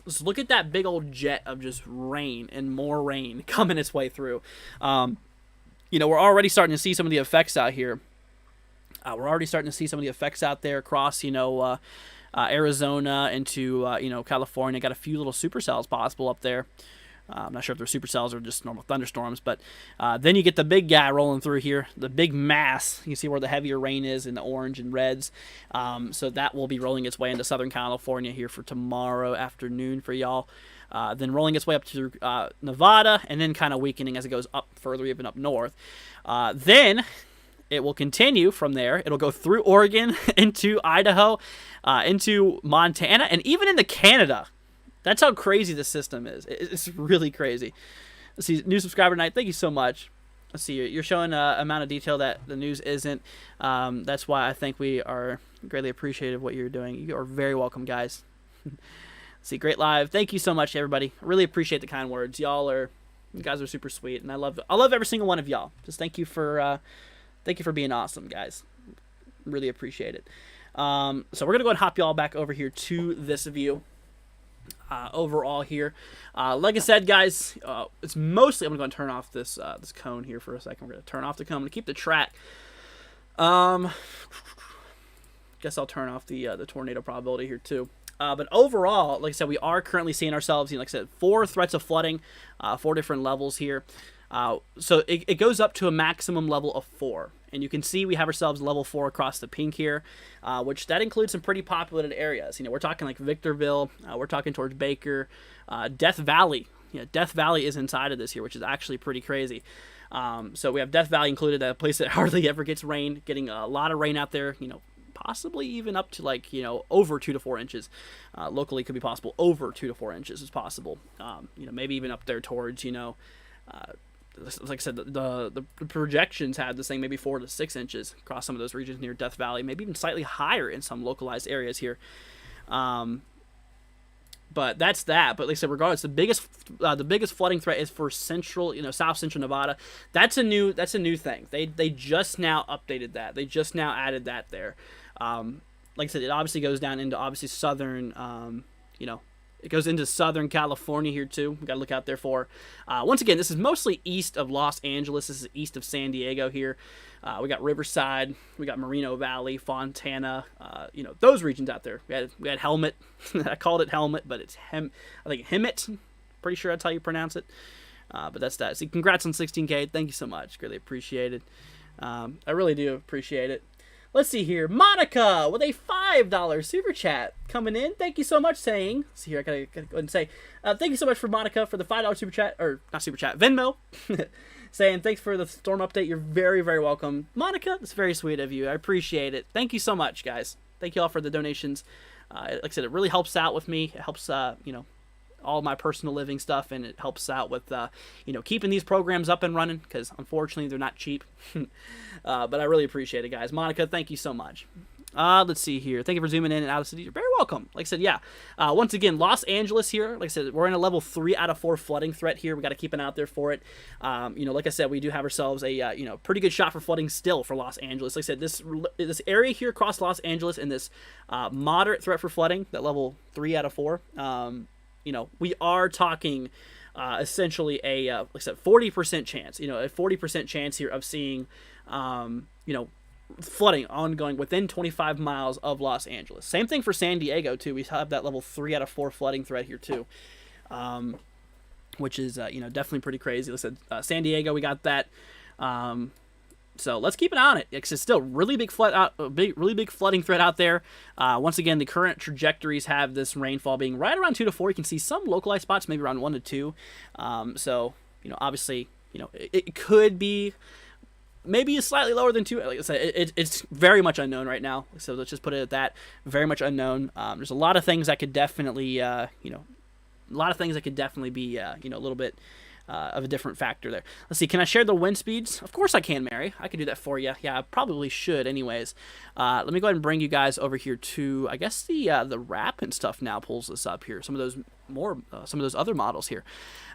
Let's look at that big old jet of just rain and more rain coming its way through. You know, we're already starting to see some of the effects out here. We're already starting to see some of the effects out there across, you know, Arizona into, you know, California. Got a few little supercells possible up there. I'm not sure if they're supercells or just normal thunderstorms, but then you get the big guy rolling through here, the big mass. You can see where the heavier rain is in the orange and reds. So that will be rolling its way into Southern California here for tomorrow afternoon for y'all. Then rolling its way up to Nevada, and then kind of weakening as it goes up further, even up north. Then it will continue from there. It'll go through Oregon, into Idaho, into Montana, and even into Canada. That's how crazy the system is. It's really crazy. Let's see, new subscriber night. Thank you so much. Let's see, you're showing an amount of detail that the news isn't. That's why I think we are greatly appreciative of what you're doing. You are very welcome, guys. Let's see, great live. Thank you so much, everybody. I really appreciate the kind words. You guys are super sweet, and I love every single one of y'all. Just thank you for being awesome, guys. Really appreciate it. So we're gonna go and hop y'all back over here to this view. Overall here, like I said, guys, it's mostly, I'm going to turn off this this cone here for a second. We're going to turn off the cone. I'm going to keep the track. Guess I'll turn off the tornado probability here too. But overall, like I said, we are currently seeing ourselves, you know, like I said, 4 threats of flooding, 4 different levels here. So it goes up to a maximum level of 4. And you can see we have ourselves level 4 across the pink here, which that includes some pretty populated areas. You know, we're talking like Victorville, we're talking towards Baker, Death Valley. You know, Death Valley is inside of this here, which is actually pretty crazy. So we have Death Valley included, a place that hardly ever gets rain, getting a lot of rain out there, you know, possibly even up to like, you know, over 2 to 4 inches. Locally it could be possible over 2 to 4 inches is possible. You know, maybe even up there towards, you know, like I said, the projections had this thing maybe 4 to 6 inches across some of those regions near Death Valley, maybe even slightly higher in some localized areas here. But that's that. But like I said, regardless, the biggest flooding threat is for central, you know, south central Nevada. That's a new thing. They just now updated that. They just now added that there. Like I said, it obviously goes down into obviously southern, you know. It goes into Southern California here, too. We got to look out there for. Once again, this is mostly east of Los Angeles. This is east of San Diego here. We got Riverside. We got Moreno Valley, Fontana. You know, those regions out there. We had Helmet. I called it Helmet, but it's I think Hemet. Pretty sure that's how you pronounce it. But that's that. See, congrats on 16K. Thank you so much. Greatly appreciated. I really do appreciate it. Let's see here. Monica with a $5 super chat coming in. Thank you so much, saying. See here, I gotta go ahead and say. Thank you so much for Monica for the $5 super chat, or not super chat, Venmo. Saying thanks for the storm update. You're very, very welcome. Monica, that's very sweet of you. I appreciate it. Thank you so much, guys. Thank you all for the donations. Like I said, it really helps out with me. It helps, you know, all my personal living stuff, and it helps out with, you know, keeping these programs up and running, because unfortunately they're not cheap. But I really appreciate it, guys. Monica, thank you so much. Let's see here. Thank you for zooming in and out of the city. You're very welcome. Like I said, yeah. Once again, Los Angeles here. Like I said, we're in a level 3 out of 4 flooding threat here. We got to keep an eye out there for it. You know, like I said, we do have ourselves a you know, pretty good shot for flooding still for Los Angeles. Like I said, this area here across Los Angeles and this moderate threat for flooding, that level 3 out of 4. You know, we are talking essentially a, like I said, 40% chance, you know, a 40% chance here of seeing, you know, flooding ongoing within 25 miles of Los Angeles. Same thing for San Diego, too. We have that level 3 out of 4 flooding threat here, too, which is, you know, definitely pretty crazy. Like I said, San Diego, we got that. So let's keep an eye on it. It's still really big really big flooding threat out there. Once again, the current trajectories have this rainfall being right around 2 to 4. You can see some localized spots, maybe around 1 to 2. So obviously, it could be maybe slightly lower than 2. Like I said, it's very much unknown right now. So let's just put it at that. Very much unknown. There's a lot of things that could definitely, be, a little bit of a different factor there. Let's see. Can I share the wind speeds? Of course I can, Mary. I can do that for you. Yeah, I probably should anyways. Let me go ahead and bring you guys over here to, I guess the wrap and stuff now pulls this up here. Some of those other models here.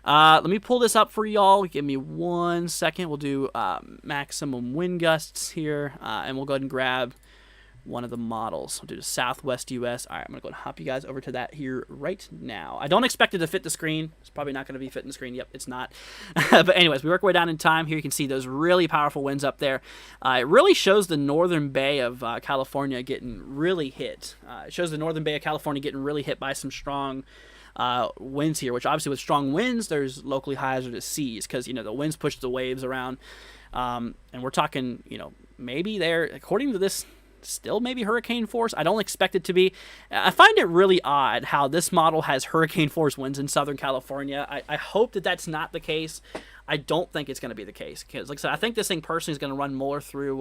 Let me pull this up for y'all. Give me 1 second. We'll do maximum wind gusts here, and we'll go ahead and grab one of the models. I'll do the Southwest US. All right, I'm going to go and hop you guys over to that here right now. I don't expect it to fit the screen. It's probably not going to be fitting the screen. Yep, it's not. But anyways, we work our way down in time. Here you can see those really powerful winds up there. It really shows the northern bay of California getting really hit. It shows the northern bay of California getting really hit by some strong winds here, which obviously with strong winds, there's locally hazardous seas because, the winds push the waves around. And we're talking, maybe they're, according to this, still maybe hurricane force. I don't expect it to be. I find it really odd how this model has hurricane force winds in Southern California. I hope that that's not the case. I don't think it's going to be the case because, like I said, I think this thing personally is going to run more through,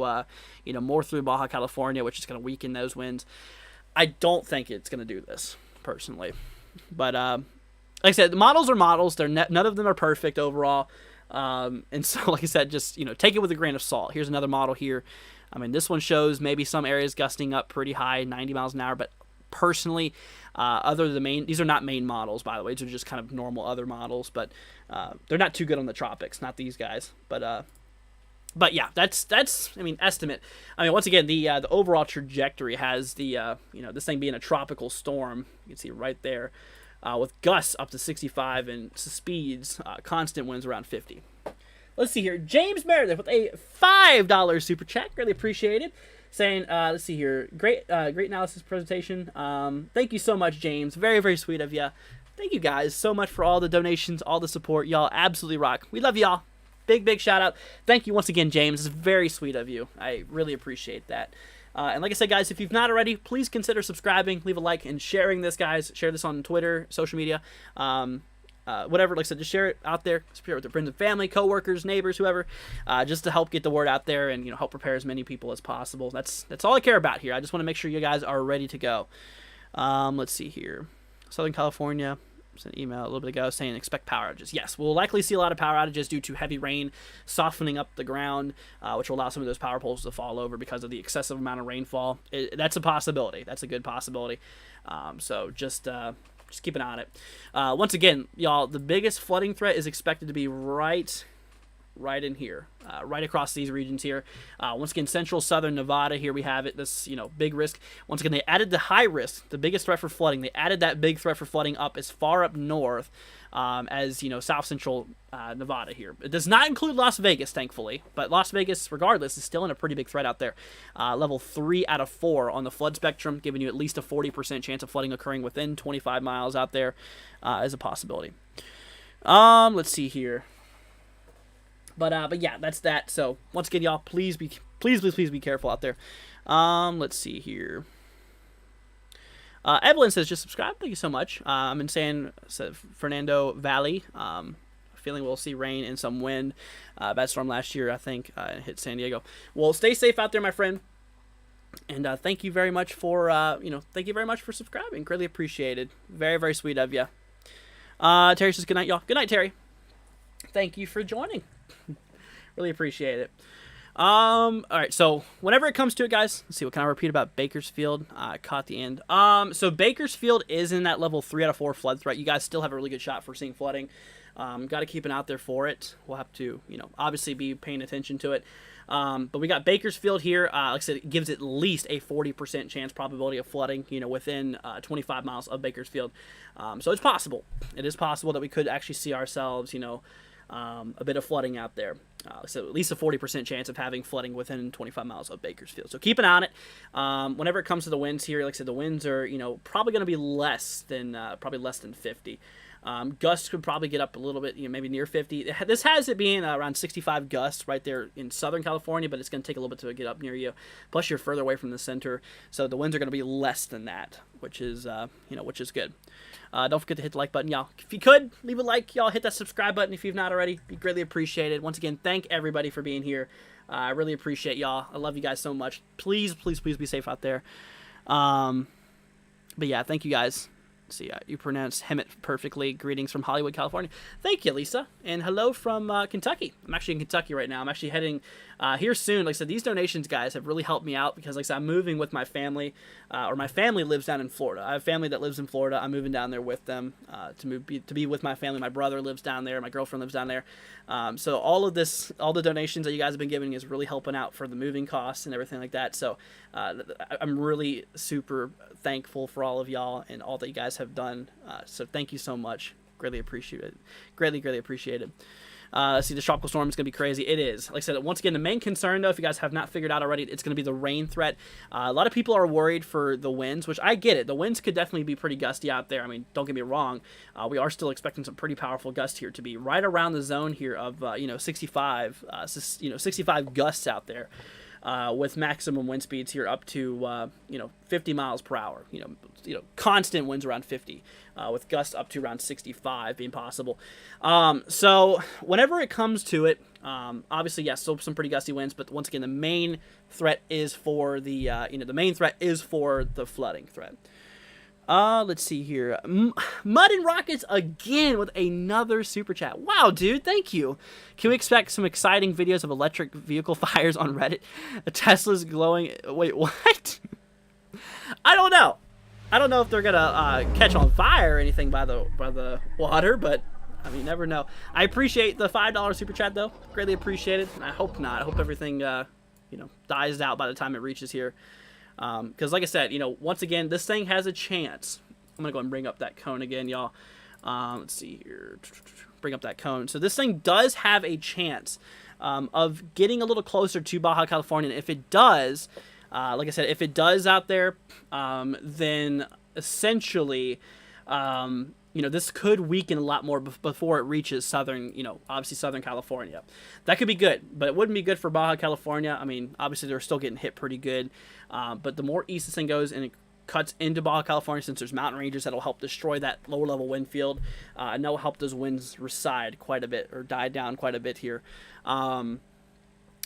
more through Baja California, which is going to weaken those winds. I don't think it's going to do this personally, but like I said, the models are models. They're none of them are perfect overall, and so like I said, just take it with a grain of salt. Here's another model here. I mean, this one shows maybe some areas gusting up pretty high, 90 miles an hour. But personally, these are not main models, by the way. These are just kind of normal other models. But they're not too good on the tropics, not these guys. But yeah, that's estimate. I mean, once again, the overall trajectory has this thing being a tropical storm. You can see right there, with gusts up to 65 and speeds, constant winds around 50. Let's see here. James Meredith with a $5 super chat. Really appreciate it. Saying, let's see here. Great analysis presentation. Thank you so much, James. Very, very sweet of you. Thank you guys so much for all the donations, all the support. Y'all absolutely rock. We love y'all. Big, big shout out. Thank you once again, James. It's very sweet of you. I really appreciate that. And like I said, guys, if you've not already, please consider subscribing, leave a like, and sharing this, guys. Share this on Twitter, social media. Whatever, like I said, just share it out there. Share it with your friends and family, coworkers, neighbors, whoever, just to help get the word out there and help prepare as many people as possible. That's all I care about here. I just want to make sure you guys are ready to go. Let's see here. Southern California sent an email a little bit ago saying expect power outages. Yes, we'll likely see a lot of power outages due to heavy rain softening up the ground, which will allow some of those power poles to fall over because of the excessive amount of rainfall. That's a possibility. That's a good possibility. So just keep an eye on it. Once again, y'all, the biggest flooding threat is expected to be right in here, right across these regions here. Once again, central southern Nevada, here we have it, this, big risk. Once again, they added the high risk, the biggest threat for flooding. They added that big threat for flooding up as far up north as, south central Nevada here. It does not include Las Vegas, thankfully, but Las Vegas, regardless, is still in a pretty big threat out there. Level 3 out of 4 on the flood spectrum, giving you at least a 40% chance of flooding occurring within 25 miles out there is a possibility. Let's see here. But yeah, that's that. So once again, y'all, please be careful out there. Let's see here. Evelyn says just subscribe. Thank you so much. I'm in San Fernando Valley. Feeling we'll see rain and some wind. Bad storm last year, I think, hit San Diego. Well, stay safe out there, my friend. And thank you very much for subscribing. Greatly appreciated. Very, very sweet of you. Terry says good night, y'all. Good night, Terry. Thank you for joining. Really appreciate it. All right, so whenever it comes to it, guys, let's see, what can I repeat about Bakersfield? I caught the end. So Bakersfield is in that level 3 out of 4 flood threat. You guys still have a really good shot for seeing flooding. Got to keep an eye out there for it. We'll have to, obviously be paying attention to it. But we got Bakersfield here. Like I said, it gives at least a 40% chance probability of flooding, within 25 miles of Bakersfield. So it's possible. It is possible that we could actually see ourselves, a bit of flooding out there. So at least a 40% chance of having flooding within 25 miles of Bakersfield. So keep an eye on it. Whenever it comes to the winds here, like I said, the winds are, probably going to be less than 50. Gusts could probably get up a little bit, maybe near 50. This has it being around 65 gusts right there in Southern California, but it's going to take a little bit to get up near you. Plus, you're further away from the center, so the winds are going to be less than that, which is which is good. Don't forget to hit the like button, y'all. If you could leave a like, y'all hit that subscribe button if you've not already. Be greatly appreciated. Once again, thank everybody for being here. I really appreciate y'all. I love you guys so much. Please, please, please be safe out there. But yeah, thank you guys. See, you pronounced Hemet perfectly. Greetings from Hollywood, California. Thank you, Lisa. And hello from Kentucky. I'm actually in Kentucky right now. I'm actually heading here soon. Like I said, these donations, guys, have really helped me out because, like I said, I'm moving with my family, or my family lives down in Florida. I have family that lives in Florida. I'm moving down there with them to be with my family. My brother lives down there. My girlfriend lives down there. So all the donations that you guys have been giving is really helping out for the moving costs and everything like that. So I'm really super thankful for all of y'all and all that you guys have done. So thank you so much. Greatly appreciate it. Greatly appreciate it. See, the tropical storm is going to be crazy. It is. Like I said, once again, the main concern, though, if you guys have not figured out already, it's going to be the rain threat. A lot of people are worried for the winds, which I get it. The winds could definitely be pretty gusty out there. I mean, don't get me wrong. We are still expecting some pretty powerful gusts here to be right around the zone here of 65, 65 gusts out there. With maximum wind speeds here up to 50 miles per hour. Constant winds around 50, with gusts up to around 65 being possible. So whenever it comes to it, obviously, yes, still some pretty gusty winds. But once again, the main threat is for the flooding threat. Let's see here. Mud and Rockets again with another super chat. Wow, dude, thank you. Can we expect some exciting videos of electric vehicle fires on Reddit? Tesla's glowing. Wait, what? I don't know. I don't know if they're gonna catch on fire or anything by the water, but I mean, you never know. I appreciate the $5 super chat though. Greatly appreciated. I hope not. I hope everything dies out by the time it reaches here. Because like I said, once again, this thing has a chance. I'm going to go and bring up that cone again, y'all. Let's see here. Bring up that cone. So this thing does have a chance of getting a little closer to Baja California. And if it does, like I said, if it does out there, then essentially, this could weaken a lot more before it reaches obviously Southern California. That could be good, but it wouldn't be good for Baja California. I mean, obviously they're still getting hit pretty good, but the more east this thing goes and it cuts into Baja California, since there's mountain ranges that'll help destroy that lower level wind field, and that'll help those winds recede quite a bit or die down quite a bit here.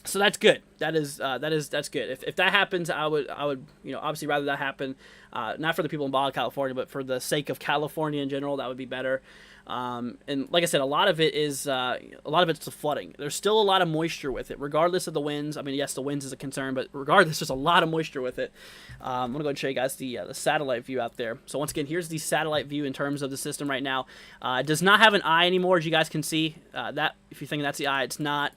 So that's good. That's good. If that happens, I would obviously rather that happen, not for the people in Baja California, but for the sake of California in general, that would be better. And like I said, a lot of it's the flooding. There's still a lot of moisture with it, regardless of the winds. I mean, yes, the winds is a concern, but regardless, there's a lot of moisture with it. I'm gonna go and show you guys the satellite view out there. So once again, here's the satellite view in terms of the system right now. It does not have an eye anymore, as you guys can see. That if you're thinking that's the eye, it's not.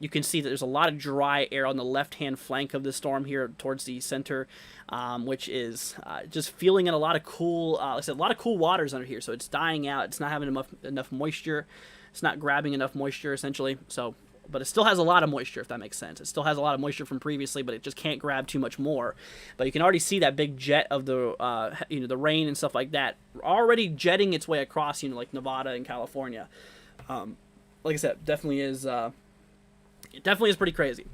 You can see that there's a lot of dry air on the left-hand flank of the storm here towards the center, which is just feeling in a lot of cool, like I said, a lot of cool waters under here. So it's dying out. It's not having enough moisture. It's not grabbing enough moisture, essentially. So, but it still has a lot of moisture, if that makes sense. It still has a lot of moisture from previously, but it just can't grab too much more. But you can already see that big jet of the, the rain and stuff like that already jetting its way across, like Nevada and California. Like I said, definitely is. It definitely is pretty crazy.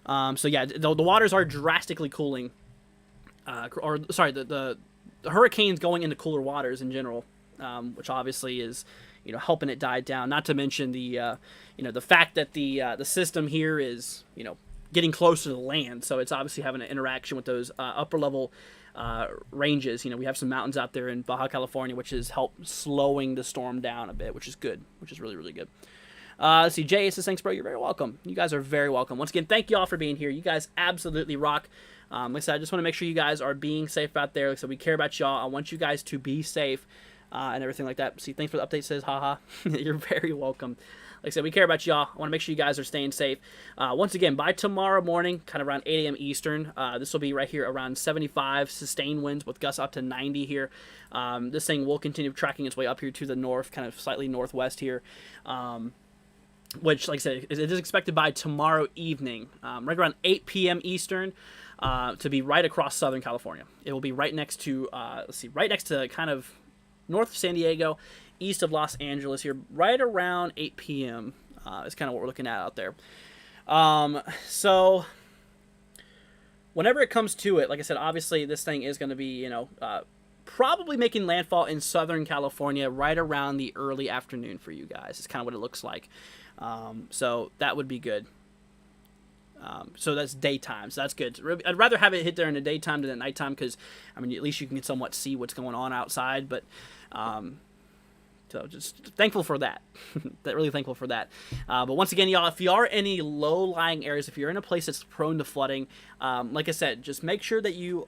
So yeah, the waters are drastically cooling, the hurricane's going into cooler waters in general, which obviously is, helping it die down. Not to mention the, the fact that the system here is, getting closer to the land, so it's obviously having an interaction with those upper level ranges. We have some mountains out there in Baja California, which has helped slowing the storm down a bit, which is good, which is really, really good. Let's see, Jay says, thanks, bro. You're very welcome. You guys are very welcome. Once again, thank you all for being here. You guys absolutely rock. Like I said, I just want to make sure you guys are being safe out there. Like I said, we care about y'all. I want you guys to be safe and everything like that. See, thanks for the update, says, haha. You're very welcome. Like I said, we care about y'all. I want to make sure you guys are staying safe. Once again, by tomorrow morning, kind of around 8 a.m. Eastern, this will be right here around 75 sustained winds with gusts up to 90 here. This thing will continue tracking its way up here to the north, kind of slightly northwest here. Which, like I said, it is expected by tomorrow evening, right around 8 p.m. Eastern, to be right across Southern California. It will be right next to, right next to kind of north of San Diego, east of Los Angeles here, right around 8 p.m. Is kind of what we're looking at out there. So whenever it comes to it, like I said, obviously this thing is going to be, probably making landfall in Southern California right around the early afternoon for you guys. It's kind of what it looks like. So that would be good. So that's daytime, so that's good. I'd rather have it hit there in the daytime than at nighttime because, I mean, at least you can somewhat see what's going on outside. But so just thankful for that. Really thankful for that. But once again, y'all, if you are in any low-lying areas, if you're in a place that's prone to flooding, like I said, just make sure that you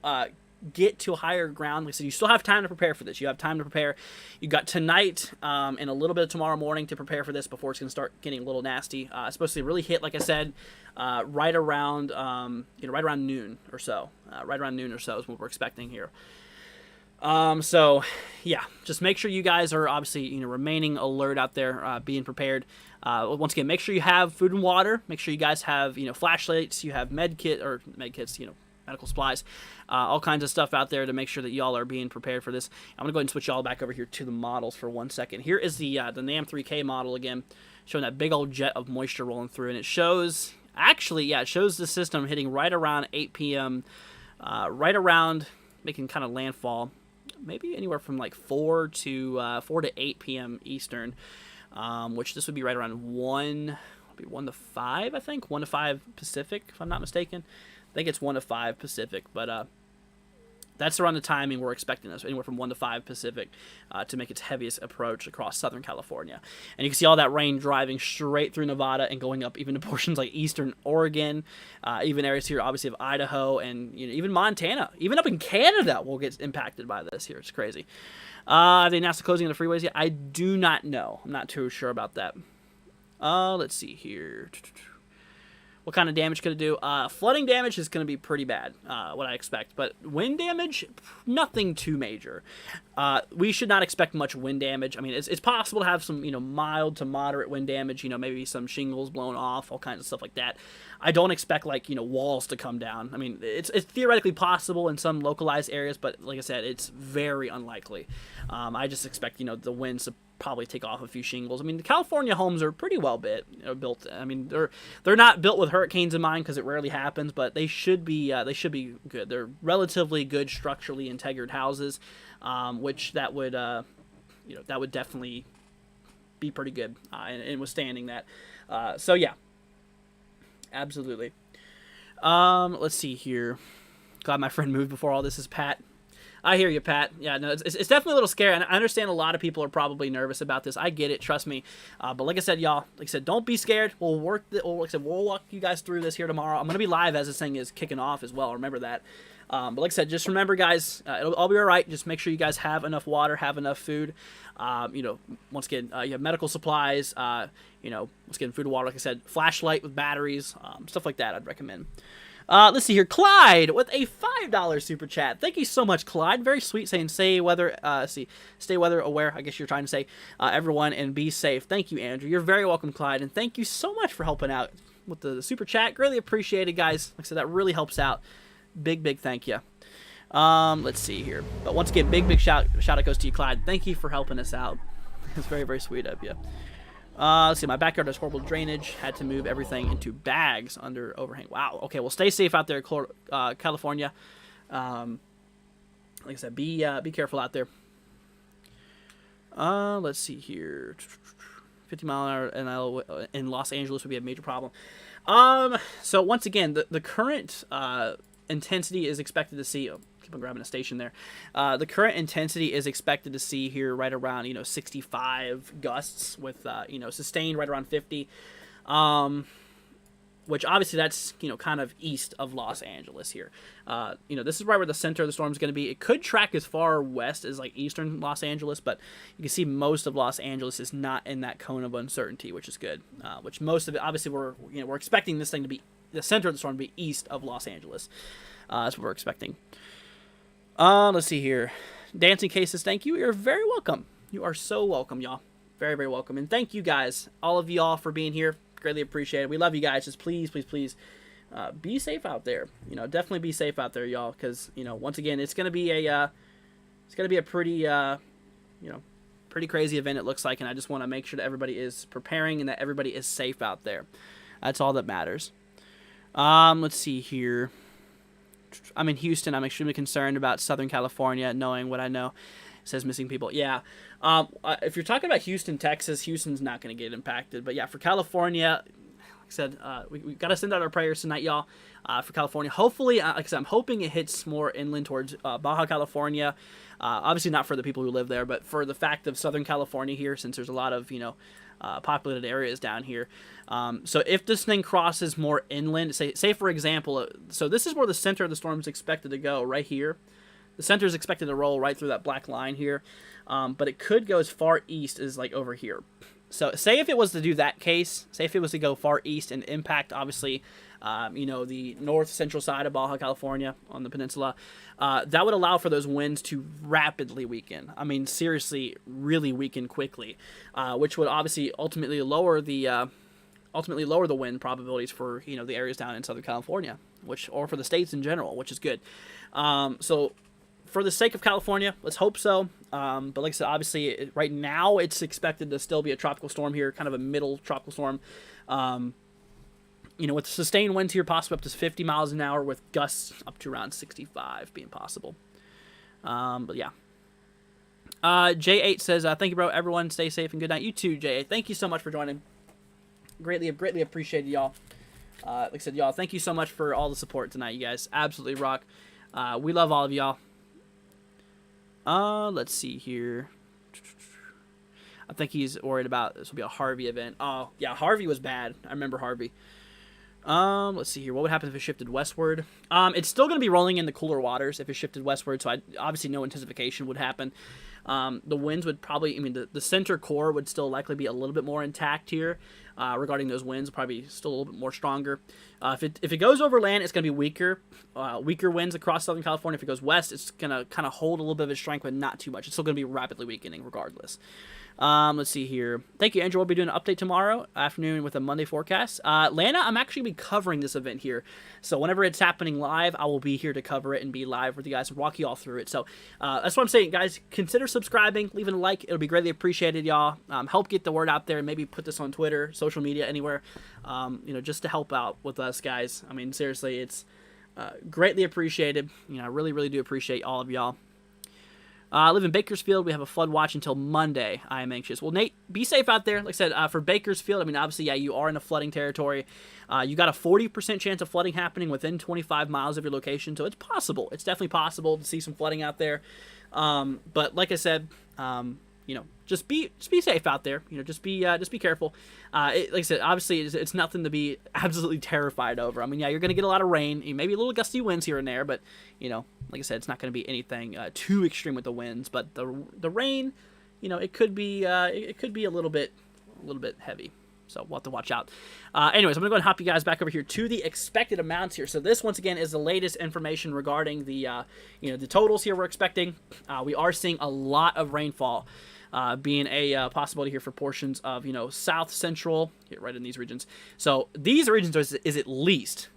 get to higher ground. Like I said, you still have time to prepare for this. You have time to prepare. You got tonight and a little bit of tomorrow morning to prepare for this before it's going to start getting a little nasty. It's supposed to really hit, like I said, right around right around noon or so. Right around noon or so is what we're expecting here. So yeah, just make sure you guys are obviously remaining alert out there, being prepared. Once again, make sure you have food and water. Make sure you guys have flashlights. You have medkits. Medical supplies, all kinds of stuff out there to make sure that y'all are being prepared for this. I'm gonna go ahead and switch y'all back over here to the models for 1 second. Here is the NAM 3K model again, showing that big old jet of moisture rolling through, and it shows it shows the system hitting right around 8 p.m. Right around making kind of landfall, maybe anywhere from like 4 to 8 p.m. Eastern, which this would be right around 1 to 5, I think 1 to 5 Pacific, if I'm not mistaken. I think it's 1 to 5 Pacific, but that's around the timing we're expecting this, anywhere from 1 to 5 Pacific, to make its heaviest approach across Southern California. And you can see all that rain driving straight through Nevada and going up even to portions like eastern Oregon, even areas here, obviously, of Idaho, and even Montana. Even up in Canada will get impacted by this here. It's crazy. Are they announced the closing of the freeways yet? I do not know. I'm not too sure about that. Let's see here. What kind of damage could it do? Flooding damage is going to be pretty bad, what I expect. But wind damage, nothing too major. We should not expect much wind damage. I mean, it's possible to have some, mild to moderate wind damage. Maybe some shingles blown off, all kinds of stuff like that. I don't expect, walls to come down. I mean, it's theoretically possible in some localized areas, but like I said, it's very unlikely. I just expect, the winds to probably take off a few shingles. I mean, the California homes are pretty well built. I mean, they're not built with hurricanes in mind because it rarely happens, but they should be good. They're relatively good structurally integrated houses, which that would definitely be pretty good in withstanding that. So yeah, absolutely. Let's see here. Glad my friend moved before all this is Pat. I hear you, Pat. Yeah, no, it's definitely a little scary. And I understand a lot of people are probably nervous about this. I get it, trust me. But like I said, y'all, don't be scared. We'll we'll walk you guys through this here tomorrow. I'm gonna be live as this thing is kicking off as well. Remember that. But like I said, just remember, guys, it'll all be all right. Just make sure you guys have enough water, have enough food. Once again, you have medical supplies. Once again, food and water. Like I said, flashlight with batteries, stuff like that. I'd recommend. Let's see here. Clyde with a $5 super chat. Thank you so much, Clyde. Very sweet, saying stay weather aware. I guess you're trying to say everyone, and be safe. Thank you, Andrew. You're very welcome, Clyde, and thank you so much for helping out with the super chat. Greatly appreciated, guys. Like I said, that really helps out. Big thank you. Let's see here. But once again, big shout out goes to you, Clyde. Thank you for helping us out. It's very sweet of you. Let's see, my backyard has horrible drainage. Had to move everything into bags under overhang. Wow. Okay, well, stay safe out there, California. Like I said, be careful out there. Let's see here. 50 mile an hour in Los Angeles would be a major problem. So once again, the current intensity is expected to see. Keep on grabbing a station there. The current intensity is expected to see here right around 65 gusts with sustained right around 50. Which obviously that's kind of east of Los Angeles here. This is right where the center of the storm is going to be. It could track as far west as eastern Los Angeles, but you can see most of Los Angeles is not in that cone of uncertainty, which is good. Which most of it, obviously, we're expecting this thing to be the center of the storm to be east of Los Angeles. That's what we're expecting. Let's see here. Dancing Cases, thank you. You're very welcome. You are so welcome, y'all. Very welcome. And thank you guys, all of y'all, for being here. Greatly appreciate it. We love you guys. Just please be safe out there. Definitely be safe out there, y'all, because once again, it's gonna be a pretty pretty crazy event it looks like, and I just want to make sure that everybody is preparing and that everybody is safe out there. That's all that matters. Let's see here. I'm in Houston. I'm extremely concerned about Southern California, knowing what I know. It says missing people. Yeah. If you're talking about Houston, Texas, Houston's not going to get impacted. But yeah, for California, like I said, we got to send out our prayers tonight, y'all, for California. Hopefully, like I said, I'm hoping it hits more inland towards Baja California. Obviously not for the people who live there, but for the fact of Southern California here, since there's a lot of, populated areas down here. So if this thing crosses more inland, say for example, so this is where the center of the storm is expected to go, right here. The center is expected to roll right through that black line here, but it could go as far east as like over here. So say if it was to do that case, say if it was to go far east and impact, obviously, the north central side of Baja California on the peninsula, that would allow for those winds to rapidly weaken. I mean, seriously, really weaken quickly, which would obviously ultimately lower the wind probabilities for the areas down in Southern California, or for the states in general, which is good. So for the sake of California, let's hope so. But like I said, obviously, right now it's expected to still be a tropical storm here, kind of a middle tropical storm. With sustained winds here, possibly up to 50 miles an hour, with gusts up to around 65 being possible. But yeah. J8 says, thank you, bro. Everyone, stay safe and good night. You too, J8. Thank you so much for joining. Greatly appreciated, y'all. Like I said, y'all, thank you so much for all the support tonight. You guys absolutely rock. We love all of y'all. Let's see here. I think he's worried about this will be a Harvey event. Oh, yeah, Harvey was bad. I remember Harvey. Let's see here. What would happen if it shifted westward? It's still going to be rolling in the cooler waters if it shifted westward, so obviously no intensification would happen. The winds would probably, the center core would still likely be a little bit more intact here regarding those winds, probably still a little bit more stronger. If it goes over land, it's going to be weaker winds across Southern California. If it goes west, it's going to kind of hold a little bit of its strength, but not too much. It's still going to be rapidly weakening regardless. Let's see here. Thank you, Andrew. We'll be doing an update tomorrow afternoon with a Monday forecast. Lana, I'm actually be covering this event here. So whenever it's happening live, I will be here to cover it and be live with you guys and walk you all through it. So that's what I'm saying, guys. Consider subscribing, leaving a like. It'll be greatly appreciated, y'all. Help get the word out there and maybe put this on Twitter, social media, anywhere, just to help out with us, guys. I mean, seriously, it's greatly appreciated. I really, really do appreciate all of y'all. I live in Bakersfield. We have a flood watch until Monday. I am anxious. Well, Nate, be safe out there. Like I said, for Bakersfield, obviously, yeah, you are in a flooding territory. You got a 40% chance of flooding happening within 25 miles of your location, so it's possible. It's definitely possible to see some flooding out there. But like I said, just be safe out there. Just be careful. Like I said, obviously, it's nothing to be absolutely terrified over. Yeah, you're gonna get a lot of rain, maybe a little gusty winds here and there, but like I said, it's not gonna be anything too extreme with the winds. But the rain, it could be a little bit heavy. So we'll have to watch out. Anyways, I'm going to go and hop you guys back over here to the expected amounts here. So this, once again, is the latest information regarding the, the totals here we're expecting. We are seeing a lot of rainfall being a possibility here for portions of, south central, right in these regions. So these regions is at least,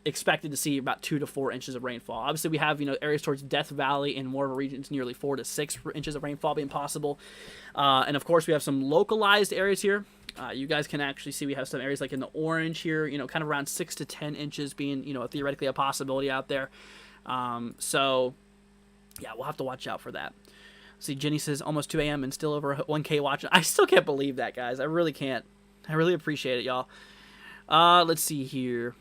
expected to see about 2 to 4 inches of rainfall. Obviously, we have areas towards Death Valley and more of a regions nearly 4 to 6 inches of rainfall being possible. And of course, we have some localized areas here. You guys can actually see we have some areas like in the orange here, kind of around 6 to 10 inches being theoretically a possibility out there. So yeah, we'll have to watch out for that. See, Jenny says almost 2 a.m. and still over 1K watching. I still can't believe that, guys. I really can't. I really appreciate it, y'all. Let's see here.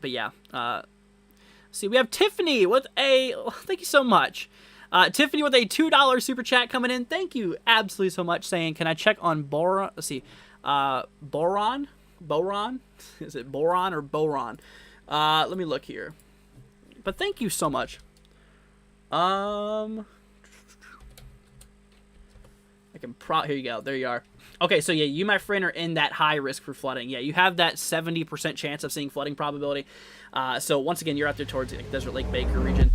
But yeah, see, we have Tiffany with thank you so much. Tiffany with a $2 super chat coming in. Thank you absolutely so much, saying, can I check on boron? Let's see, boron? Is it boron or boron? Let me look here. But thank you so much. I can here you go. There you are. Okay, so yeah, you, my friend, are in that high risk for flooding. Yeah, you have that 70% chance of seeing flooding probability. So once again, you're out there towards the Desert Lake Baker region.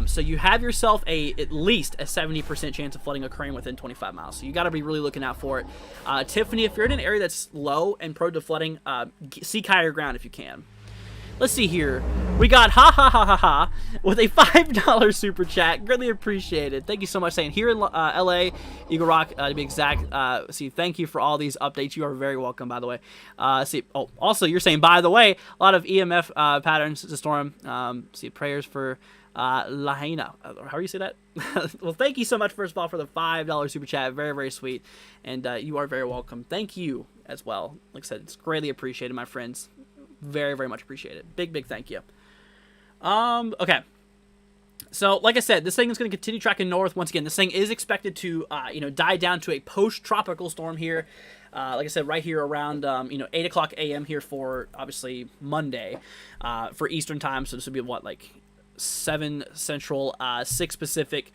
So you have yourself at least a 70% chance of flooding occurring within 25 miles. So you got to be really looking out for it. Tiffany, if you're in an area that's low and prone to flooding, seek higher ground if you can. Let's see here. We got ha ha ha ha ha with a $5 super chat. Greatly appreciated. Thank you so much. Saying here in LA, Eagle Rock to be exact. See, thank you for all these updates. You are very welcome, by the way. See, oh, also you're saying, by the way, a lot of EMF patterns to storm. See, prayers for Lahaina. How do you say that? Well, thank you so much, first of all, for the $5 super chat. Very, very sweet. And you are very welcome. Thank you as well. Like I said, it's greatly appreciated, my friends. Very, very much appreciated. Big, big thank you. Okay. So, like I said, this thing is going to continue tracking north. Once again, this thing is expected to, die down to a post-tropical storm here. Like I said, right here around, 8 o'clock a.m. here for, obviously, Monday, for Eastern time. So this would be, what, like 7 Central, 6 Pacific,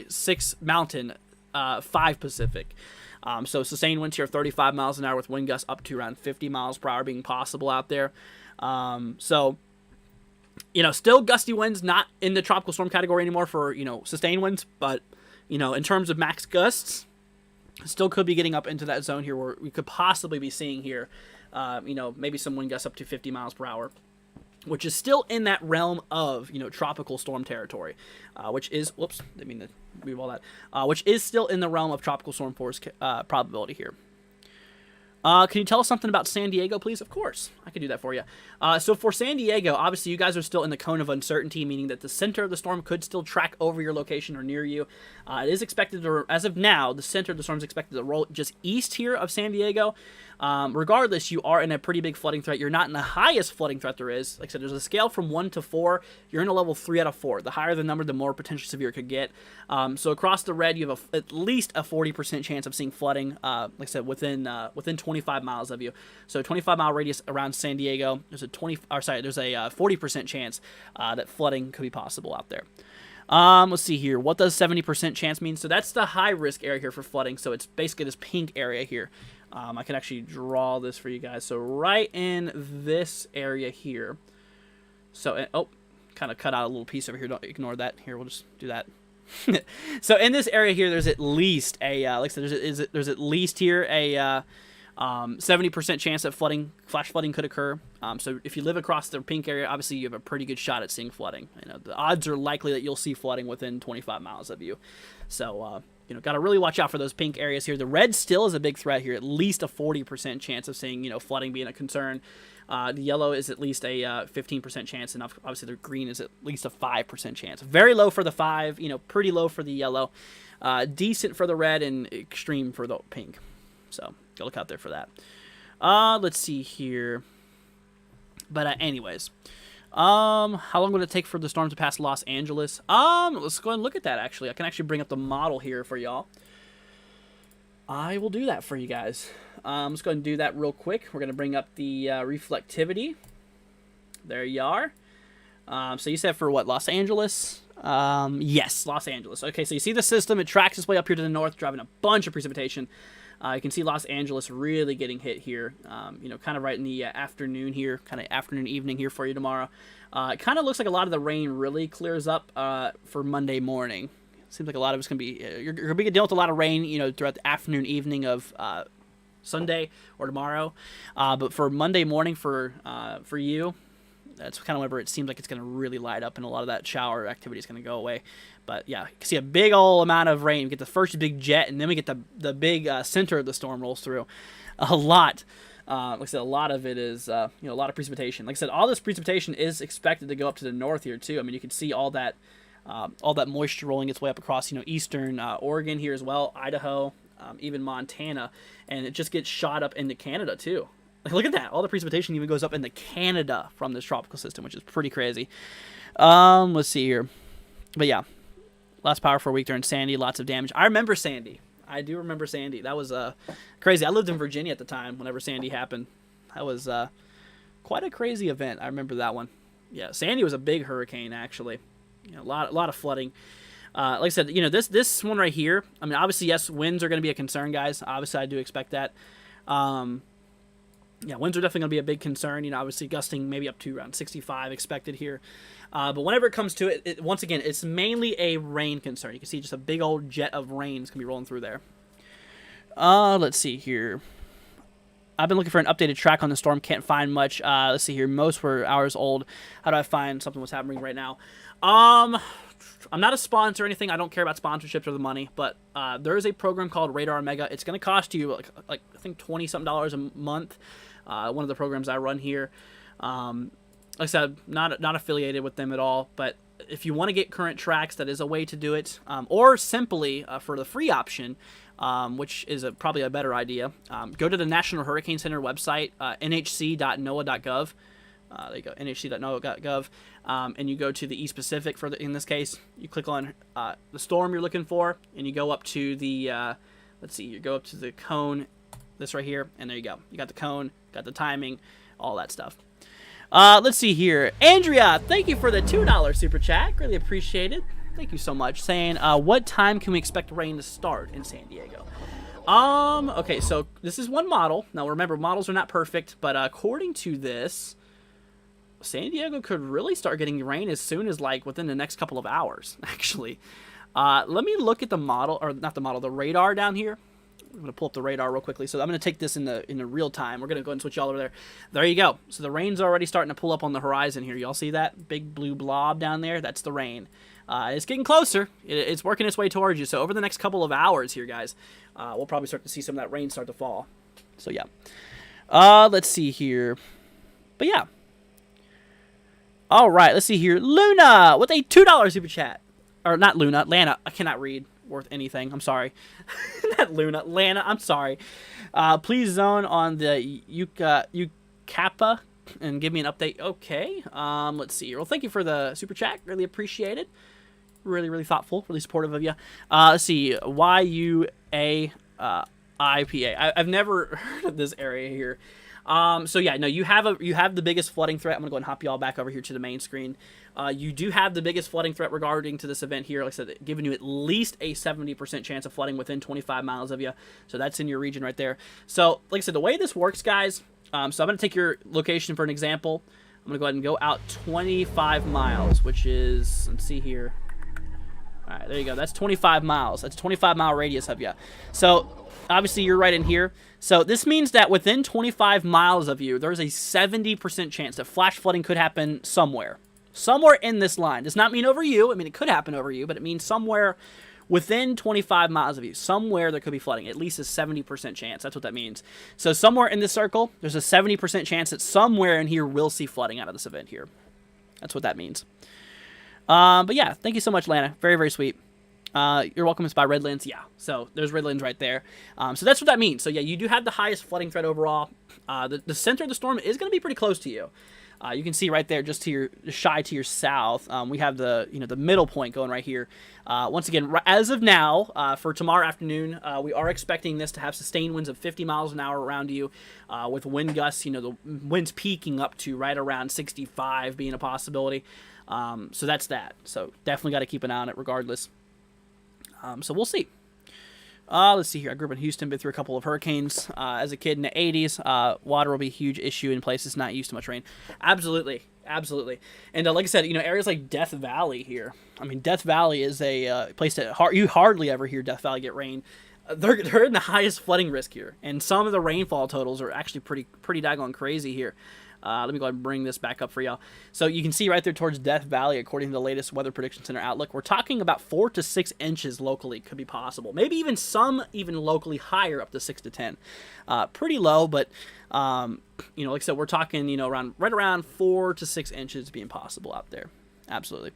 6 Mountain, 5 Pacific. So sustained winds here, 35 miles an hour with wind gusts up to around 50 miles per hour being possible out there. So, still gusty winds, not in the tropical storm category anymore for, sustained winds. But, in terms of max gusts, still could be getting up into that zone here where we could possibly be seeing here, maybe some wind gusts up to 50 miles per hour. Which is still in that realm of, tropical storm territory, which is, whoops, didn't mean to move all that, which is still in the realm of tropical storm force probability here. Can you tell us something about San Diego, please? Of course, I can do that for you. So for San Diego, obviously you guys are still in the cone of uncertainty, meaning that the center of the storm could still track over your location or near you. It is expected to, as of now, the center of the storm is expected to roll just east here of San Diego. Regardless, you are in a pretty big flooding threat. You're not in the highest flooding threat there is. Like I said, there's a scale from 1 to 4. You're in a level 3 out of 4. The higher the number, the more potentially severe it could get. So across the red, you have at least a 40% chance of seeing flooding. Like I said, within 25 miles of you. So 25-mile radius around San Diego. There's a 40% chance that flooding could be possible out there. Let's see here. What does 70% chance mean? So that's the high risk area here for flooding. So it's basically this pink area here. I can actually draw this for you guys. So right in this area here. So, kind of cut out a little piece over here. Don't ignore that. Here, we'll just do that. So in this area here, there's at least a, like I said, there's at least here a 70% chance that flash flooding could occur. So if you live across the pink area, obviously you have a pretty good shot at seeing flooding. The odds are likely that you'll see flooding within 25 miles of you. So, got to really watch out for those pink areas here. The red still is a big threat here. At least a 40% chance of seeing, flooding being a concern. The yellow is at least a 15% chance, and obviously the green is at least a 5% chance. Very low for the 5, pretty low for the yellow. Decent for the red and extreme for the pink. So, go look out there for that. Let's see here. But anyways, how long would it take for the storm to pass Los Angeles? Let's go and look at that, actually. I can actually bring up the model here for y'all. I will do that for you guys. Let's go ahead and do that real quick. We're going to bring up the reflectivity. There you are. So you said for what, Los Angeles? Yes, Los Angeles. Okay, so you see the system. It tracks its way up here to the north, driving a bunch of precipitation. You can see Los Angeles really getting hit here, kind of right in the afternoon here, kind of afternoon, evening here for you tomorrow. It kind of looks like a lot of the rain really clears up for Monday morning. Seems like a lot of it's going to be, you're going to be dealing with a lot of rain, throughout the afternoon, evening of Sunday or tomorrow. But for Monday morning for you, that's kind of whenever it seems like it's going to really light up and a lot of that shower activity is going to go away. But yeah, you can see a big old amount of rain. We get the first big jet, and then we get the big center of the storm rolls through. A lot. Like I said, a lot of it is, a lot of precipitation. Like I said, all this precipitation is expected to go up to the north here too. I mean, you can see all that moisture rolling its way up across, eastern Oregon here as well, Idaho, even Montana, and it just gets shot up into Canada too. Like, look at that. All the precipitation even goes up into Canada from this tropical system, which is pretty crazy. Let's see here. But yeah, last power for a week during Sandy, lots of damage. I remember Sandy. I do remember Sandy. That was crazy. I lived in Virginia at the time whenever Sandy happened. That was quite a crazy event. I remember that one. Yeah, Sandy was a big hurricane, actually. A lot of flooding. Like I said, this one right here, I mean, obviously, yes, winds are going to be a concern, guys. Obviously, I do expect that. Yeah, winds are definitely going to be a big concern. Obviously gusting maybe up to around 65 expected here. But whenever it comes to it, once again, it's mainly a rain concern. You can see just a big old jet of rain is going to be rolling through there. Let's see here. I've been looking for an updated track on the storm. Can't find much. Let's see here. Most were hours old. How do I find something that's happening right now? I'm not a sponsor or anything. I don't care about sponsorships or the money. But there is a program called Radar Omega. It's going to cost you like I think $20-something a month. One of the programs I run here. Like I said, not affiliated with them at all. But if you want to get current tracks, that is a way to do it. Or simply for the free option, which is probably a better idea, go to the National Hurricane Center website, nhc.noaa.gov. There you go, nhc.noaa.gov, and you go to the East Pacific. In this case, you click on the storm you're looking for, and you go up to the, let's see, you go up to the cone, this right here, and there you go. You got the cone, got the timing, all that stuff. Let's see here. Andrea, thank you for the $2 super chat. Really appreciate it. Thank you so much. Saying, what time can we expect rain to start in San Diego? Okay, so this is one model. Now, remember, models are not perfect, but according to this, San Diego could really start getting rain as soon as, like, within the next couple of hours, actually. Let me look at the model, or not the model, the radar down here. I'm going to pull up the radar real quickly. So I'm going to take this in the real time. We're going to go ahead and switch y'all over there. There you go. So the rain's already starting to pull up on the horizon here. Y'all see that big blue blob down there? That's the rain. It's getting closer. It's working its way towards you. So over the next couple of hours here, guys, we'll probably start to see some of that rain start to fall. So yeah. Let's see here. But yeah. All right. Let's see here. Luna with a $2 super chat. Or not Luna. Lana. I cannot read worth anything. I'm sorry. Not Luna. Lana. I'm sorry. Please zone on the Yucapa and give me an update. Okay. Let's see here. Well, thank you for the super chat. Really appreciate it. Really, really thoughtful. Really supportive of you. Let's see. YUAIPA. I've never heard of this area here. So yeah, no, you have the biggest flooding threat. I'm gonna go ahead and hop you all back over here to the main screen. You do have the biggest flooding threat regarding to this event here. Like I said, giving you at least a 70% chance of flooding within 25 miles of you. So that's in your region right there. So like I said, the way this works, guys. So I'm gonna take your location for an example. I'm gonna go ahead and go out 25 miles, which is, let's see here. All right, there you go. That's 25 miles. That's a 25-mile radius of you. So obviously you're right in here. So this means that within 25 miles of you, there's a 70% chance that flash flooding could happen somewhere. Somewhere in this line. Does not mean over you. I mean, it could happen over you, but it means somewhere within 25 miles of you. Somewhere there could be flooding. At least a 70% chance. That's what that means. So somewhere in this circle, there's a 70% chance that somewhere in here we'll see flooding out of this event here. That's what that means. But yeah, thank you so much, Lana. Very, very sweet. You're welcome. It's by Redlands. Yeah, so there's Redlands right there. So that's what that means. So yeah, you do have the highest flooding threat overall. The center of the storm is going to be pretty close to you. You can see right there, just to your shy to your south. We have the the middle point going right here. Once again, as of now, for tomorrow afternoon, we are expecting this to have sustained winds of 50 miles an hour around you, with wind gusts. The winds peaking up to right around 65 being a possibility. So that's that. So definitely got to keep an eye on it regardless. So we'll see. Let's see here. I grew up in Houston, been through a couple of hurricanes as a kid in the 80s. Water will be a huge issue in places not used to much rain. Absolutely. Absolutely. And like I said, areas like Death Valley here. I mean, Death Valley is a place that you hardly ever hear Death Valley get rain. They're in the highest flooding risk here. And some of the rainfall totals are actually pretty daggone crazy here. Let me go ahead and bring this back up for y'all. So you can see right there towards Death Valley, according to the latest Weather Prediction Center outlook, we're talking about 4 to 6 inches locally could be possible. Maybe even locally higher, up to 6 to 10. Pretty low, but like I said, we're talking right around 4 to 6 inches being possible out there. Absolutely.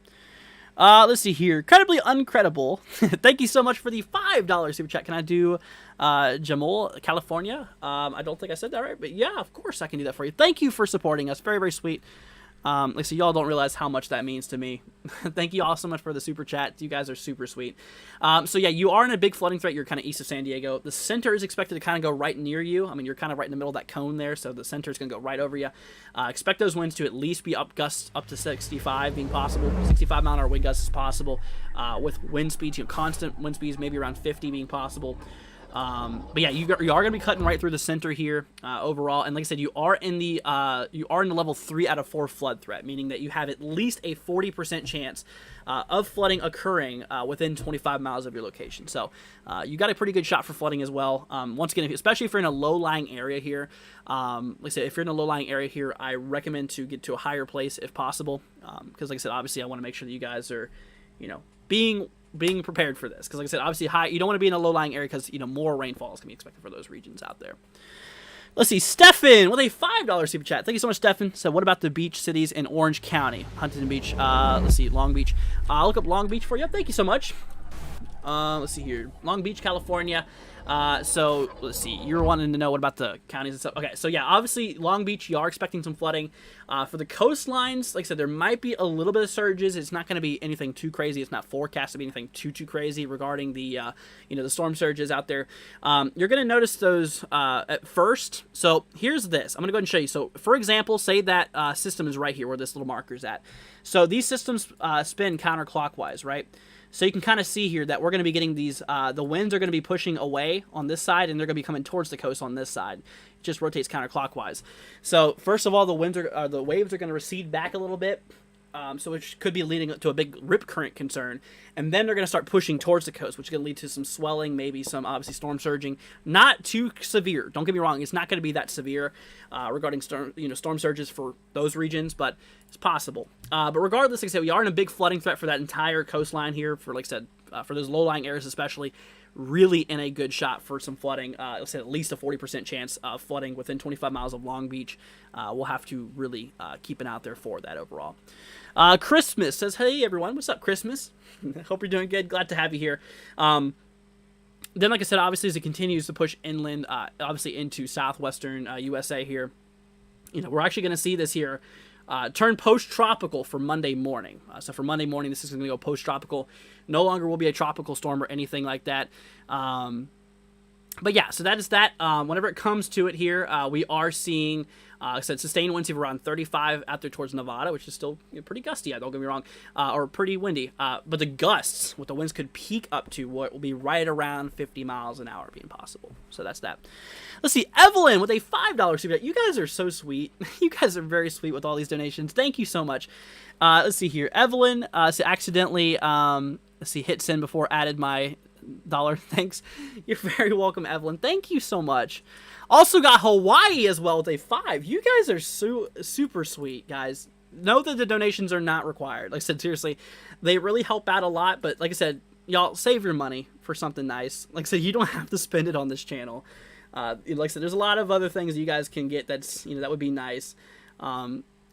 Let's see here. Credibly uncredible. Thank you so much for the $5 super chat. Can I do Jamal, California? I don't think I said that right, but yeah, of course I can do that for you. Thank you for supporting us. Very, very sweet. Like I said, y'all don't realize how much that means to me. Thank you all so much for the super chat. You guys are super sweet. So yeah, you are in a big flooding threat. You're kind of east of San Diego. The center is expected to kind of go right near you. I mean, you're kind of right in the middle of that cone there, so the center is going to go right over you. Expect those winds to at least be gusts up to 65 being possible. 65 mile an hour wind gusts is possible, with wind speeds, constant wind speeds, maybe around 50 being possible. But yeah, you are going to be cutting right through the center here overall. And like I said, you are in the level 3 out of 4 flood threat, meaning that you have at least a 40% chance of flooding occurring within 25 miles of your location. So you got a pretty good shot for flooding as well. Once again, especially if you're in a low-lying area here, like I said, if you're in a low-lying area here, I recommend to get to a higher place if possible. Because like I said, obviously I want to make sure that you guys are, being prepared for this, because like I said, obviously you don't want to be in a low-lying area, because more rainfall is going to be expected for those regions out there. Let's see, Stefan with a $5 super chat. Thank you so much, Stefan. So what about the beach cities in Orange County? Huntington Beach, let's see, Long Beach. I'll look up Long Beach for you. Thank you so much. Let's see here, Long Beach, California. So let's see, you're wanting to know what about the counties and stuff. Okay, so yeah, obviously Long Beach, you are expecting some flooding. For the coastlines, like I said, there might be a little bit of surges. It's not going to be anything too crazy. It's not forecast to be anything too crazy regarding the the storm surges out there. You're going to notice those at first. So here's this. I'm going to go ahead and show you. So for example, say that system is right here where this little marker is at. So these systems spin counterclockwise, right? So you can kind of see here that we're going to be getting these, the winds are going to be pushing away on this side, and they're going to be coming towards the coast on this side. It just rotates counterclockwise. So first of all, the waves are going to recede back a little bit, so which could be leading to a big rip current concern. And then they're going to start pushing towards the coast, which is going to lead to some swelling, maybe some obviously storm surging. Not too severe. Don't get me wrong; it's not going to be that severe regarding storm surges for those regions, but it's possible. But regardless, like I said, we are in a big flooding threat for that entire coastline here. For like I said, for those low-lying areas especially, really in a good shot for some flooding. Let's say at least a 40% chance of flooding within 25 miles of Long Beach. We'll have to really keep an eye out there for that overall. Christmas says, hey everyone, what's up, Christmas? Hope you're doing good. Glad to have you here. Then, like I said, obviously as it continues to push inland, obviously into southwestern USA here, we're actually going to see this here turn post-tropical for Monday morning. So for Monday morning, this is going to go post-tropical. No longer will be a tropical storm or anything like that. But yeah, so that is that. Whenever it comes to it here, we are seeing, like I said, sustained winds of around 35 out there towards Nevada, which is still pretty gusty, don't get me wrong, or pretty windy. But the gusts, what the winds could peak up to, what will be right around 50 miles an hour being possible. So that's that. Let's see, Evelyn with a $5 super chat. You guys are so sweet. You guys are very sweet with all these donations. Thank you so much. Let's see here. Evelyn, so accidentally, let's see, hit send before added my dollar. Thanks. You're very welcome, Evelyn. Thank you so much. Also got Hawaii as well with a 5. You guys are super sweet, guys. Know that the donations are not required. Like I said, seriously, they really help out a lot. But like I said, y'all save your money for something nice. Like I said, you don't have to spend it on this channel. Like I said, there's a lot of other things you guys can get that's, that would be nice.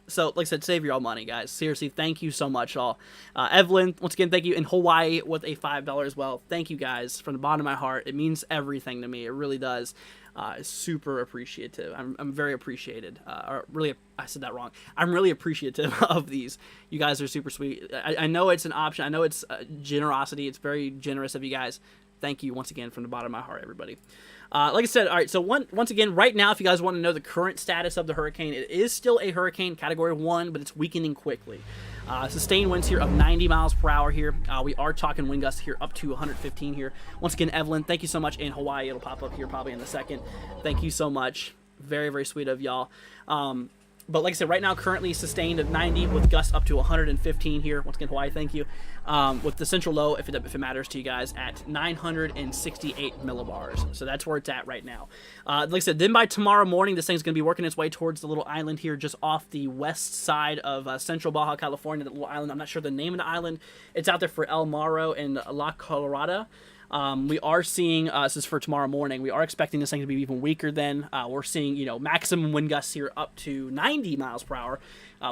So, like I said, save your all money, guys. Seriously, thank you so much, all. Evelyn, once again, thank you. In Hawaii with a $5 as well. Thank you, guys, from the bottom of my heart. It means everything to me. It really does. Super appreciative. I'm very appreciated. Or really, I said that wrong. I'm really appreciative of these. You guys are super sweet. I know it's an option. I know it's generosity. It's very generous of you guys. Thank you once again from the bottom of my heart, everybody. Like I said, all right, so once again, right now, if you guys want to know the current status of the hurricane, it is still a hurricane, Category 1, but it's weakening quickly. Sustained winds here of 90 miles per hour here. We are talking wind gusts here up to 115 here. Once again, Evelyn, thank you so much. In Hawaii, it'll pop up here probably in a second. Thank you so much. Very, very sweet of y'all. But like I said, right now, currently sustained at 90 with gusts up to 115 here. Once again, Hawaii, thank you. With the central low, if it matters to you guys, at 968 millibars. So that's where it's at right now. Like I said, then by tomorrow morning, this thing's going to be working its way towards the little island here just off the west side of central Baja California, the little island. I'm not sure the name of the island. It's out there for El Morro and La Colorada. We are seeing, this is for tomorrow morning, we are expecting this thing to be even weaker then. We're seeing, maximum wind gusts here up to 90 miles per hour,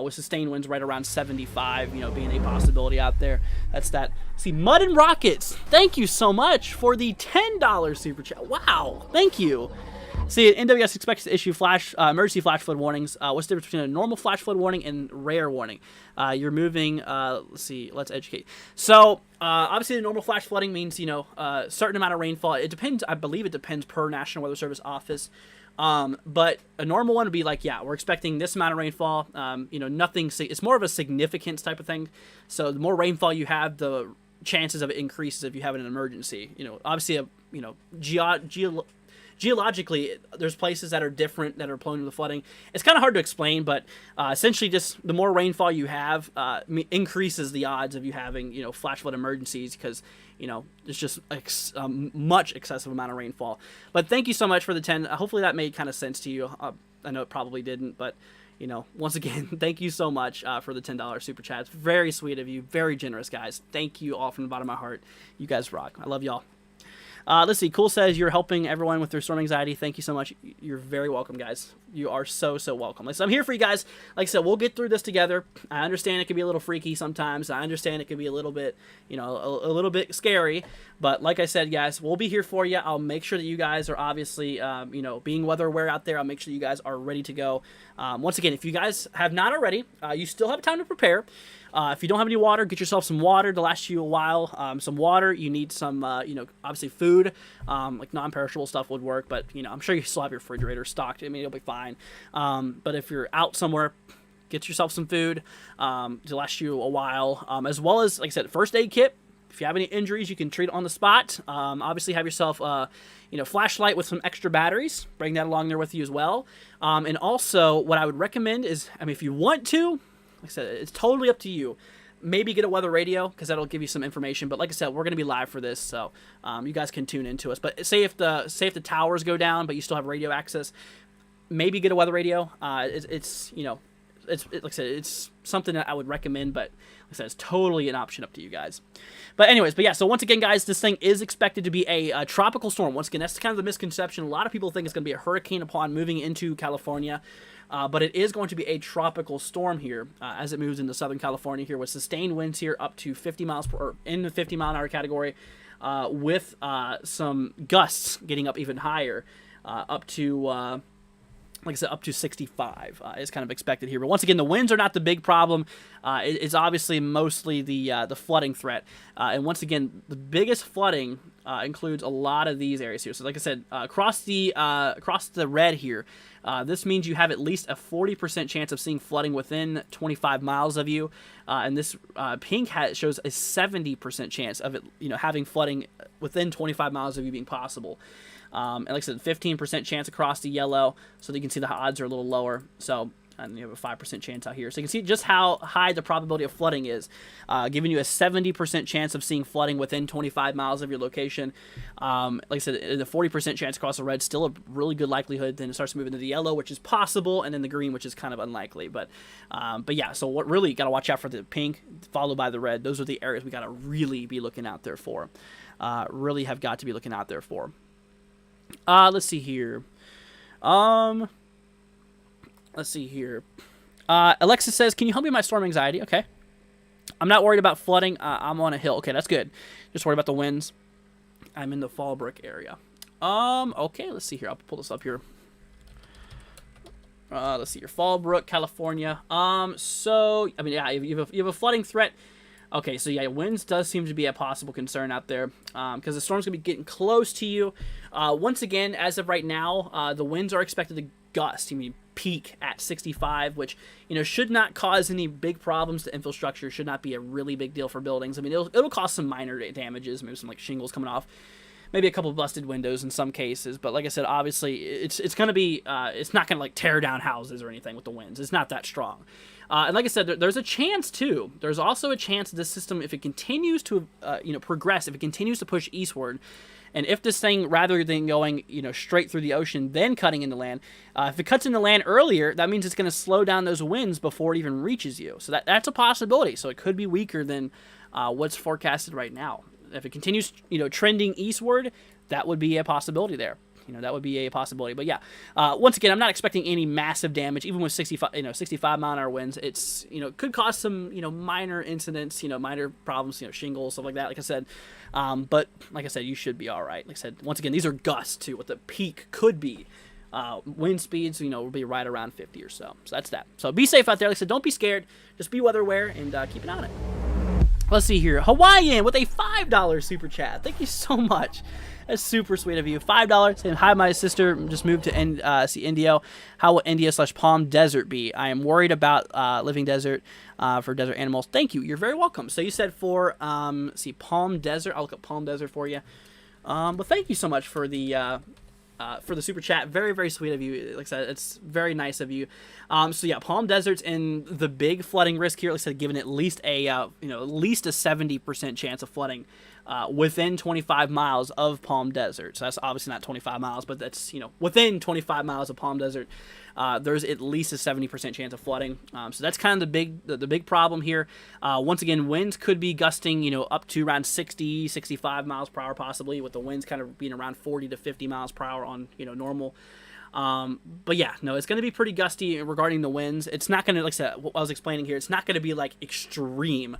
with sustained winds right around 75, being a possibility out there. That's that. See, Mud and Rockets, thank you so much for the $10 super chat. Wow, thank you. See, NWS expects to issue emergency flash flood warnings. What's the difference between a normal flash flood warning and rare warning? You're moving, let's educate. So, obviously the normal flash flooding means, a certain amount of rainfall. It depends, I believe it depends per National Weather Service office. But a normal one would be like, yeah, we're expecting this amount of rainfall. Nothing, it's more of a significance type of thing. So the more rainfall you have, the chances of it increases if you have an emergency. You know, obviously, you know, geologically, there's places that are different that are prone to the flooding. It's kind of hard to explain, but essentially, just the more rainfall you have increases the odds of you having, you know, flash flood emergencies, because, you know, it's just much excessive amount of rainfall. But thank you so much for the 10. Hopefully that made kind of sense to you. I know it probably didn't, but, you know, once again, thank you so much for the $10 super chat. It's very sweet of you, very generous, guys. Thank you all from the bottom of my heart. You guys rock. I love y'all. Let's see. Cool says you're helping everyone with their storm anxiety. Thank you so much. You're very welcome, guys. You are so welcome. Like, so I'm here for you guys. Like I said, we'll get through this together. I understand it can be a little freaky sometimes. I understand it can be a little bit, you know, a little bit scary. But like I said, guys, we'll be here for you. I'll make sure that you guys are obviously, you know, being weather aware out there. I'll make sure you guys are ready to go. Once again, if you guys have not already, you still have time to prepare. If you don't have any water, get yourself some water to last you a while. Some water. You need some, you know, obviously food. Like non-perishable stuff would work, but, you know, I'm sure you still have your refrigerator stocked. I mean, it'll be fine. But if you're out somewhere, get yourself some food to last you a while. As well as, like I said, first aid kit. If you have any injuries, you can treat it on the spot. Obviously, have yourself, you know, flashlight with some extra batteries. Bring that along there with you as well. And also, what I would recommend is, I mean, if you want to, like I said, it's totally up to you. Maybe get a weather radio, because that'll give you some information. But like I said, we're going to be live for this, so you guys can tune into us. But say if the towers go down, but you still have radio access, maybe get a weather radio. It's you know, like I said, it's something that I would recommend. But like I said, it's totally an option up to you guys. But anyways, but yeah, so once again, guys, this thing is expected to be a tropical storm. Once again, that's kind of the misconception. A lot of people think it's going to be a hurricane upon moving into California. But it is going to be a tropical storm here as it moves into Southern California here, with sustained winds here up to 50 miles per, or in the 50-mile-an-hour category, with some gusts getting up even higher, up to like I said, up to 65 is kind of expected here. But once again, the winds are not the big problem. It's obviously mostly the flooding threat. And once again, the biggest flooding includes a lot of these areas here. So like I said, across the red here, this means you have at least a 40% chance of seeing flooding within 25 miles of you. And this pink shows a 70% chance of it, you know, having flooding within 25 miles of you being possible. And like I said, 15% chance across the yellow, so that you can see the odds are a little lower. So, and you have a 5% chance out here. So you can see just how high the probability of flooding is, giving you a 70% chance of seeing flooding within 25 miles of your location. Like I said, the 40% chance across the red, still a really good likelihood. Then it starts moving to the yellow, which is possible, and then the green, which is kind of unlikely. But yeah, so what really got to watch out for the pink, followed by the red. Those are the areas we got to really be looking out there for. Really have got to be looking out there for. Let's see here. Let's see here. Alexis says, can you help me with my storm anxiety? Okay. I'm not worried about flooding. I'm on a hill. Okay, that's good. Just worried about the winds. I'm in the Fallbrook area. Okay, let's see here. I'll pull this up here. Let's see here. Fallbrook, California. So, I mean, yeah, you have a flooding threat. Okay, so yeah, winds does seem to be a possible concern out there, because the storm's going to be getting close to you. Once again, as of right now, the winds are expected to gust. I mean, peak at 65, which, you know, should not cause any big problems to infrastructure. Should not be a really big deal for buildings. I mean, it'll cause some minor damages, maybe some like shingles coming off, maybe a couple of busted windows in some cases. But like I said, obviously, it's going to be, it's not going to like tear down houses or anything with the winds. It's not that strong. And like I said, there's a chance too. There's also a chance that this system, if it continues to, you know, progress, if it continues to push eastward, and if this thing, rather than going, you know, straight through the ocean, then cutting into land, if it cuts into land earlier, that means it's going to slow down those winds before it even reaches you. So that's a possibility. So it could be weaker than what's forecasted right now. If it continues, you know, trending eastward, that would be a possibility there. You know, that would be a possibility. But yeah, once again, I'm not expecting any massive damage, even with 65 mile-an-hour winds. It's, you know, could cause some, you know, minor incidents, you know, minor problems, you know, shingles, stuff like that, like I said. But like I said, you should be all right. Like I said, once again, these are gusts too. What the peak could be. Wind speeds, you know, will be right around 50 or so. So that's that. So be safe out there. Like I said, don't be scared. Just be weather aware and keep an eye on it. Let's see here. Hawaiian with a $5 super chat. Thank you so much. That's super sweet of you. $5 saying, hi, my sister just moved to see Indio. How will India/Palm Desert be? I am worried about living desert for desert animals. Thank you. You're very welcome. So you said for, see, Palm Desert. I'll look up Palm Desert for you. But thank you so much for the super chat. Very, very sweet of you. Like I said, it's very nice of you. So yeah, Palm Desert's in the big flooding risk here. Like I said, given at least a at least a 70% chance of flooding within 25 miles of Palm Desert. So that's obviously not 25 miles, but that's within 25 miles of Palm Desert. There's at least a 70% chance of flooding. So that's kind of the big problem here. Once again, winds could be gusting, up to around 60, 65 miles per hour possibly, with the winds kind of being around 40 to 50 miles per hour on, normal. But yeah, no, it's going to be pretty gusty regarding the winds. It's not going to, like I said, what I was explaining here, it's not going to be like extreme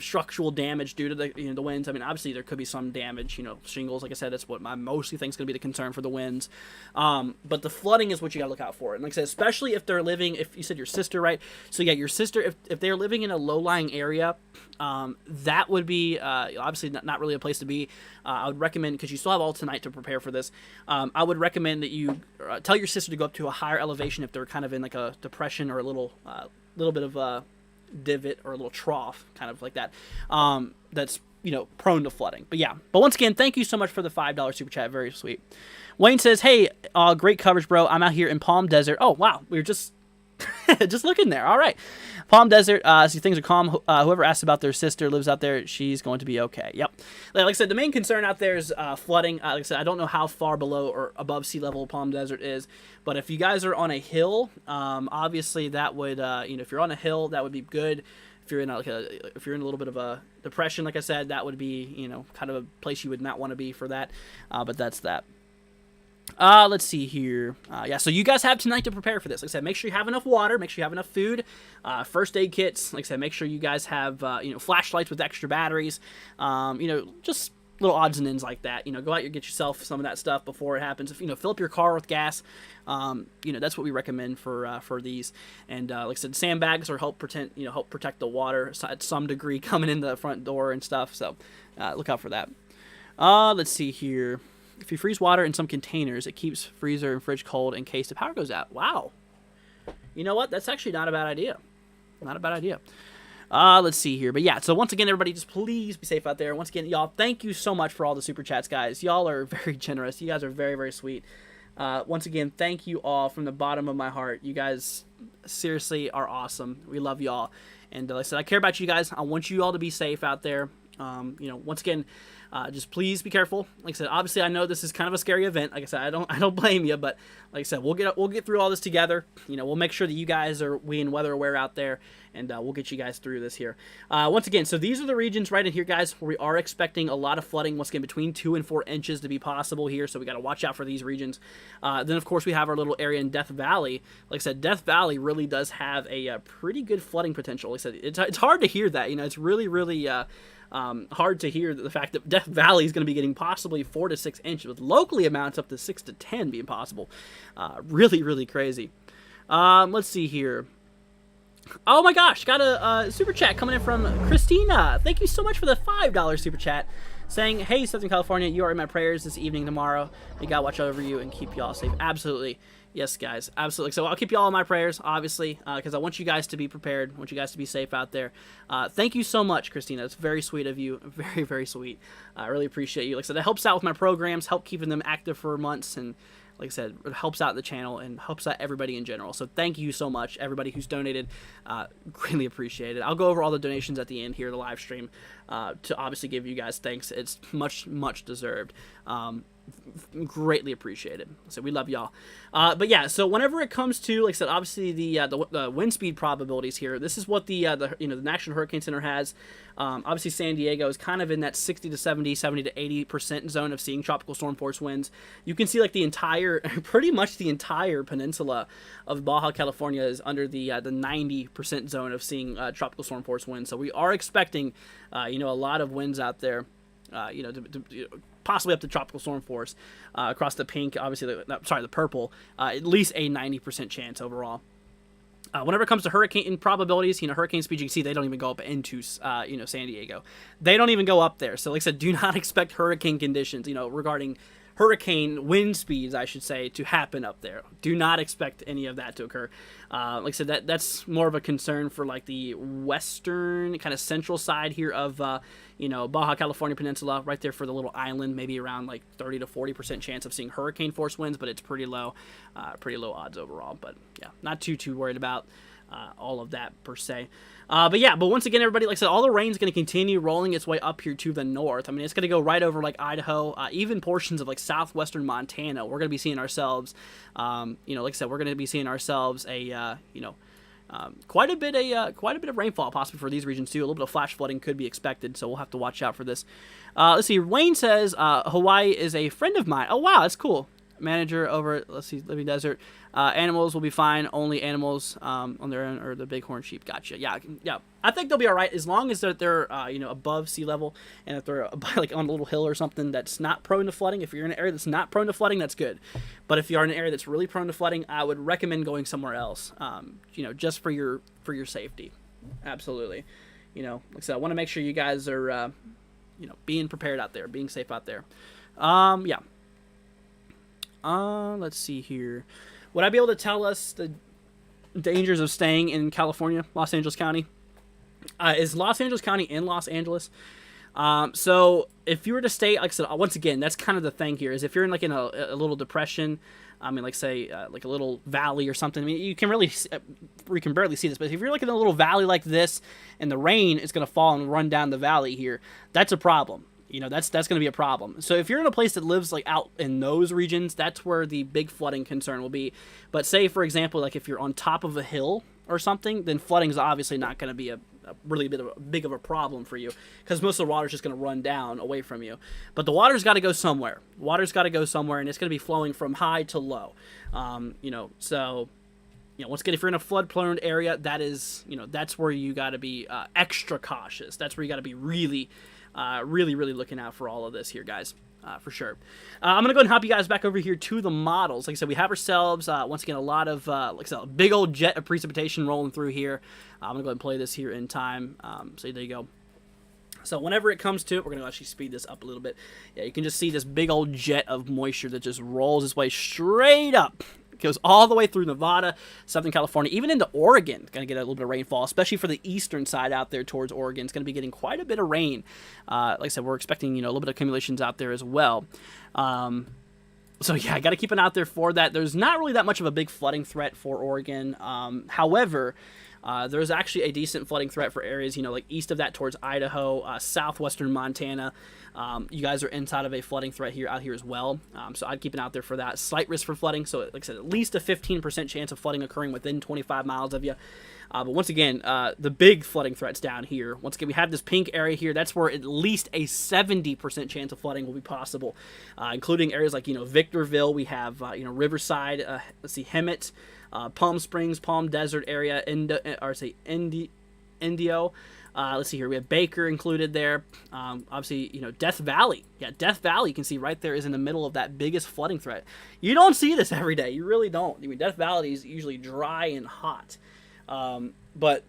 structural damage due to the winds. I mean, obviously there could be some damage, shingles, like I said, that's what I mostly think is going to be the concern for the winds. But the flooding is what you got to look out for. And like I said, especially if they're living, if you said your sister, right? So yeah, your sister, if they're living in a low-lying area, that would be obviously not really a place to be. I would recommend, because you still have all tonight to prepare for this, I would recommend that you tell your sister to go up to a higher elevation if they're kind of in like a depression or a little bit of a divot or a little trough, kind of like that, that's prone to flooding. But once again, thank you so much for the $5 super chat. Very sweet. Wayne says, hey, great coverage, bro. I'm out here in Palm Desert. Oh wow, we were just just looking there. All right, Palm Desert. So things are calm. Whoever asked about their sister lives out there. She's going to be okay. Yep. Like I said, the main concern out there is flooding. Like I said, I don't know how far below or above sea level Palm Desert is, but if you guys are on a hill, obviously that would, if you're on a hill, that would be good. If you're in if you're in a little bit of a depression, like I said, that would be, kind of a place you would not want to be for that. But that's that. Let's see here. So you guys have tonight to prepare for this. Like I said, make sure you have enough water, make sure you have enough food, first aid kits. Like I said, make sure you guys have, flashlights with extra batteries, just little odds and ends like that. Go out and get yourself some of that stuff before it happens. If, fill up your car with gas. That's what we recommend for these. And, like I said, sandbags or help protect the water at some degree coming in the front door and stuff. So, look out for that. Let's see here. If you freeze water in some containers, it keeps freezer and fridge cold in case the power goes out. Wow. You know what? That's actually not a bad idea. Not a bad idea. Let's see here. But yeah, so once again, everybody, just please be safe out there. Once again, y'all, thank you so much for all the super chats, guys. Y'all are very generous. You guys are very, very sweet. Once again, thank you all from the bottom of my heart. You guys seriously are awesome. We love y'all. And like I said, I care about you guys. I want you all to be safe out there. Once again, just please be careful. Like I said, obviously I know this is kind of a scary event. Like I said, I don't blame you, but like I said, we'll get through all this together. We'll make sure that you guys are being weather aware out there, and we'll get you guys through this here. Once again, so these are the regions right in here, guys, where we are expecting a lot of flooding. Once again, between 2 and 4 inches to be possible here, so we got to watch out for these regions. Then of course we have our little area in Death Valley. Like I said, Death Valley really does have a pretty good flooding potential. Like I said, it's hard to hear that. It's really hard to hear the fact that Death Valley is going to be getting possibly 4 to 6 inches, with locally amounts up to 6 to 10 being possible. Really crazy. Let's see here. Oh my gosh, got a super chat coming in from Christina. Thank you so much for the $5 super chat, saying, hey, Southern California, you are in my prayers this evening, tomorrow. May God watch over you and keep y'all safe. Absolutely. Yes, guys, absolutely. So I'll keep you all in my prayers, obviously, because I want you guys to be prepared. I want you guys to be safe out there. Thank you so much, Christina. It's very sweet of you. Very, very sweet. I really appreciate you. Like I said, it helps out with my programs, help keeping them active for months, and like I said, it helps out the channel and helps out everybody in general. So thank you so much, everybody who's donated. Greatly appreciate it. I'll go over all the donations at the end here, the live stream, to obviously give you guys thanks. It's much deserved. Greatly appreciated. So we love y'all. But yeah, so whenever it comes to, like I said, obviously the wind speed probabilities here, this is what the National Hurricane Center has. Obviously San Diego is kind of in that 60 to 70 to 80% zone of seeing tropical storm force winds. You can see like pretty much the entire peninsula of Baja California is under the 90% zone of seeing tropical storm force winds. So we are expecting a lot of winds out there. Possibly up to tropical storm force across the pink, obviously, the purple, at least a 90% chance overall. Whenever it comes to hurricane probabilities, hurricane speed, you can see they don't even go up into, San Diego. They don't even go up there. So, like I said, do not expect hurricane conditions, regarding hurricane wind speeds, I should say, to happen up there. Do not expect any of that to occur. Like I said, that's more of a concern for like the western kind of central side here of, Baja California Peninsula, right there for the little island, maybe around like 30 to 40% chance of seeing hurricane force winds, but it's pretty low odds overall. But yeah, not too worried about all of that per se. But once again, everybody, like I said, all the rain's going to continue rolling its way up here to the north. I mean, it's going to go right over like Idaho, even portions of like southwestern Montana. We're going to be seeing ourselves, like I said, we're going to be seeing ourselves quite a bit of rainfall possibly for these regions too. A little bit of flash flooding could be expected, so we'll have to watch out for this. Let's see. Wayne says Hawaii is a friend of mine. Oh wow, that's cool. Manager over at, let's see, Living Desert. Animals will be fine. Only animals on their own, or the bighorn sheep. Gotcha. Yeah. I think they'll be all right as long as they're above sea level, and if they're like on a little hill or something that's not prone to flooding. If you're in an area that's not prone to flooding, that's good. But if you are in an area that's really prone to flooding, I would recommend going somewhere else. Just for your safety. Absolutely. Like I said, I want to make sure you guys are being prepared out there, being safe out there. Let's see here. Would I be able to tell us the dangers of staying in California, Los Angeles County? Is Los Angeles County in Los Angeles? So if you were to stay, like I said, once again, that's kind of the thing here, is if you're in like in a little depression, I mean, like say like a little valley or something. I mean, you can barely see this, but if you're like in a little valley like this, and the rain is going to fall and run down the valley here, that's a problem. That's going to be a problem. So if you're in a place that lives like out in those regions, that's where the big flooding concern will be. But say, for example, like if you're on top of a hill or something, then flooding is obviously not going to be a really big of a problem for you, because most of the water is just going to run down away from you. But the water's got to go somewhere. Water's got to go somewhere, and it's going to be flowing from high to low. So once again, if you're in a flood-prone area, that is, that's where you got to be extra cautious. That's where you got to be really looking out for all of this here, guys, for sure. I'm going to go ahead and hop you guys back over here to the models. Like I said, we have ourselves, once again, a lot of, like I said, a big old jet of precipitation rolling through here. I'm going to go ahead and play this here in time. So there you go. So whenever it comes to it, we're going to actually speed this up a little bit. Yeah, you can just see this big old jet of moisture that just rolls its way straight up. It goes all the way through Nevada, Southern California, even into Oregon. It's going to get a little bit of rainfall, especially for the eastern side out there towards Oregon. It's going to be getting quite a bit of rain. Like I said, we're expecting, a little bit of accumulations out there as well. So yeah, I got to keep an eye out there for that. There's not really that much of a big flooding threat for Oregon. However, there's actually a decent flooding threat for areas, like east of that towards Idaho, southwestern Montana. You guys are inside of a flooding threat out here as well. So I'd keep an eye out there for that. Slight risk for flooding. So like I said, at least a 15% chance of flooding occurring within 25 miles of you. But once again, the big flooding threat's down here. Once again, we have this pink area here. That's where at least a 70% chance of flooding will be possible, including areas like, Victorville. We have, Riverside, let's see, Hemet, Palm Springs, Palm Desert area, Indio. Let's see here. We have Baker included there. Obviously, Death Valley. Yeah, Death Valley, you can see right there, is in the middle of that biggest flooding threat. You don't see this every day. You really don't. I mean, Death Valley is usually dry and hot. But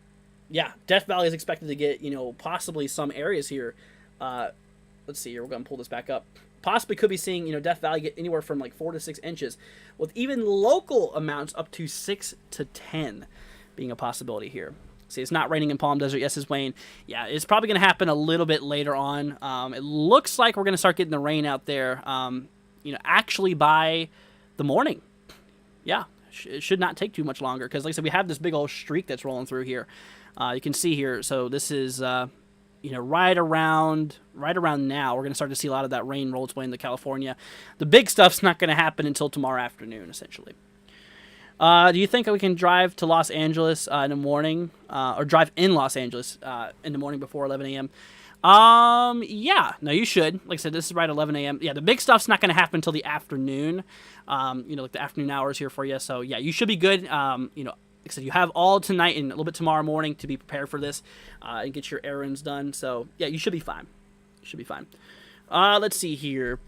yeah, Death Valley is expected to get, possibly some areas here. Let's see here. We're going to pull this back up. Possibly could be seeing, Death Valley get anywhere from like 4 to 6 inches, with even local amounts up to 6 to 10 being a possibility here. See, it's not raining in Palm Desert. Yes, it's Wayne. Yeah, it's probably going to happen a little bit later on. It looks like we're going to start getting the rain out there, actually by the morning. Yeah, it should not take too much longer, because like I said, we have this big old streak that's rolling through here. You can see here. So this is, right around now, we're going to start to see a lot of that rain roll its way into California. The big stuff's not going to happen until tomorrow afternoon, essentially. Do you think we can drive to Los Angeles in the morning, or drive in Los Angeles in the morning before 11 a.m.? Yeah, no, you should. Like I said, this is right at 11 a.m. Yeah, the big stuff's not going to happen until the afternoon, like the afternoon hours here for you. So, yeah, you should be good. Like I said, you have all tonight and a little bit tomorrow morning to be prepared for this and get your errands done. So, yeah, you should be fine. You should be fine. Let's see here.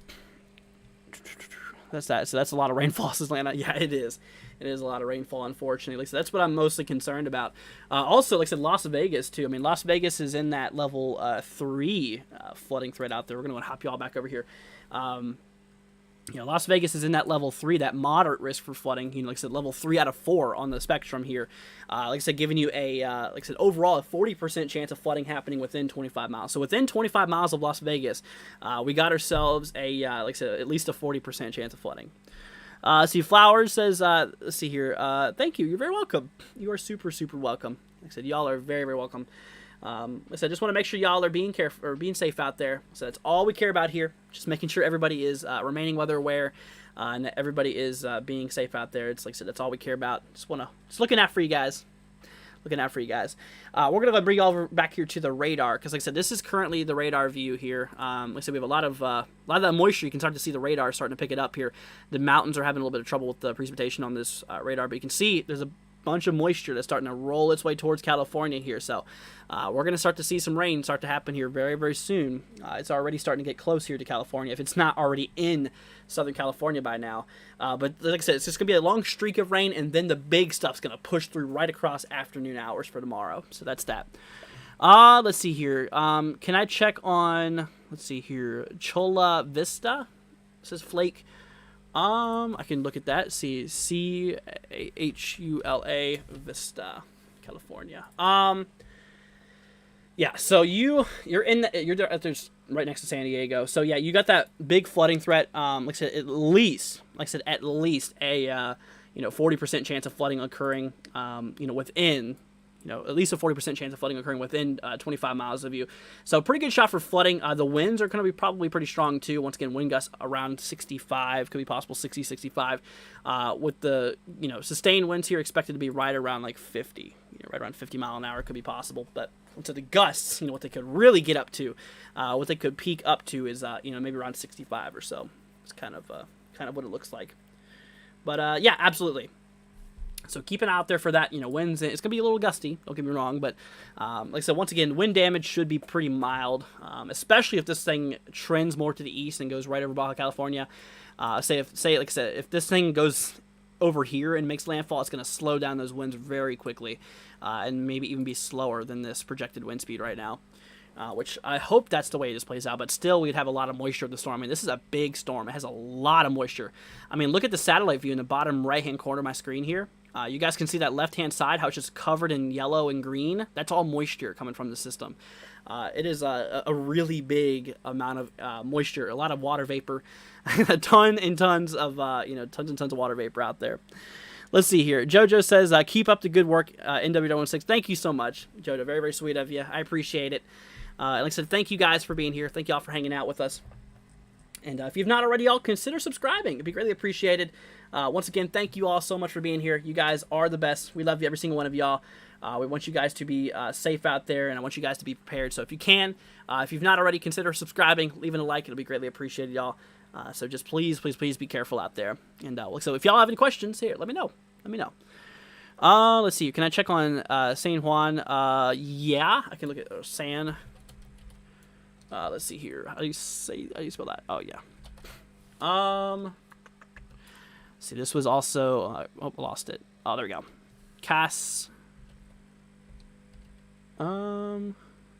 That's that. So that's a lot of rainfall, Atlanta. Yeah, it is. It is a lot of rainfall, unfortunately. So that's what I'm mostly concerned about. Also, like I said, Las Vegas, too. I mean, Las Vegas is in that level 3 flooding threat out there. We're going to hop you all back over here. Las Vegas is in that level 3, that moderate risk for flooding. Like I said, level 3 out of 4 on the spectrum here. Like I said, giving you like I said, overall a 40% chance of flooding happening within 25 miles. So within 25 miles of Las Vegas, we got ourselves like I said, at least a 40% chance of flooding. See, Flowers says, let's see here. Thank you. You're very welcome. You are super, super welcome. Like I said, y'all are very, very welcome. So I just want to make sure y'all are being careful or being safe out there. So that's all we care about here. Just making sure everybody is remaining weather aware and that everybody is being safe out there. It's like I said, that's all we care about. Just looking out for you guys. Looking out for you guys. We're gonna bring you all back here to the radar because, like I said, this is currently the radar view here. Like I said, we have a lot of that moisture. You can start to see the radar starting to pick it up here. The mountains are having a little bit of trouble with the precipitation on this radar, but you can see there's a bunch of moisture that's starting to roll its way towards California here. So we're going to start to see some rain start to happen here very, very soon. It's already starting to get close here to California, if it's not already in Southern California by now. But like I said, it's just going to be a long streak of rain, and then the big stuff's going to push through right across afternoon hours for tomorrow. So that's that. Let's see here. Can I check on, let's see here, Chola Vista? It says flake. I can look at that. See, Chula Vista, California. Yeah. So you're there's right next to San Diego. So yeah, you got that big flooding threat. Like I said, at least a 40% chance of flooding occurring. Within. At least a 40% chance of flooding occurring within 25 miles of you. So pretty good shot for flooding. The winds are going to be probably pretty strong too. Once again, wind gusts around 65, could be possible 60, 65. With the, sustained winds here expected to be right around like 50. Right around 50 mile an hour could be possible. But to the gusts, what they could really get up to, what they could peak up to is, maybe around 65 or so. It's kind of what it looks like. But yeah, absolutely. So keep an eye out there for that. Winds. It's going to be a little gusty, don't get me wrong. But like I said, once again, wind damage should be pretty mild, especially if this thing trends more to the east and goes right over Baja California. Like I said, if this thing goes over here and makes landfall, it's going to slow down those winds very quickly and maybe even be slower than this projected wind speed right now. Which I hope that's the way this plays out, but still we'd have a lot of moisture of the storm. I mean, this is a big storm. It has a lot of moisture. I mean, look at the satellite view in the bottom right-hand corner of my screen here. You guys can see that left-hand side, how it's just covered in yellow and green. That's all moisture coming from the system. It is a really big amount of moisture, a lot of water vapor, a ton and tons of tons and tons of water vapor out there. Let's see here. JoJo says, keep up the good work, NW16. Thank you so much, JoJo. Very, very sweet of you. I appreciate it. Like I said, thank you guys for being here. Thank you all for hanging out with us. And if you've not already, y'all, consider subscribing. It'd be greatly appreciated. Once again, thank you all so much for being here. You guys are the best. We love you, every single one of y'all. We want you guys to be safe out there, and I want you guys to be prepared. So if you can, if you've not already, consider subscribing, leaving a like. It'll be greatly appreciated, y'all. So just please, please, please be careful out there. And so if y'all have any questions, here, let me know. Let me know. Let's see. Can I check on San Juan? Yeah, I can look at San. Let's see here. How do you spell that? Oh, yeah. See, this was also, I lost it. Oh, there we go.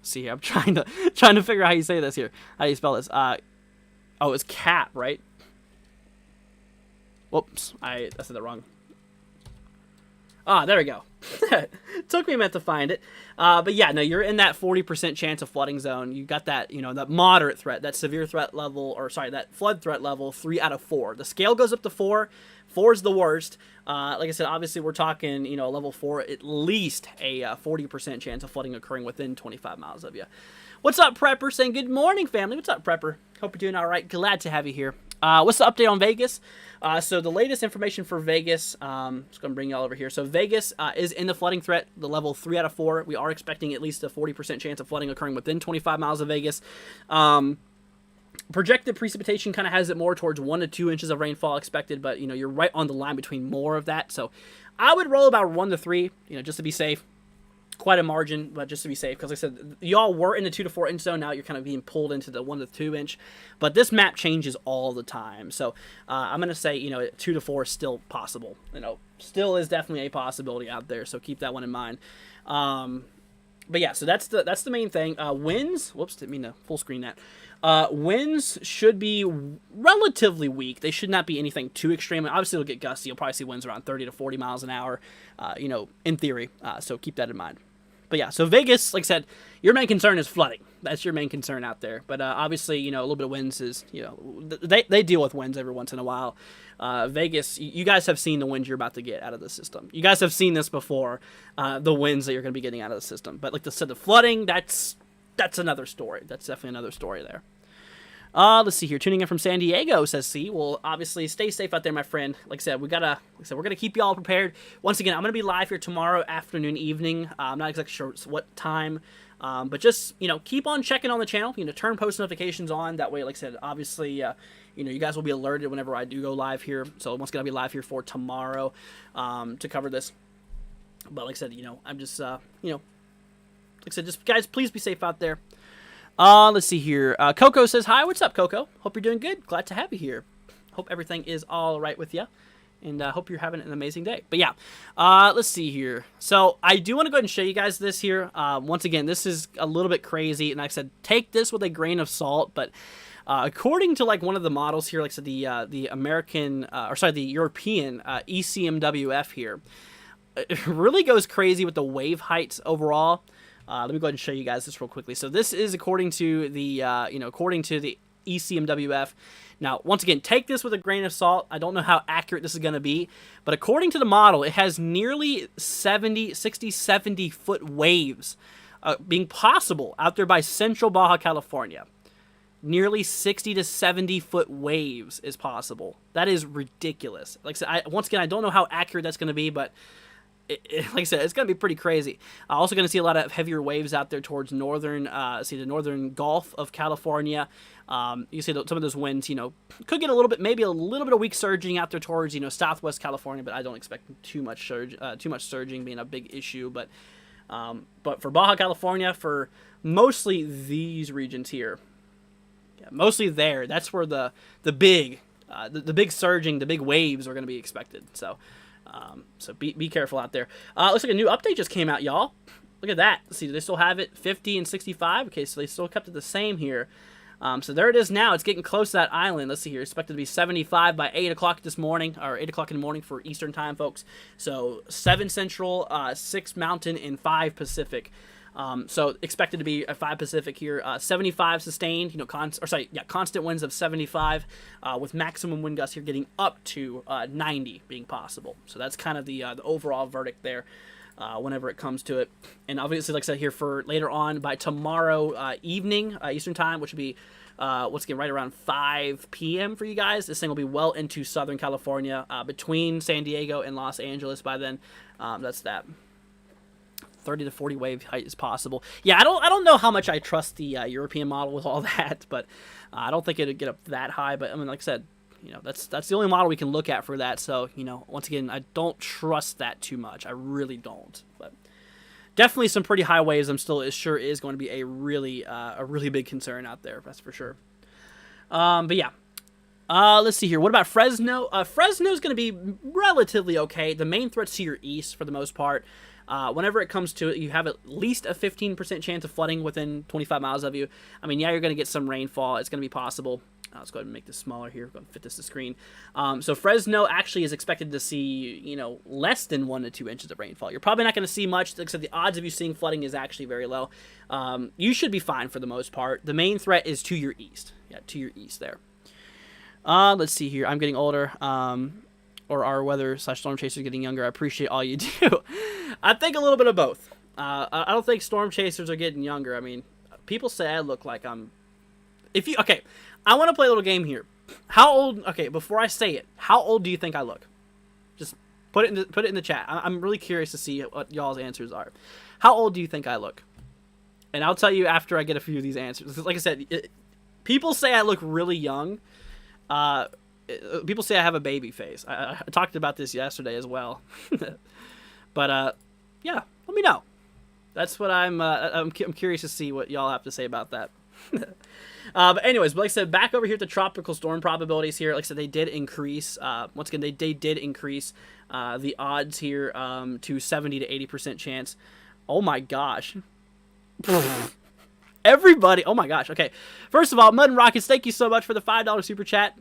See, I'm trying to figure out how you say this here. How do you spell this? Oh, it's cat, right? Whoops, I said that wrong. Ah, there we go. Took me a minute to find it. But yeah, no, you're in that 40% chance of flooding zone. You got that, that moderate threat, that severe threat level, that flood threat level, 3 out of 4. The scale goes up to 4. 4 is the worst. Like I said, obviously we're talking, level 4, at least a 40% chance of flooding occurring within 25 miles of you. What's up, Prepper? Saying good morning, family. What's up, Prepper? Hope you're doing all right. Glad to have you here. What's the update on Vegas? So the latest information for Vegas, just going to bring you all over here. So Vegas is in the flooding threat, the level 3 out of 4. We are expecting at least a 40% chance of flooding occurring within 25 miles of Vegas. Projected precipitation kind of has it more towards 1 to 2 inches of rainfall expected, but, you're right on the line between more of that. So I would roll about 1 to 3, just to be safe. quite a margin, but just to be safe, because like I said, y'all were in the 2 to 4 inch zone. Now you're kind of being pulled into the 1 to 2 inch, but this map changes all the time. So I'm gonna say, 2 to 4 is still possible. Still is definitely a possibility out there. So keep that one in mind. But yeah, so that's the main thing. Winds. Whoops, didn't mean to full screen that. Winds should be relatively weak. They should not be anything too extreme. Obviously, it'll get gusty. You'll probably see winds around 30 to 40 miles an hour, in theory. So keep that in mind. But yeah, so Vegas, like I said, your main concern is flooding. That's your main concern out there. But obviously, a little bit of winds is, they deal with winds every once in a while. Vegas, you guys have seen the winds you're about to get out of the system. You guys have seen this before, the winds that you're going to be getting out of the system. But like I said, the flooding, that's another story. That's definitely another story there. Let's see here. Tuning in from San Diego, says C. Well, obviously, stay safe out there, my friend. Like I said, we're gonna keep y'all prepared. Once again, I'm gonna be live here tomorrow afternoon, evening. I'm not exactly sure what time, but just keep on checking on the channel. Turn post notifications on. That way, like I said, obviously, you guys will be alerted whenever I do go live here. So once again, I'll be live here for tomorrow to cover this. But like I said, I'm just like I said, just guys, please be safe out there. Let's see here. Coco says, hi, what's up, Coco? Hope you're doing good. Glad to have you here. Hope everything is all right with you. And hope you're having an amazing day. But yeah, let's see here. So I do want to go ahead and show you guys this here. Once again, this is a little bit crazy. And like I said, take this with a grain of salt. But according to like one of the models here, like I said, the European ECMWF here, it really goes crazy with the wave heights overall. Let me go ahead and show you guys this real quickly. So this is according to the ECMWF. Now, once again, take this with a grain of salt. I don't know how accurate this is going to be, but according to the model, it has nearly 60, 70 foot waves being possible out there by central Baja California. Nearly 60 to 70 foot waves is possible. That is ridiculous. Like I said, once again, I don't know how accurate that's going to be, but like I said, it's going to be pretty crazy. Also going to see a lot of heavier waves out there towards the northern Gulf of California. You see some of those winds, could get maybe a little bit of weak surging out there towards, Southwest California, but I don't expect too much surging being a big issue. But for Baja California, for mostly these regions here, mostly there, that's where the big surging, the big waves are going to be expected. So be careful out there. Looks like a new update just came out, y'all. Look at that. Let's see, do they still have it 50 and 65? Okay, so they still kept it the same here. So there it is now. It's getting close to that island. Let's see here. Expected to be 75 by 8 o'clock this morning, or 8 o'clock in the morning for Eastern time, folks. So 7 Central, 6 Mountain, and 5 Pacific. So expected to be at 5 Pacific here. 75 sustained, constant winds of 75, with maximum wind gusts here getting up to 90 being possible. So that's kind of the overall verdict there, whenever it comes to it. And obviously, like I said here, for later on by tomorrow evening Eastern time, which would be once again right around 5 p.m. for you guys. This thing will be well into Southern California, between San Diego and Los Angeles by then. That's that. 30 to 40 wave height is possible. Yeah, I don't know how much I trust the European model with all that, but I don't think it'd get up that high. But I mean, like I said, that's the only model we can look at for that. So once again, I don't trust that too much. I really don't. But definitely some pretty high waves. It sure is going to be a really big concern out there. That's for sure. But yeah. Let's see here. What about Fresno? Fresno's going to be relatively okay. The main threat's to your east for the most part. Whenever it comes to it, you have at least a 15% chance of flooding within 25 miles of you. I mean, yeah, you're going to get some rainfall. It's going to be possible. Let's go ahead and make this smaller here. Go ahead and fit this to screen. So Fresno actually is expected to see, less than 1 to 2 inches of rainfall. You're probably not going to see much. Like I said, the odds of you seeing flooding is actually very low. You should be fine for the most part. The main threat is to your east. Yeah, to your east there. Let's see here. I'm getting older. Or our weather/storm chasers getting younger. I appreciate all you do. I think a little bit of both. I don't think storm chasers are getting younger. I mean, people say I look like I'm... Okay, I want to play a little game here. How old... Okay, before I say it, how old do you think I look? Just put it in the chat. I'm really curious to see what y'all's answers are. How old do you think I look? And I'll tell you after I get a few of these answers. Like I said, people say I look really young. People say I have a baby face. I talked about this yesterday as well. But, yeah, let me know. That's what I'm curious to see what y'all have to say about that. But anyways, like I said, back over here at the tropical storm probabilities here. Like I said, they did increase. Once again, they did increase the odds here to 70 to 80% chance. Oh my gosh. Everybody. Oh my gosh. Okay. First of all, Mud and Rockets, thank you so much for the $5 super chat.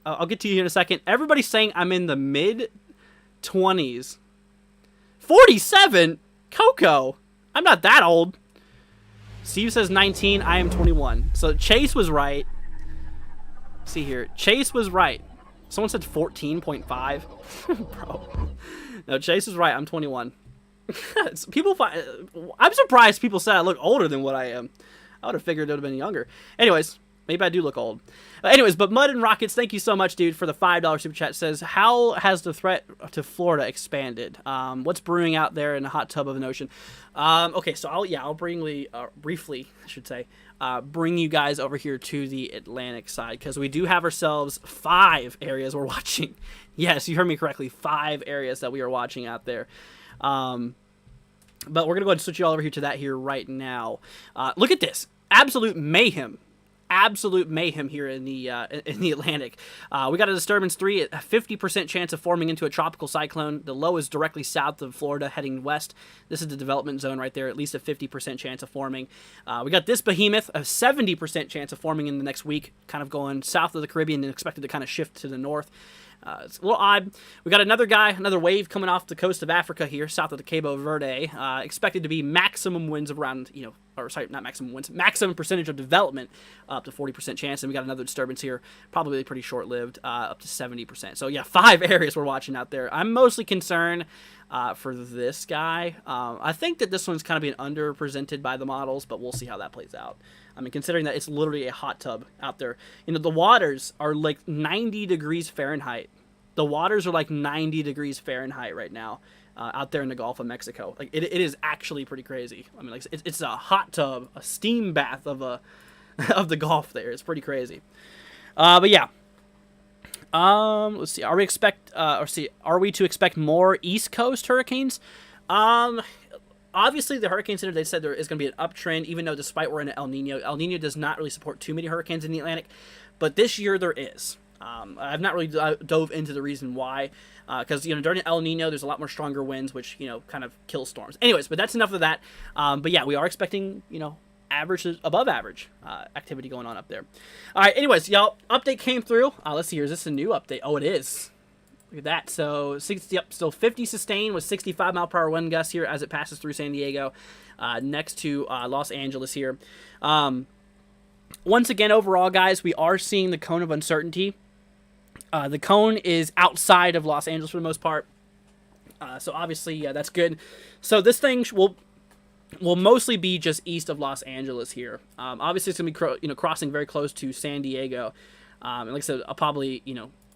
I'll get to you here in a second. Everybody's saying I'm in the mid-20s. 47? Coco. I'm not that old. Steve says 19. I am 21. So Chase was right. Let's see here. Chase was right. Someone said 14.5. Bro. No, Chase is right. I'm 21. I'm surprised people said I look older than what I am. I would have figured it would have been younger. Anyways, maybe I do look old. But Mud and Rockets, thank you so much, dude, for the $5 super chat. Says, how has the threat to Florida expanded? What's brewing out there in a hot tub of an ocean? Okay, so I'll briefly, I should say, bring you guys over here to the Atlantic side, because we do have ourselves 5 areas we're watching. Yes, you heard me correctly, 5 areas that we are watching out there. But we're going to go ahead and switch you all over here to that here right now. Look at this. Absolute mayhem. Absolute mayhem here in the Atlantic. We got a disturbance 3, a 50% chance of forming into a tropical cyclone. The low is directly south of Florida, heading west. This is the development zone right there, at least a 50% chance of forming. We got this behemoth, a 70% chance of forming in the next week, kind of going south of the Caribbean and expected to kind of shift to the north. It's a little odd. We got another wave coming off the coast of Africa here, south of the Cabo Verde. Expected to be maximum winds around, maximum percentage of development, up to 40% chance. And we got another disturbance here, probably pretty short-lived, up to 70%. So yeah, 5 areas we're watching out there. I'm mostly concerned for this guy. I think that this one's kind of being underrepresented by the models, but we'll see how that plays out. I mean, considering that it's literally a hot tub out there. You know, the waters are like 90 degrees Fahrenheit. The waters are like 90 degrees Fahrenheit right now out there in the Gulf of Mexico. Like, it is actually pretty crazy. I mean, like, it's a hot tub, a steam bath of the Gulf there. It's pretty crazy. But yeah. Let's see. Are we to expect more East Coast hurricanes? Obviously, the Hurricane Center, they said there is going to be an uptrend, even though despite we're in an El Nino. El Nino does not really support too many hurricanes in the Atlantic, but this year there is. I've not really dove into the reason why, because, during El Nino, there's a lot more stronger winds, which, kind of kill storms. Anyways, but that's enough of that. But yeah, we are expecting, average to above average activity going on up there. All right, anyways, y'all, update came through. Let's see here. Is this a new update? Oh, it is. Look at that. So, still 50 sustained with 65 mile per hour wind gusts here as it passes through San Diego, next to Los Angeles here. Once again, overall, guys, we are seeing the cone of uncertainty. The cone is outside of Los Angeles for the most part. So, obviously, yeah, that's good. So, this thing will mostly be just east of Los Angeles here. Obviously, it's going to be crossing very close to San Diego. And like I said, I'll probably,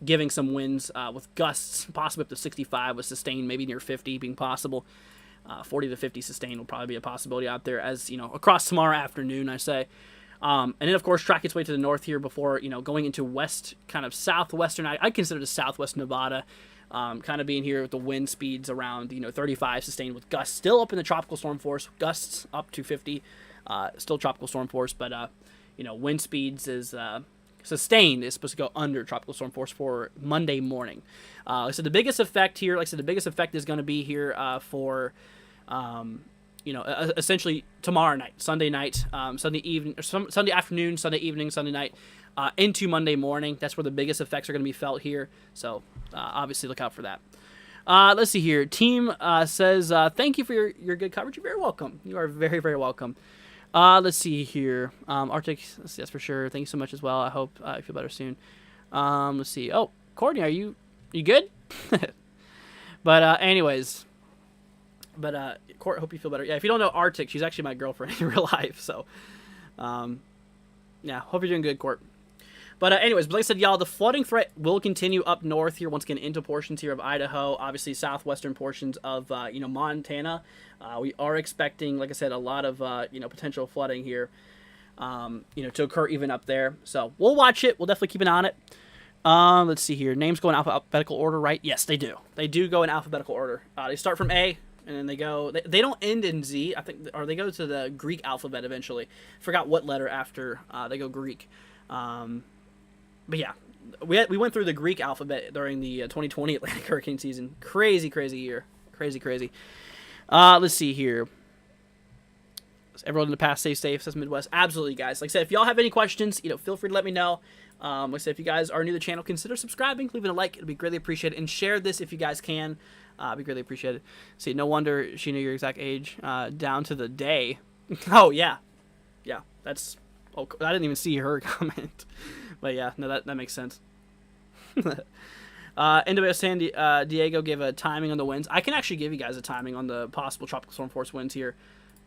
giving some winds with gusts, possibly up to 65 with sustained, maybe near 50 being possible. 40 to 50 sustained will probably be a possibility out there as, across tomorrow afternoon, I say. And then, of course, track its way to the north here before, going into west, kind of southwestern. I consider the southwest Nevada, kind of being here with the wind speeds around, 35 sustained with gusts still up in the tropical storm force, gusts up to 50, still tropical storm force, but, wind speeds is... sustained is supposed to go under tropical storm force for Monday morning. So the biggest effect here, like I said, the biggest effect is going to be here for, essentially tomorrow night, Sunday night, Sunday evening, or Sunday afternoon, Sunday evening, Sunday night, into Monday morning. That's where the biggest effects are going to be felt here. So obviously look out for that. Let's see here. Team says, thank you for your good coverage. You're very welcome. You are very, very welcome. Let's see here. Arctic, that's for sure. Thank you so much as well. I hope you feel better soon. Let's see. Oh, Courtney, are you good? But anyways, Court, hope you feel better. Yeah, if you don't know Arctic, she's actually my girlfriend in real life. So, yeah, hope you're doing good, Court. But anyways, like I said, y'all, the flooding threat will continue up north here, once again, into portions here of Idaho, obviously southwestern portions of, Montana. We are expecting, like I said, a lot of, potential flooding here, to occur even up there. So we'll watch it. We'll definitely keep an eye on it. Let's see here. Names go in alphabetical order, right? Yes, they do. They do go in alphabetical order. They start from A, and then they go. They don't end in Z, I think, or they go to the Greek alphabet eventually. Forgot what letter after they go Greek. But yeah, we went through the Greek alphabet during the 2020 Atlantic hurricane season. Crazy year. Crazy. Let's see here. Everyone in the past, stay safe, says Midwest. Absolutely, guys. Like I said, if y'all have any questions, feel free to let me know. Like I said, if you guys are new to the channel, consider subscribing, leaving a like. It'll be greatly appreciated. And share this if you guys can. Be greatly appreciated. See, no wonder she knew your exact age down to the day. Oh, yeah. Yeah, that's... Oh, I didn't even see her comment. But yeah, no, that makes sense. NWS San Diego gave a timing on the winds. I can actually give you guys a timing on the possible tropical storm force winds here.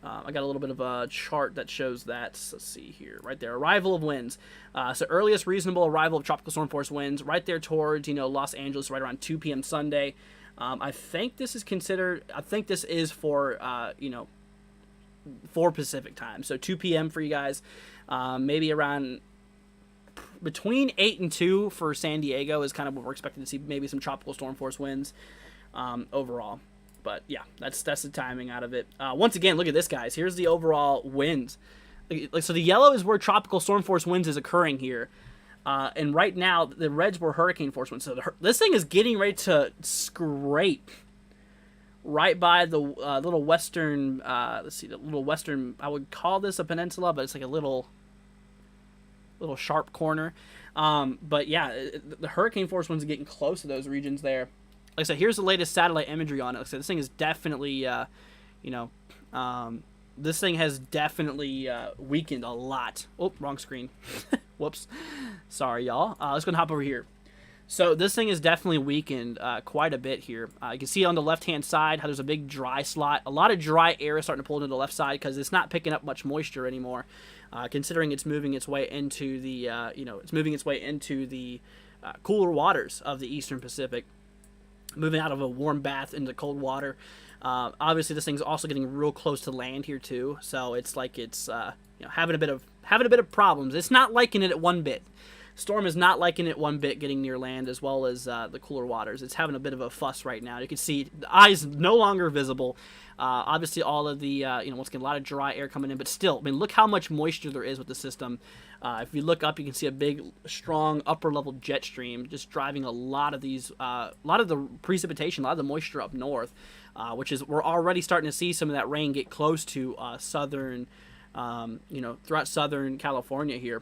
I got a little bit of a chart that shows that. Let's see here. Right there. Arrival of winds. So earliest reasonable arrival of tropical storm force winds right there towards, Los Angeles right around 2 p.m. Sunday. I think this is considered, for, for Pacific time. So 2 p.m. for you guys. Maybe around between 8 and 2 for San Diego is kind of what we're expecting to see. Maybe some tropical storm force winds overall. But yeah, that's the timing out of it. Once again, look at this, guys. Here's the overall winds. So the yellow is where tropical storm force winds is occurring here. And right now, the reds were hurricane force winds. So this thing is getting ready to scrape right by the little western, the little western, I would call this a peninsula, but it's like a little sharp corner. But yeah, the hurricane force winds are getting close to those regions there. Like I said, here's the latest satellite imagery on it. Like I said, this thing is definitely, this thing has definitely weakened a lot. Oh, wrong screen. Whoops. Sorry, y'all. Let's go and hop over here. So this thing is definitely weakened quite a bit here. You can see on the left-hand side how there's a big dry slot. A lot of dry air is starting to pull into the left side because it's not picking up much moisture anymore. Considering it's moving its way into the, cooler waters of the Eastern Pacific. Moving out of a warm bath into cold water. Obviously, this thing's also getting real close to land here too, so it's like it's having a bit of problems. It's not liking it at one bit. Storm is not liking it one bit getting near land as well as the cooler waters. It's having a bit of a fuss right now. You can see the eyes no longer visible. Obviously, all of the once again a lot of dry air coming in, but still, I mean, look how much moisture there is with the system. If you look up, you can see a big, strong upper-level jet stream just driving a lot of these, a lot of the precipitation, a lot of the moisture up north, which is we're already starting to see some of that rain get close to southern, throughout southern California here.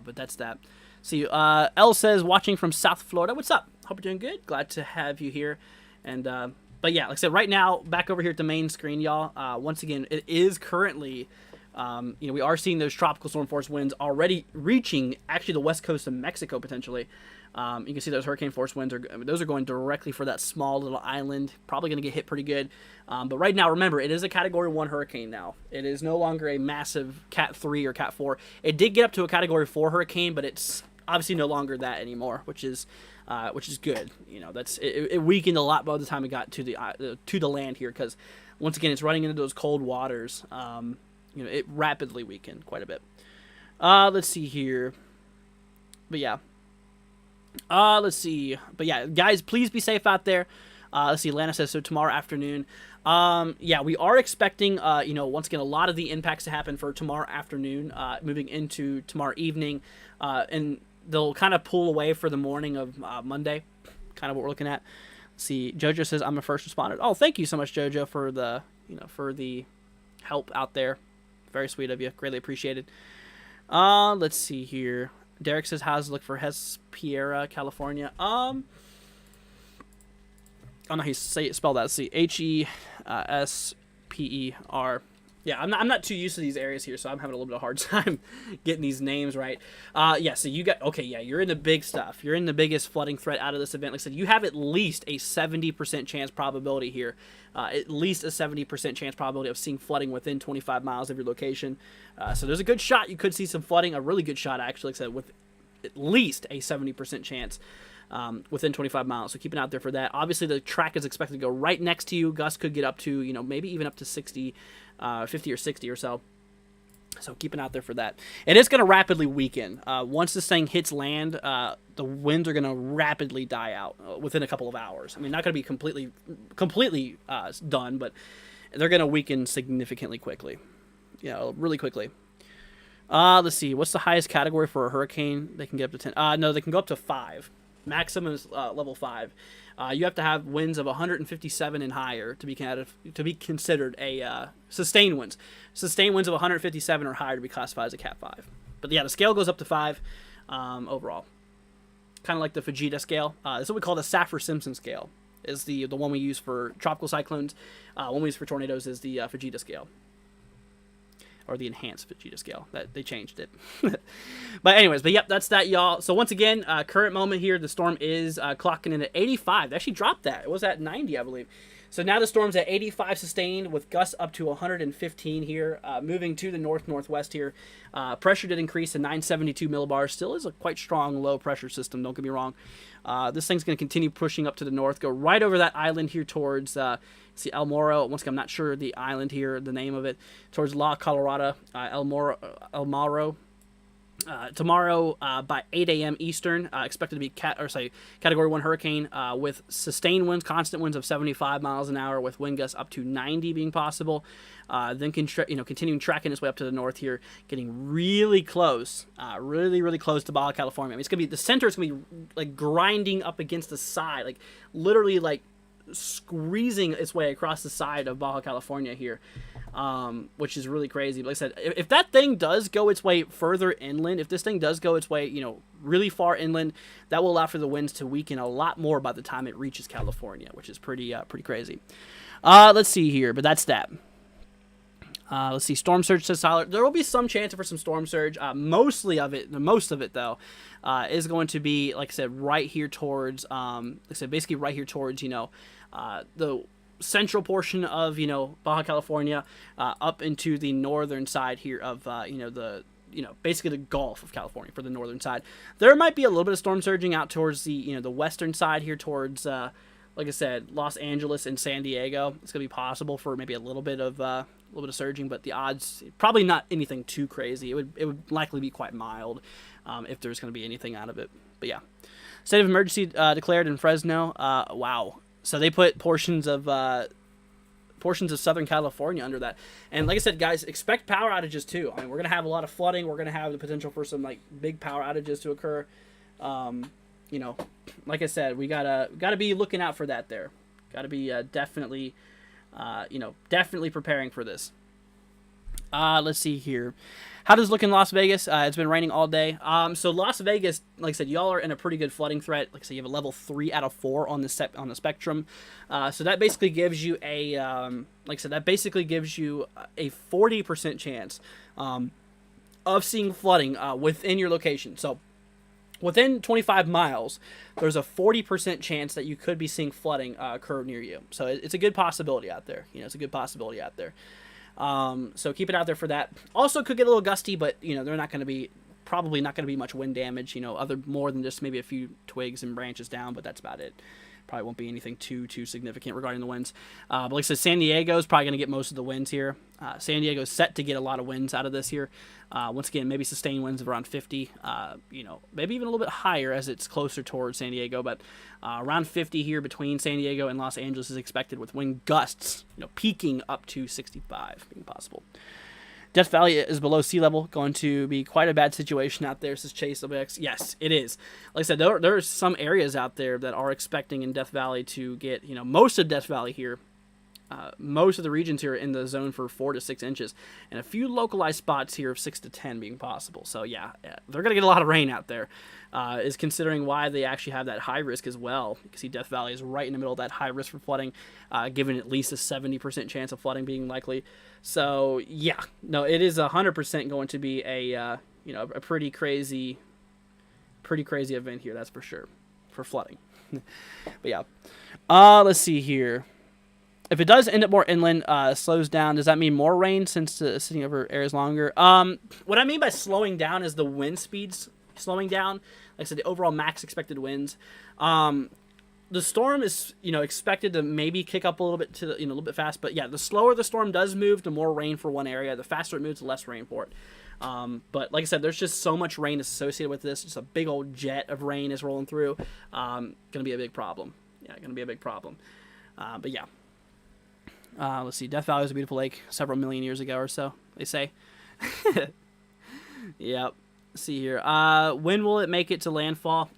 But that's that. See, L says watching from South Florida. What's up? Hope you're doing good. Glad to have you here. And but yeah, like I said, right now back over here at the main screen, y'all. Once again, it is currently. We are seeing those tropical storm force winds already reaching actually the west coast of Mexico potentially. You can see those hurricane force winds those are going directly for that small little island. Probably going to get hit pretty good. But right now, remember, it is a Category 1 hurricane now. It is no longer a massive Cat 3 or Cat 4. It did get up to a Category 4 hurricane, but it's obviously no longer that anymore, which is good. It weakened a lot by the time it got to the land here because once again, it's running into those cold waters. It rapidly weakened quite a bit. Let's see here. But yeah. Let's see. But yeah, guys, please be safe out there. Let's see. Atlanta says, so tomorrow afternoon. Yeah, we are expecting, once again, a lot of the impacts to happen for tomorrow afternoon, moving into tomorrow evening. And they'll kind of pull away for the morning of Monday. Kind of what we're looking at. Let's see. Jojo says, I'm a first responder. Oh, thank you so much, Jojo, for the help out there. Very sweet of you. Greatly appreciated. Let's see here. Derek says, how's it look for Hesperia, California? I don't know how you spell that. Let's see. Hesper. Yeah, I'm not too used to these areas here, so I'm having a little bit of a hard time getting these names right. Yeah, so you're in the big stuff. You're in the biggest flooding threat out of this event. Like I said, you have at least a 70% chance probability here. At least a 70% chance probability of seeing flooding within 25 miles of your location. So there's a good shot you could see some flooding, a really good shot, actually, like I said, with at least a 70% chance within 25 miles. So keep an eye out there for that. Obviously, the track is expected to go right next to you. Gusts could get up to, maybe even up to 50 or 60 or so. So keep an eye out there for that. It is going to rapidly weaken. Once this thing hits land, the winds are going to rapidly die out within a couple of hours. I mean, not going to be completely done, but they're going to weaken significantly quickly. Really quickly. Let's see. What's the highest category for a hurricane? They can get up to 10. No, they can go up to 5. Maximum is level 5. You have to have winds of 157 and higher to be considered a sustained winds. Sustained winds of 157 or higher to be classified as a Cat 5. But yeah, the scale goes up to 5 overall. Kind of like the Fujita scale. This is what we call the Saffir-Simpson scale. Is the one we use for tropical cyclones. One we use for tornadoes is the Fujita scale. Or the enhanced Fujita scale. That they changed it. But anyways, yep, that's that, y'all. So once again, current moment here, the storm is clocking in at 85. They actually dropped that. It was at 90, I believe. So now the storm's at 85 sustained with gusts up to 115 here, moving to the north-northwest here. Pressure did increase to 972 millibars. Still is a quite strong low pressure system, don't get me wrong. This thing's going to continue pushing up to the north, go right over that island here towards see El Morro. Once again, I'm not sure the island here, the name of it, towards La Colorada, El Morro. Tomorrow by 8 a.m. Eastern, expected to be Category 1 hurricane with sustained winds, constant winds of 75 miles an hour with wind gusts up to 90 being possible. Then continuing tracking its way up to the north here, getting really close, really close to Baja California. I mean, it's gonna be the center is gonna be like grinding up against the side, like literally like squeezing its way across the side of Baja California here. Which is really crazy. But like I said, if that thing does go its way further inland, if this thing does go its way, really far inland, that will allow for the winds to weaken a lot more by the time it reaches California, which is pretty crazy. Let's see here, but that's that. Let's see, storm surge, says Tyler. There will be some chance for some storm surge. Most of it though, is going to be, like I said, right here towards, basically right here towards, the central portion of Baja California, up into the northern side here of basically the Gulf of California for the northern side. There might be a little bit of storm surging out towards the the western side here towards like I said, Los Angeles and San Diego. It's gonna be possible for maybe a little bit of surging, but the odds probably not anything too crazy. It would likely be quite mild if there's gonna be anything out of it. But yeah, state of emergency declared in Fresno. Wow. So they put portions of Southern California under that. And like I said, guys, expect power outages too. I mean, we're going to have a lot of flooding. We're going to have the potential for some big power outages to occur. Like I said, we gotta be looking out for that there. Got to be definitely preparing for this. Let's see here. How does it look in Las Vegas? It's been raining all day. So Las Vegas, like I said, y'all are in a pretty good flooding threat. Like I said, you have a level 3 out of 4 on the spectrum. So that basically gives you a 40% chance of seeing flooding within your location. So within 25 miles, there's a 40% chance that you could be seeing flooding occur near you. So it's a good possibility out there. It's a good possibility out there. So keep it out there for that. Also could get a little gusty, but they're probably not going to be much wind damage, more than just maybe a few twigs and branches down, but that's about it. Probably won't be anything too significant regarding the winds. But like I said, San Diego is probably going to get most of the winds here. San Diego is set to get a lot of winds out of this here. Once again, maybe sustained winds of around 50, maybe even a little bit higher as it's closer towards San Diego, but around 50 here between San Diego and Los Angeles is expected, with wind gusts, peaking up to 65 being possible. Death Valley is below sea level, going to be quite a bad situation out there, says Chase WX. Yes, it is. Like I said, there are some areas out there that are expecting in Death Valley to get, most of Death Valley here, most of the regions here are in the zone for 4 to 6 inches, and a few localized spots here of 6 to 10 being possible. So yeah, they're going to get a lot of rain out there, is considering why they actually have that high risk as well. You can see Death Valley is right in the middle of that high risk for flooding, given at least a 70% chance of flooding being likely. So yeah, no, it is 100% going to be a pretty crazy event here, that's for sure, for flooding. But yeah, let's see here. If it does end up more inland, slows down, does that mean more rain since sitting over areas longer? What I mean by slowing down is the wind speeds slowing down. Like I said, the overall max expected winds. the storm is, expected to maybe kick up a little bit to a little bit fast, but yeah, the slower the storm does move, the more rain for one area. The faster it moves, the less rain for it. But like I said, there's just so much rain associated with this. Just a big old jet of rain is rolling through. Gonna be a big problem. Yeah, gonna be a big problem. But yeah. Let's see. Death Valley was a beautiful lake several million years ago or so, they say. Yep. Let's see here. When will it make it to landfall?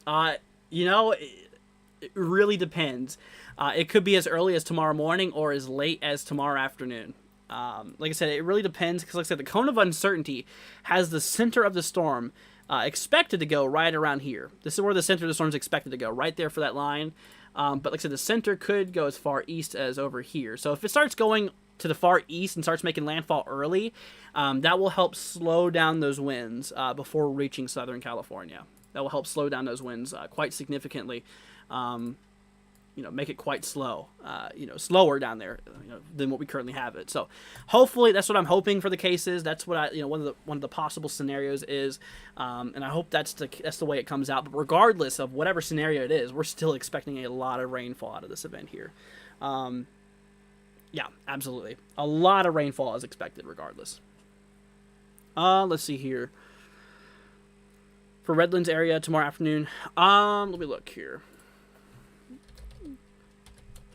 It really depends. It could be as early as tomorrow morning or as late as tomorrow afternoon. Like I said, it really depends because, like I said, the cone of uncertainty has the center of the storm expected to go right around here. This is where the center of the storm is expected to go, right there for that line. But like I said, the center could go as far east as over here. So if it starts going to the far east and starts making landfall early, that will help slow down those winds before reaching Southern California. That will help slow down those winds quite significantly. Make it quite slow, slower down there, than what we currently have it. So hopefully that's what I'm hoping for the cases. That's what one of the possible scenarios is. And I hope that's the way it comes out. But regardless of whatever scenario it is, we're still expecting a lot of rainfall out of this event here. Yeah, absolutely. A lot of rainfall is expected regardless. Let's see here. For Redlands area tomorrow afternoon, let me look here.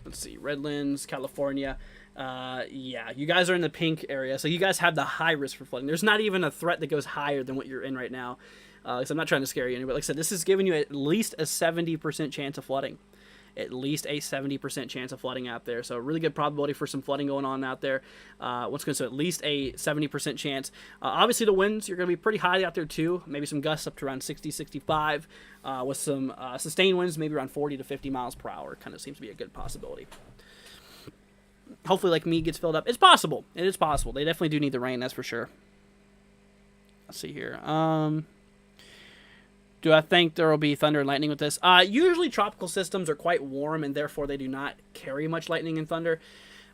Let's see, Redlands, California. Yeah, you guys are in the pink area, so you guys have the high risk for flooding. There's not even a threat that goes higher than what you're in right now. So I'm not trying to scare you, but like I said, this is giving you at least a 70% chance of flooding. At least a 70% chance of flooding out there. So a really good probability for some flooding going on out there. Once again, so at least a 70% chance. Obviously, the winds, you're going to be pretty high out there too. Maybe some gusts up to around 60, 65 with some sustained winds, maybe around 40 to 50 miles per hour. Kind of seems to be a good possibility. Hopefully, Lake Mead gets filled up. It's possible. It is possible. They definitely do need the rain, that's for sure. Let's see here. Do I think there will be thunder and lightning with this? Usually tropical systems are quite warm, and therefore they do not carry much lightning and thunder.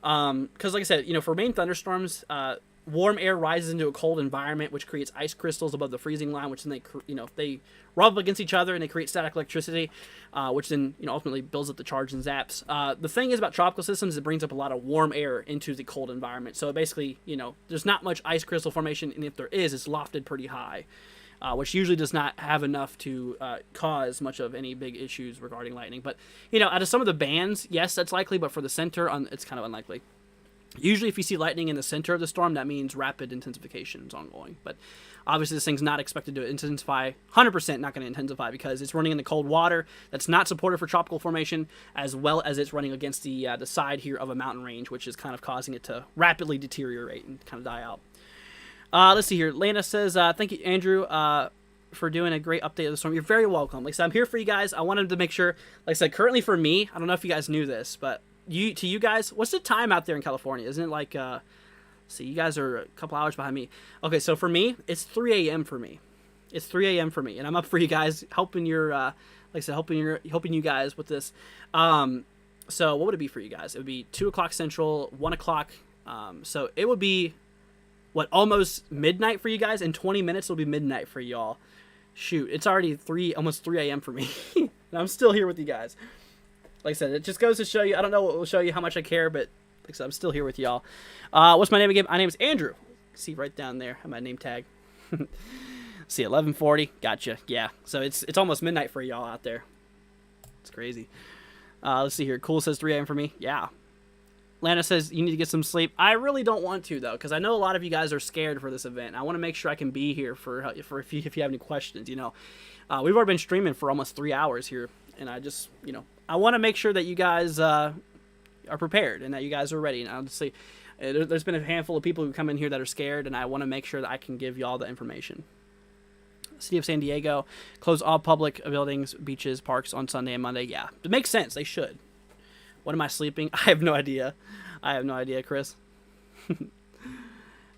Because like I said, for main thunderstorms, warm air rises into a cold environment, which creates ice crystals above the freezing line, which then they rub up against each other and they create static electricity, which then ultimately builds up the charge and zaps. The thing is about tropical systems, it brings up a lot of warm air into the cold environment. So basically, there's not much ice crystal formation, and if there is, it's lofted pretty high. Which usually does not have enough to cause much of any big issues regarding lightning. But, out of some of the bands, yes, that's likely, but for the center, it's kind of unlikely. Usually if you see lightning in the center of the storm, that means rapid intensification is ongoing. But obviously this thing's not expected to intensify, 100% not going to intensify because it's running in the cold water that's not supported for tropical formation, as well as it's running against the side here of a mountain range, which is kind of causing it to rapidly deteriorate and kind of die out. Let's see here. Lana says, thank you, Andrew, for doing a great update of the storm. You're very welcome. Like I said, I'm here for you guys. I wanted to make sure, like I said, currently for me, I don't know if you guys knew this, but to you guys, what's the time out there in California? Isn't it like, see, you guys are a couple hours behind me. Okay, so for me, it's 3 a.m. for me. It's 3 a.m. for me, and I'm up for you guys, helping your, like I said, helping you guys with this. So what would it be for you guys? It would be 2 o'clock Central, 1 o'clock. So it would be almost midnight for you guys? In 20 minutes, it'll be midnight for y'all. Shoot, it's already almost 3 a.m. for me. And I'm still here with you guys. Like I said, it just goes to show you, I don't know what will show you how much I care, but like I said, I'm still here with y'all. What's my name again? My name is Andrew. See right down there, I have my name tag. See, 11:40, gotcha, yeah. So it's almost midnight for y'all out there. It's crazy. Let's see here, Cool says 3 a.m. for me, yeah. Lana says you need to get some sleep. I really don't want to, though, because I know a lot of you guys are scared for this event. I want to make sure I can be here for if you have any questions. We've already been streaming for almost 3 hours here, and I just I want to make sure that you guys are prepared and that you guys are ready. And honestly, there's been a handful of people who come in here that are scared, and I want to make sure that I can give you all the information. City of San Diego close all public buildings, beaches, parks on Sunday and Monday. Yeah, it makes sense. They should. What am I sleeping? I have no idea. Chris.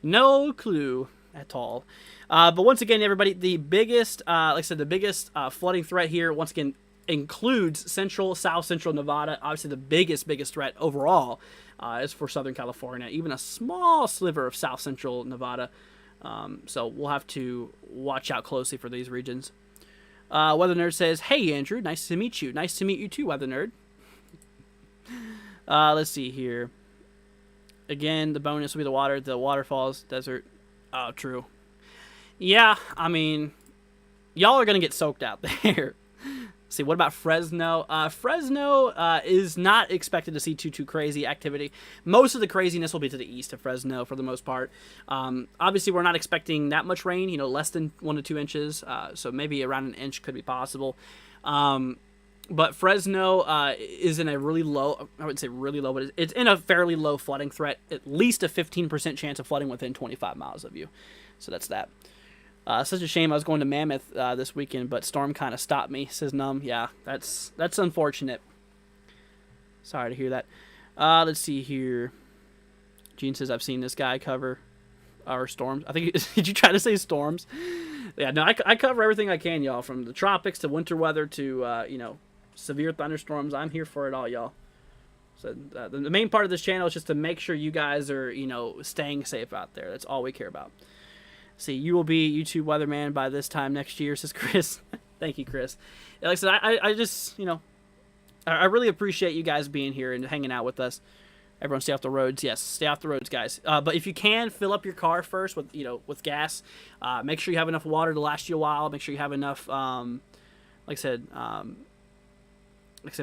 No clue at all. But once again, everybody, the biggest, like I said, the biggest flooding threat here, once again, includes south central Nevada. Obviously, the biggest threat overall is for Southern California, even a small sliver of south central Nevada. So we'll have to watch out closely for these regions. Weather Nerd says, hey, Andrew, nice to meet you. Nice to meet you too, Weather Nerd. Let's see here. Again, the bonus will be the waterfalls, desert. Oh, true. Yeah, I mean, y'all are going to get soaked out there. See, what about Fresno? Fresno is not expected to see too crazy activity. Most of the craziness will be to the east of Fresno for the most part. Obviously, we're not expecting that much rain, less than 1 to 2 inches. So maybe around an inch could be possible. But Fresno is in a really low, I wouldn't say really low, but it's in a fairly low flooding threat. At least a 15% chance of flooding within 25 miles of you. So that's that. Such a shame I was going to Mammoth this weekend, but storm kind of stopped me, says Num. Yeah, that's unfortunate. Sorry to hear that. Let's see here. Gene says, I've seen this guy cover our storms. I think, did you try to say storms? Yeah, no, I cover everything I can, y'all, from the tropics to winter weather to, severe thunderstorms. I'm here for it all, y'all. So the main part of this channel is just to make sure you guys are, staying safe out there. That's all we care about. See, you will be YouTube weatherman by this time next year, says Chris. Thank you, Chris. Like I said, I just, I really appreciate you guys being here and hanging out with us. Everyone stay off the roads. Yes, stay off the roads, guys. But if you can, fill up your car first with, with gas. Make sure you have enough water to last you a while. Make sure you have enough, like I said,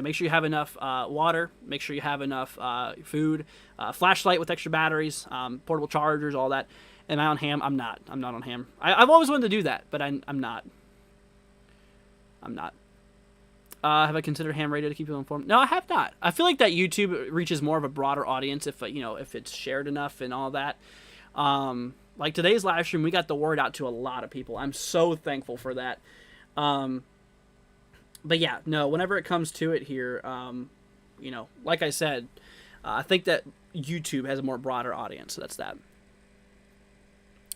make sure you have enough water. Make sure you have enough food, flashlight with extra batteries, portable chargers, all that. Am I on ham? I'm not. I'm not on ham. I've always wanted to do that, but I'm not. I'm not. Have I considered ham radio to keep you informed? No, I have not. I feel like that YouTube reaches more of a broader audience if if it's shared enough and all that. Like today's live stream, we got the word out to a lot of people. I'm so thankful for that. But yeah, no. Whenever it comes to it here, like I said, I think that YouTube has a more broader audience. So that's that.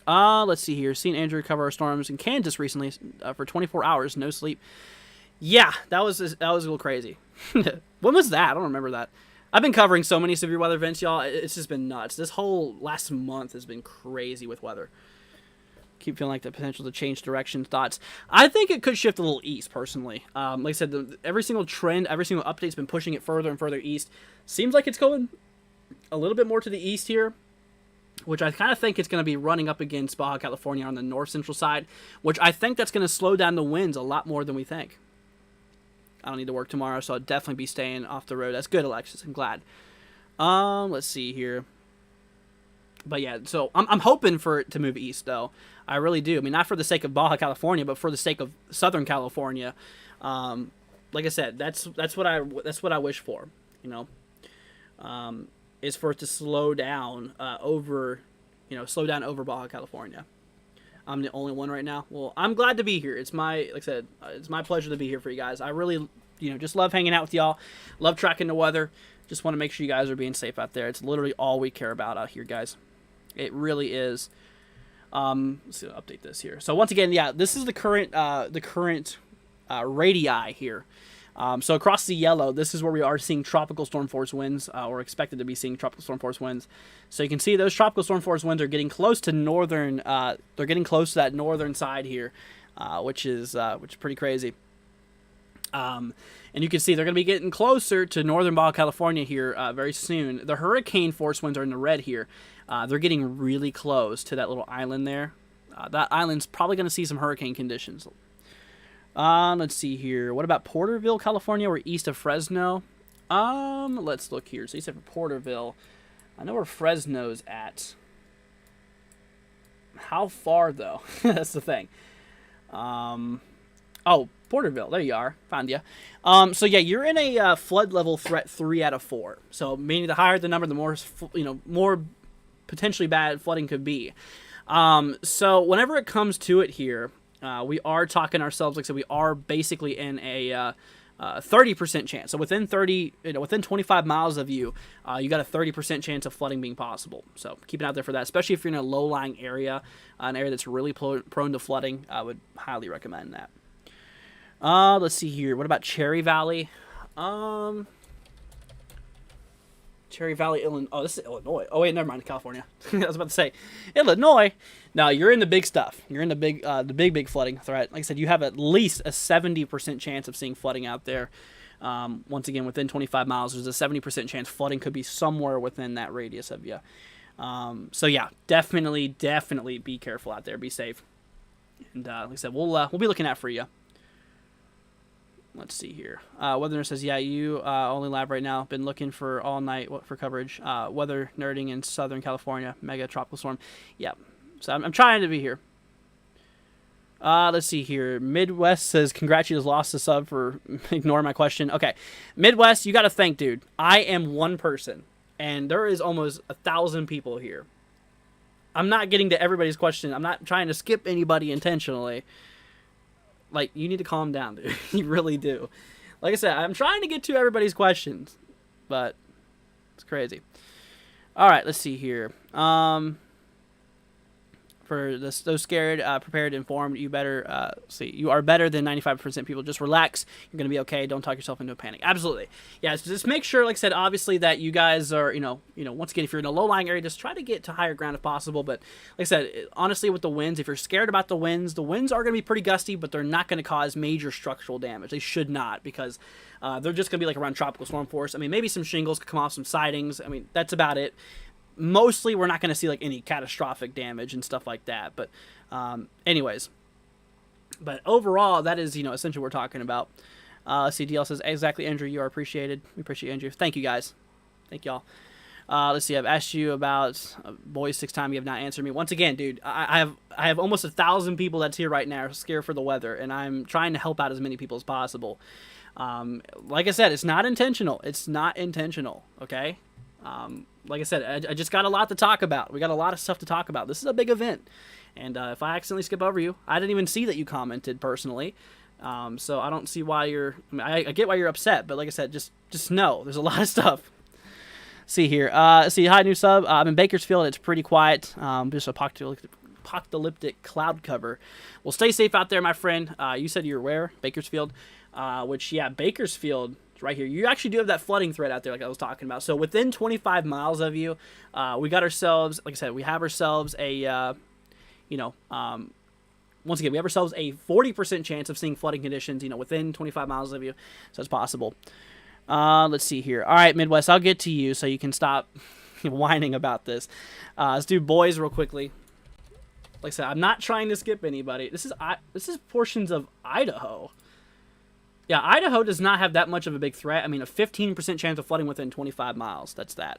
Let's see here. Seen Andrew cover our storms in Kansas recently for 24 hours, no sleep. Yeah, that was a little crazy. When was that? I don't remember that. I've been covering so many severe weather events, y'all. It's just been nuts. This whole last month has been crazy with weather. Keep feeling like the potential to change direction. Thoughts? I think it could shift a little east, personally. Like I said, every single trend, every single update's been pushing it further and further east. Seems like it's going a little bit more to the east here, which I kind of think it's going to be running up against Baja California on the north-central side, which I think that's going to slow down the winds a lot more than we think. I don't need to work tomorrow, so I'll definitely be staying off the road. That's good, Alexis. I'm glad. Let's see here. But yeah, so I'm hoping for it to move east, though. I really do. I mean, not for the sake of Baja California, but for the sake of Southern California. Like I said, that's what I wish for. Is for it to slow down over Baja California. I'm the only one right now. Well, I'm glad to be here. It's like I said, it's my pleasure to be here for you guys. I really, just love hanging out with y'all. Love tracking the weather. Just want to make sure you guys are being safe out there. It's literally all we care about out here, guys. It really is. Let's see, I'll update this here. So once again, yeah, this is the current radii here. So across the yellow, this is where we are seeing tropical storm force winds, or expected to be seeing tropical storm force winds. So you can see those tropical storm force winds are getting close to northern. They're getting close to that northern side here, which is pretty crazy. And you can see they're going to be getting closer to northern Baja California here very soon. The hurricane force winds are in the red here. They're getting really close to that little island there. That island's probably going to see some hurricane conditions. Let's see here. What about Porterville, California? We're east of Fresno. Let's look here. So you said for Porterville. I know where Fresno's at. How far, though? That's the thing. Oh, Porterville. There you are. Found you. So yeah, you're in a flood level threat 3 out of 4. So meaning the higher the number, the more more potentially bad flooding could be. So whenever it comes to it here, we are talking ourselves, like I said, we are basically in a 30% chance. So within 25 miles of you, you got a 30% chance of flooding being possible. So keep an eye out there for that, especially if you're in a low-lying area, an area that's really prone to flooding. I would highly recommend that. Let's see here. What about Cherry Valley? Cherry Valley, Illinois. Oh, this is Illinois. Oh, wait, never mind. California. I was about to say Illinois. No, you're in the big stuff. You're in the big flooding threat. Like I said, you have at least a 70% chance of seeing flooding out there. Once again, within 25 miles, there's a 70% chance flooding could be somewhere within that radius of you. So yeah, definitely be careful out there. Be safe. And like I said, we'll be looking out for you. Let's see here. Weather says, yeah, you only live right now. Been looking for all night for coverage. Weather nerding in Southern California. Mega tropical storm. Yeah. So I'm trying to be here. Let's see here. Midwest says, congrats, you just lost a sub for ignoring my question. Okay. Midwest, you got to think, dude. I am one person, and there is almost 1,000 people here. I'm not getting to everybody's question. I'm not trying to skip anybody intentionally. Like, you need to calm down, dude. You really do. Like I said, I'm trying to get to everybody's questions, but it's crazy. All right, let's see here. For those scared, prepared, informed, you better see. You are better than 95% people. Just relax. You're gonna be okay. Don't talk yourself into a panic. Absolutely, yeah. So just make sure, like I said, obviously that you guys are, once again, if you're in a low-lying area, just try to get to higher ground if possible. But like I said, honestly, with the winds, if you're scared about the winds are gonna be pretty gusty, but they're not gonna cause major structural damage. They should not, because they're just gonna be like around tropical storm force. I mean, maybe some shingles could come off, some sidings. I mean, that's about it. Mostly, we're not going to see like any catastrophic damage and stuff like that. But anyways, but overall, that is, essentially what we're talking about. Let's see, DL says, exactly, Andrew, you are appreciated. We appreciate you, Andrew. Thank you, guys. Thank y'all. Let's see, I've asked you about boys 6 times. You have not answered me. Once again, dude, I have almost 1,000 people that's here right now scared for the weather, and I'm trying to help out as many people as possible. Like I said, it's not intentional. It's not intentional, okay? Like I said, I just got a lot to talk about. We got a lot of stuff to talk about. This is a big event. And if I accidentally skip over you, I didn't even see that you commented personally. So I don't see why you're... I get why you're upset, but like I said, just know. There's a lot of stuff. See here. See, hi, new sub. I'm in Bakersfield. It's pretty quiet. Just apocalyptic cloud cover. Well, stay safe out there, my friend. You said you're where? Bakersfield? Which, yeah, Bakersfield... right here, you actually do have that flooding threat out there like I was talking about. So within 25 miles of you, we got ourselves, like I said, we have ourselves a once again, we have ourselves a 40% chance of seeing flooding conditions, within 25 miles of you. So it's possible. Let's see here. All right, Midwest, I'll get to you so you can stop whining about this. Let's do boys real quickly. Like I said, I'm not trying to skip anybody. This is portions of Idaho. Yeah, Idaho does not have that much of a big threat. I mean, a 15% chance of flooding within 25 miles. That's that.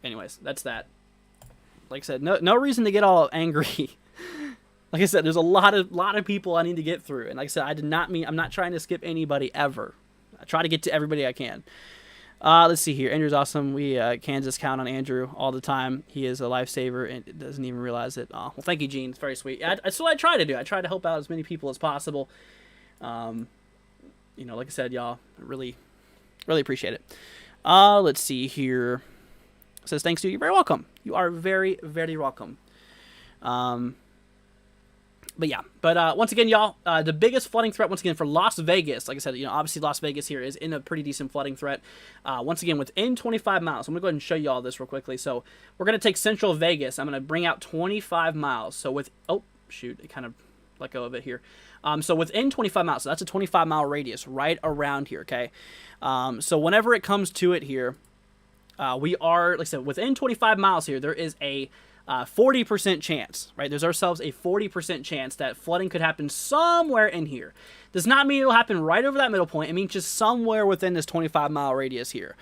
Anyways, that's that. Like I said, no reason to get all angry. Like I said, there's a lot of people I need to get through. And like I said, I'm not trying to skip anybody ever. I try to get to everybody I can. Let's see here. Andrew's awesome. We Kansas count on Andrew all the time. He is a lifesaver and doesn't even realize it. Well, thank you, Gene. It's very sweet. That's what I try to do. I try to help out as many people as possible. Like I said, y'all, really appreciate it. Let's see here. It says, thanks to you. You're very welcome. You are very, very welcome. But yeah, once again, y'all, the biggest flooding threat, once again, for Las Vegas, like I said, obviously Las Vegas here is in a pretty decent flooding threat. Once again, within 25 miles. I'm going to go ahead and show you all this real quickly. So we're going to take Central Vegas. I'm going to bring out 25 miles. So oh, shoot, it kind of let go of it here. So within 25 miles, so that's a 25-mile radius right around here, okay? So whenever it comes to it here, we are, like I said, within 25 miles here, there is a 40% chance, right? There's ourselves a 40% chance that flooding could happen somewhere in here. Does not mean it'll happen right over that middle point. It means just somewhere within this 25-mile radius here.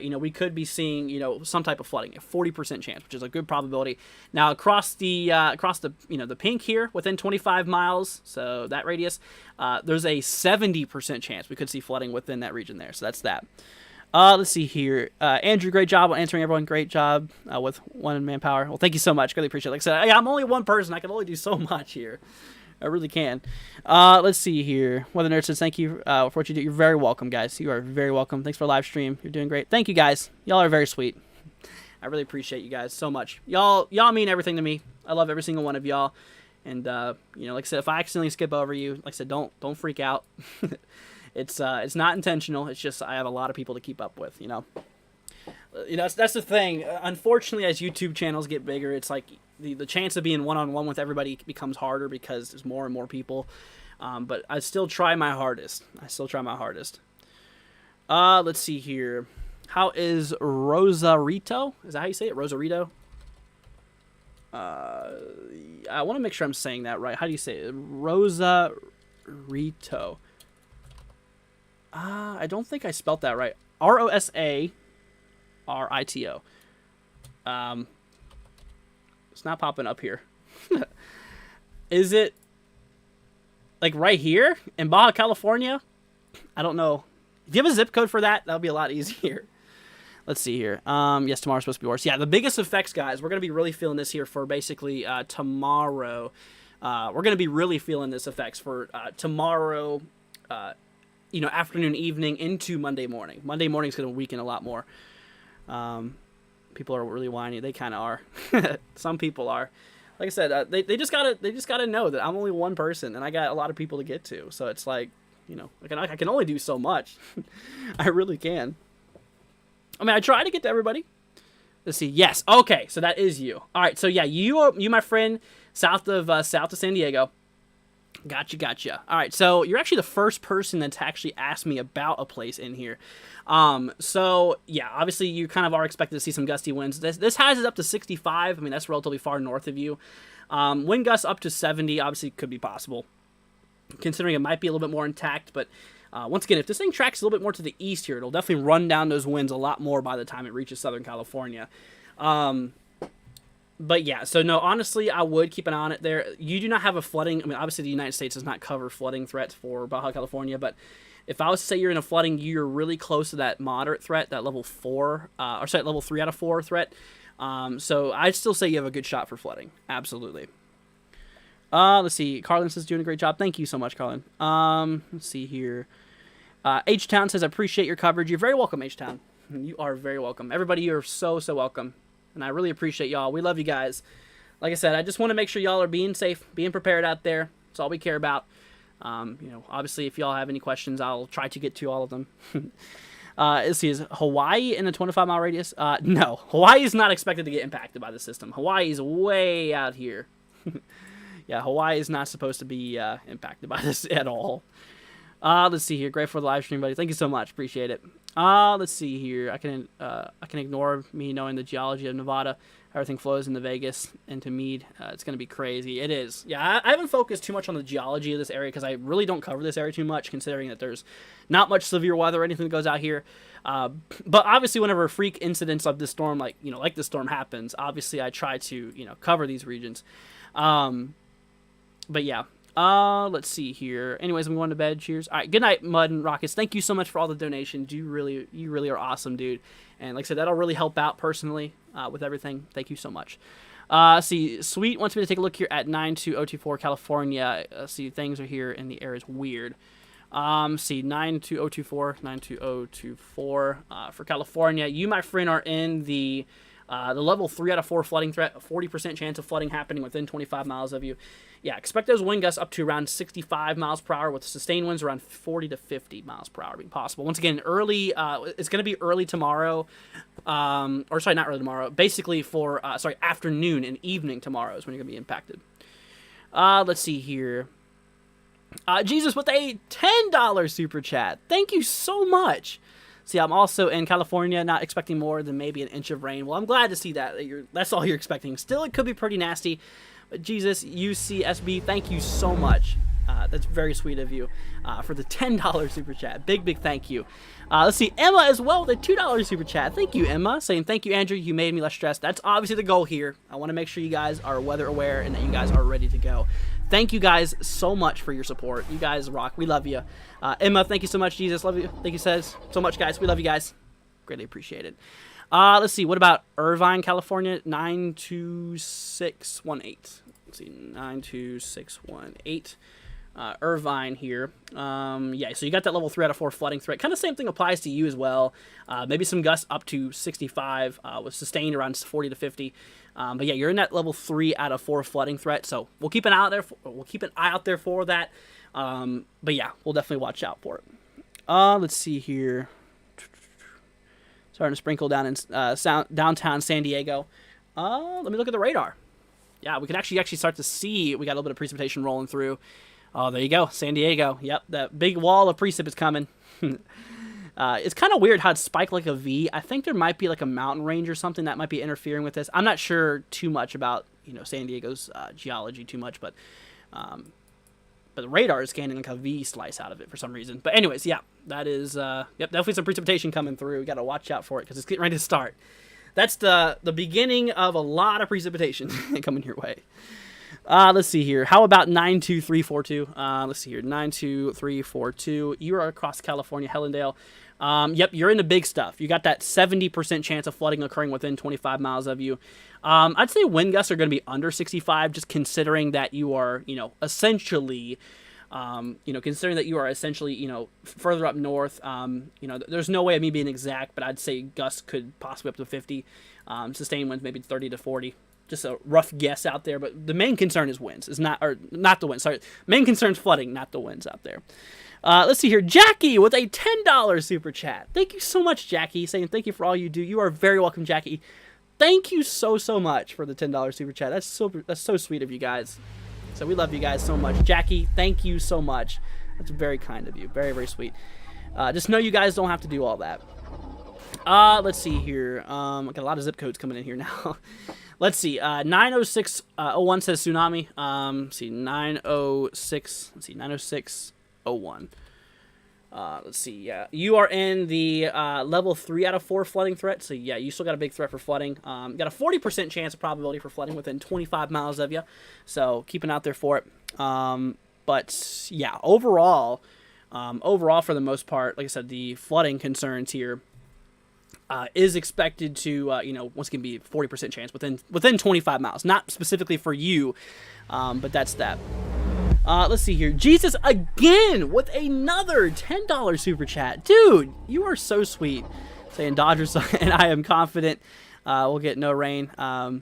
We could be seeing, some type of flooding, a 40% chance, which is a good probability. Now across the the pink here within 25 miles, so that radius, there's a 70% chance we could see flooding within that region there. So that's that. Let's see here. Andrew, great job on answering everyone. Great job with one manpower. Well, thank you so much. Really appreciate it. Like I said, I'm only one person. I can only do so much here. I really can. Let's see here. Weather Nerd says, thank you for what you do. You're very welcome, guys. You are very welcome. Thanks for the live stream. You're doing great. Thank you, guys. Y'all are very sweet. I really appreciate you guys so much. Y'all mean everything to me. I love every single one of y'all. And, like I said, if I accidentally skip over you, like I said, don't freak out. It's not intentional. It's just I have a lot of people to keep up with, that's the thing. Unfortunately, as YouTube channels get bigger, it's like the chance of being one-on-one with everybody becomes harder because there's more and more people. But I still try my hardest. Let's see here. How is Rosarito? Is that how you say it? Rosarito? I want to make sure I'm saying that right. How do you say it? Rosarito. I don't think I spelt that right. Rosarito. It's not popping up here. Is it like right here in Baja California? I don't know. Do you have a zip code for that? That would be a lot easier. Let's see here. Yes, tomorrow's supposed to be worse. Yeah, the biggest effects, guys, we're going to be really feeling this here for basically tomorrow. We're going to be really feeling this effects for tomorrow, afternoon, evening, into Monday morning. Monday morning is going to weaken a lot more. People are really whiny. They kind of are. Some people are. Like I said, they just gotta know that I'm only one person, and I got a lot of people to get to. So it's like, I can only do so much. I really can. I mean, I try to get to everybody. Let's see. Yes. Okay. So that is you. All right. So yeah, you, my friend, south of San Diego. Gotcha. All right. So you're actually the first person that's actually asked me about a place in here. So yeah, obviously you kind of are expected to see some gusty winds. This has it up to 65. I mean, that's relatively far north of you. Wind gusts up to 70 obviously could be possible, considering it might be a little bit more intact, but once again, if this thing tracks a little bit more to the east here, it'll definitely run down those winds a lot more by the time it reaches Southern California. But yeah, so no, honestly, I would keep an eye on it there. You do not have a flooding. I mean, obviously the United States does not cover flooding threats for Baja California, but if I was to say you're in a flooding, you're really close to that moderate threat, that level 3 out of 4 threat. So I'd still say you have a good shot for flooding. Absolutely. Let's see. Carlin says doing a great job. Thank you so much, Carlin. Let's see here. H-Town says, I appreciate your coverage. You're very welcome, H-Town. You are very welcome. Everybody, you're so welcome. And I really appreciate y'all. We love you guys. Like I said, I just want to make sure y'all are being safe, being prepared out there. That's all we care about. Obviously, if y'all have any questions, I'll try to get to all of them. Let's see, is Hawaii in a 25-mile radius? No. Hawaii is not expected to get impacted by the system. Hawaii is way out here. Yeah, Hawaii is not supposed to be impacted by this at all. Let's see here. Great for the live stream, buddy. Thank you so much. Appreciate it. Let's see here. I can ignore me knowing the geology of Nevada. Everything flows into Vegas, into Mead. It's going to be crazy. It is. Yeah, I haven't focused too much on the geology of this area because I really don't cover this area too much, considering that there's not much severe weather or anything that goes out here. But obviously, whenever freak incidents of this storm, like this storm happens, obviously I try to, cover these regions. But yeah. Let's see here. Anyways, I'm going to bed. Cheers. All right. Good night, Mud and Rockets. Thank you so much for all the donations. You really are awesome, dude. And like I said, that'll really help out personally with everything. Thank you so much. See, Sweet wants me to take a look here at 92024 California. See, things are here and the air is weird. See, 92024 for California. You, my friend, are in the level 3 out of 4 flooding threat. A 40% chance of flooding happening within 25 miles of you. Yeah, expect those wind gusts up to around 65 miles per hour with sustained winds around 40 to 50 miles per hour being possible. Once again, early, it's going to be early tomorrow, not early tomorrow, basically for, afternoon and evening tomorrow is when you're going to be impacted. Let's see here. Jesus with a $10 super chat. Thank you so much. See, I'm also in California, not expecting more than maybe an inch of rain. Well, I'm glad to see that. That's all you're expecting. Still, it could be pretty nasty. But Jesus, UCSB, thank you so much. That's very sweet of you for the $10 super chat. Big thank you. Let's see, Emma as well with a $2 super chat. Thank you, Emma. Saying, thank you, Andrew. You made me less stressed. That's obviously the goal here. I want to make sure you guys are weather aware and that you guys are ready to go. Thank you guys so much for your support. You guys rock. We love you. Emma, thank you so much. Jesus, love you. Thank you, says so much, guys. We love you guys. Greatly appreciate it. Let's see. What about Irvine, California? 92618. Let's see. 92618. Irvine here. Yeah, so you got that level 3 out of 4 flooding threat. Kind of same thing applies to you as well. Maybe some gusts up to 65 with sustained around 40 to 50. But yeah, you're in that level 3 out of 4 flooding threat. So we'll keep an eye out there. We'll keep an eye out there for that. But yeah, we'll definitely watch out for it. Let's see here. Starting to sprinkle down in downtown San Diego. Let me look at the radar. Yeah, we can actually start to see we got a little bit of precipitation rolling through. Oh, there you go. San Diego. Yep, that big wall of precip is coming. It's kind of weird how it's spiked like a V. I think there might be like a mountain range or something that might be interfering with this. I'm not sure too much about, San Diego's geology too much, but the radar is scanning like a V slice out of it for some reason. But anyways, yeah, that is, definitely some precipitation coming through. We got to watch out for it because it's getting ready to start. That's the beginning of a lot of precipitation coming your way. Let's see here. How about 92342? Let's see here. 92342. You are across California, Hellendale. Yep, you're in the big stuff. You got that 70% chance of flooding occurring within 25 miles of you. I'd say wind gusts are going to be under 65, just considering that you are, essentially, further up north. There's no way of me being exact, but I'd say gusts could possibly up to 50. Sustained winds maybe 30 to 40. Just a rough guess out there, but the main concern is winds. Not the winds. Sorry, main concern is flooding, not the winds out there. Let's see here. Jackie with a $10 super chat. Thank you so much, Jackie, saying thank you for all you do. You are very welcome, Jackie. Thank you so much for the $10 super chat. That's so sweet of you guys. So we love you guys so much. Jackie, thank you so much. That's very kind of you. Very, very sweet. Just know you guys don't have to do all that. Let's see here. I got a lot of zip codes coming in here now. Let's see. 90601 says tsunami. Let's see. 90601. Let's see. Yeah, you are in the level 3 out of 4 flooding threat. So yeah, you still got a big threat for flooding. Got a 40% chance of probability for flooding within 25 miles of you. So keep an eye out there for it. But yeah, overall for the most part, like I said, the flooding concerns here is expected to, once again, be 40% chance within 25 miles. Not specifically for you, but that's that. Let's see here. Jesus again with another $10 super chat. Dude, you are so sweet. Saying Dodgers, and I am confident we'll get no rain. Oh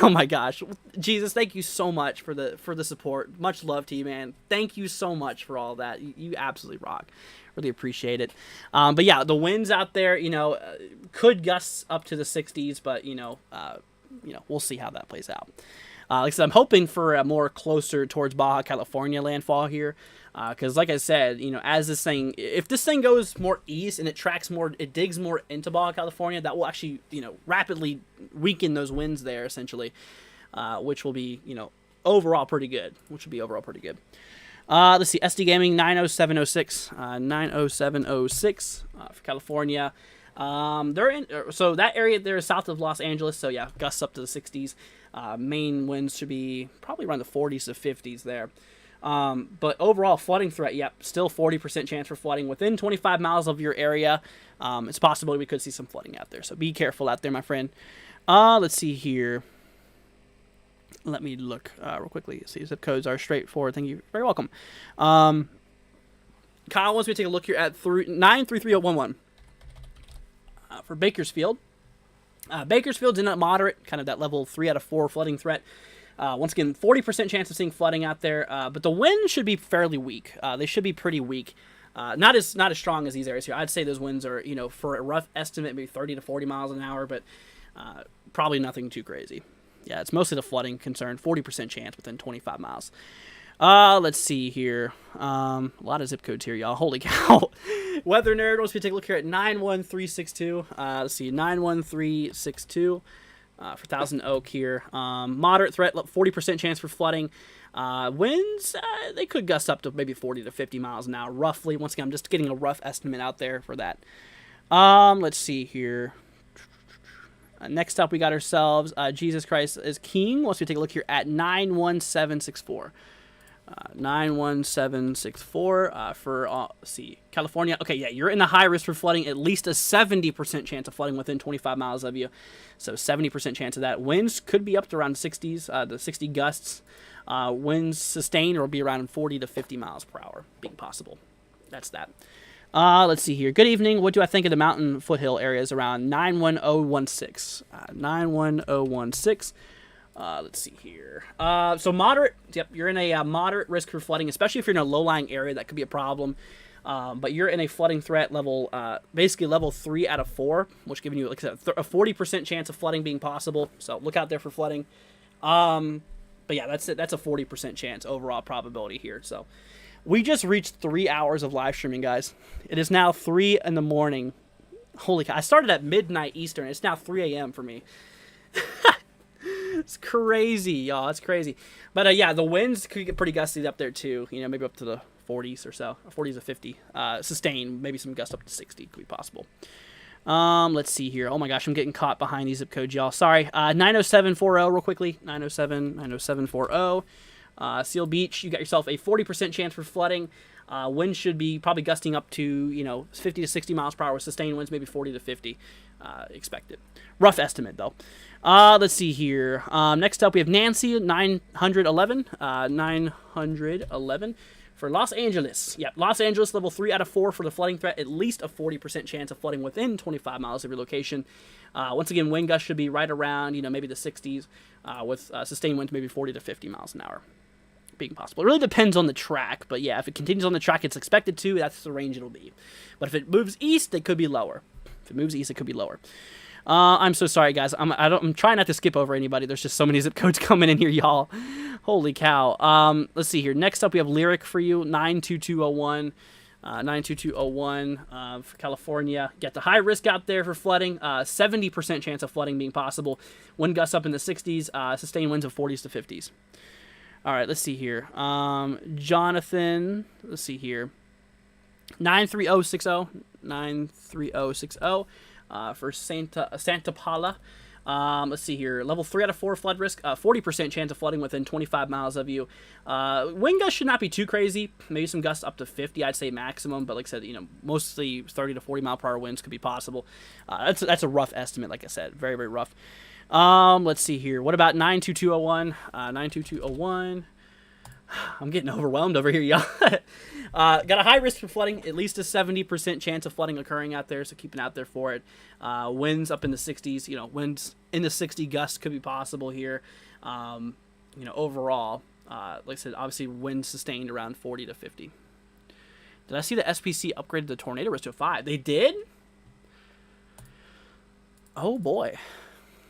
my gosh. Jesus, thank you so much for the support. Much love to you, man. Thank you so much for all that. You absolutely rock. Really appreciate it. But yeah, the winds out there, could gust up to the 60s, but we'll see how that plays out. Like I said, I'm hoping for a more closer towards Baja California landfall here, because like I said, if this thing goes more east and it digs more into Baja California, that will actually, rapidly weaken those winds there essentially, which will be, overall pretty good. Let's see, SD Gaming 90706, 90706 for California. They're in, so that area there is south of Los Angeles. So yeah, gusts up to the 60s. Main winds should be probably around the 40s to 50s there. But overall flooding threat, yep, still 40% chance for flooding within 25 miles of your area. It's possible we could see some flooding out there. So be careful out there, my friend. Let's see here. Let me look real quickly. See, zip codes are straightforward. Thank you. Very welcome. Kyle wants me to take a look here at 933011 for Bakersfield. Bakersfield's in a moderate, kind of that level 3 out of 4 flooding threat. Once again, 40% chance of seeing flooding out there, but the wind should be fairly weak. They should be pretty weak. Not as strong as these areas here. I'd say those winds are, for a rough estimate, maybe 30 to 40 miles an hour, but probably nothing too crazy. Yeah, it's mostly the flooding concern. 40% chance within 25 miles. Let's see here. A lot of zip codes here, y'all. Holy cow. Weather Nerd wants me to take a look here at 91362. Let's see, 91362 for Thousand Oak here. Moderate threat, 40% chance for flooding. Winds, they could gust up to maybe 40 to 50 miles an hour, roughly. Once again, I'm just getting a rough estimate out there for that. Let's see here. Next up, we got ourselves Jesus Christ is King. Wants me to take a look here at 91764. 91764 for, let's see, California. Okay, yeah, you're in the high risk for flooding. At least a 70% chance of flooding within 25 miles of you. So 70% chance of that. Winds could be up to around 60s, the 60 gusts. Winds sustained will be around 40 to 50 miles per hour being possible. That's that. Let's see here. Good evening. What do I think of the mountain foothill areas around 91016? 91016. Let's see here. So moderate. Yep, you're in a moderate risk for flooding, especially if you're in a low-lying area. That could be a problem. But you're in a flooding threat level, basically level 3 out of 4, which giving you, like I said, a 40% chance of flooding being possible. So look out there for flooding. But yeah, that's it. That's a 40% chance overall probability here. So we just reached 3 hours of live streaming, guys. It is now 3 in the morning. Holy cow. I started at midnight Eastern. It's now 3 a.m. for me. It's crazy, y'all. It's crazy. But yeah, the winds could get pretty gusty up there too. You know, maybe up to the 40s or so. 40s to 50. Sustained. Maybe some gusts up to 60 could be possible. Let's see here. Oh my gosh, I'm getting caught behind these zip codes, y'all. Sorry. 90740 real quickly. 90740. Seal Beach, you got yourself a 40% chance for flooding. Winds should be probably gusting up to, you know, 50 to 60 miles per hour. Sustained winds maybe 40 to 50 expected. Rough estimate, though. Let's see here. Next up, we have Nancy, 911. 911 for Los Angeles. Yep, Los Angeles, level 3 out of 4 for the flooding threat. At least a 40% chance of flooding within 25 miles of your location. Once again, wind gusts should be right around, you know, maybe the 60s with sustained winds maybe 40 to 50 miles an hour. Being possible. It really depends on the track, but yeah, if it continues on the track it's expected to, that's the range it'll be. But if it moves east, it could be lower. If it moves east, it could be lower. I'm so sorry, guys. I'm trying not to skip over anybody. There's just so many zip codes coming in here, y'all. Holy cow. Let's see here. Next up, we have Lyric for you, 92201. 92201 for California. Get the high risk out there for flooding. 70% chance of flooding being possible. Wind gusts up in the 60s. Sustained winds of 40s to 50s. All right, let's see here. Jonathan, let's see here. 93060. 93060 for Santa Paula. Let's see here. Level 3 out of 4 flood risk. 40% chance of flooding within 25 miles of you. Wind gusts should not be too crazy. Maybe some gusts up to 50, I'd say maximum. But like I said, you know, mostly 30 to 40 mile per hour winds could be possible. That's a rough estimate, like I said. Very, very rough. Let's see here. What about 92201? 92201. I'm getting overwhelmed over here, y'all. Got a high risk for flooding, at least a 70% chance of flooding occurring out there, so keep an eye out there for it. Winds up in the 60s, you know, winds in the 60 gusts could be possible here. You know, overall, like I said, obviously winds sustained around 40 to 50. Did I see the SPC upgraded the tornado risk to a 5? They did? Oh boy.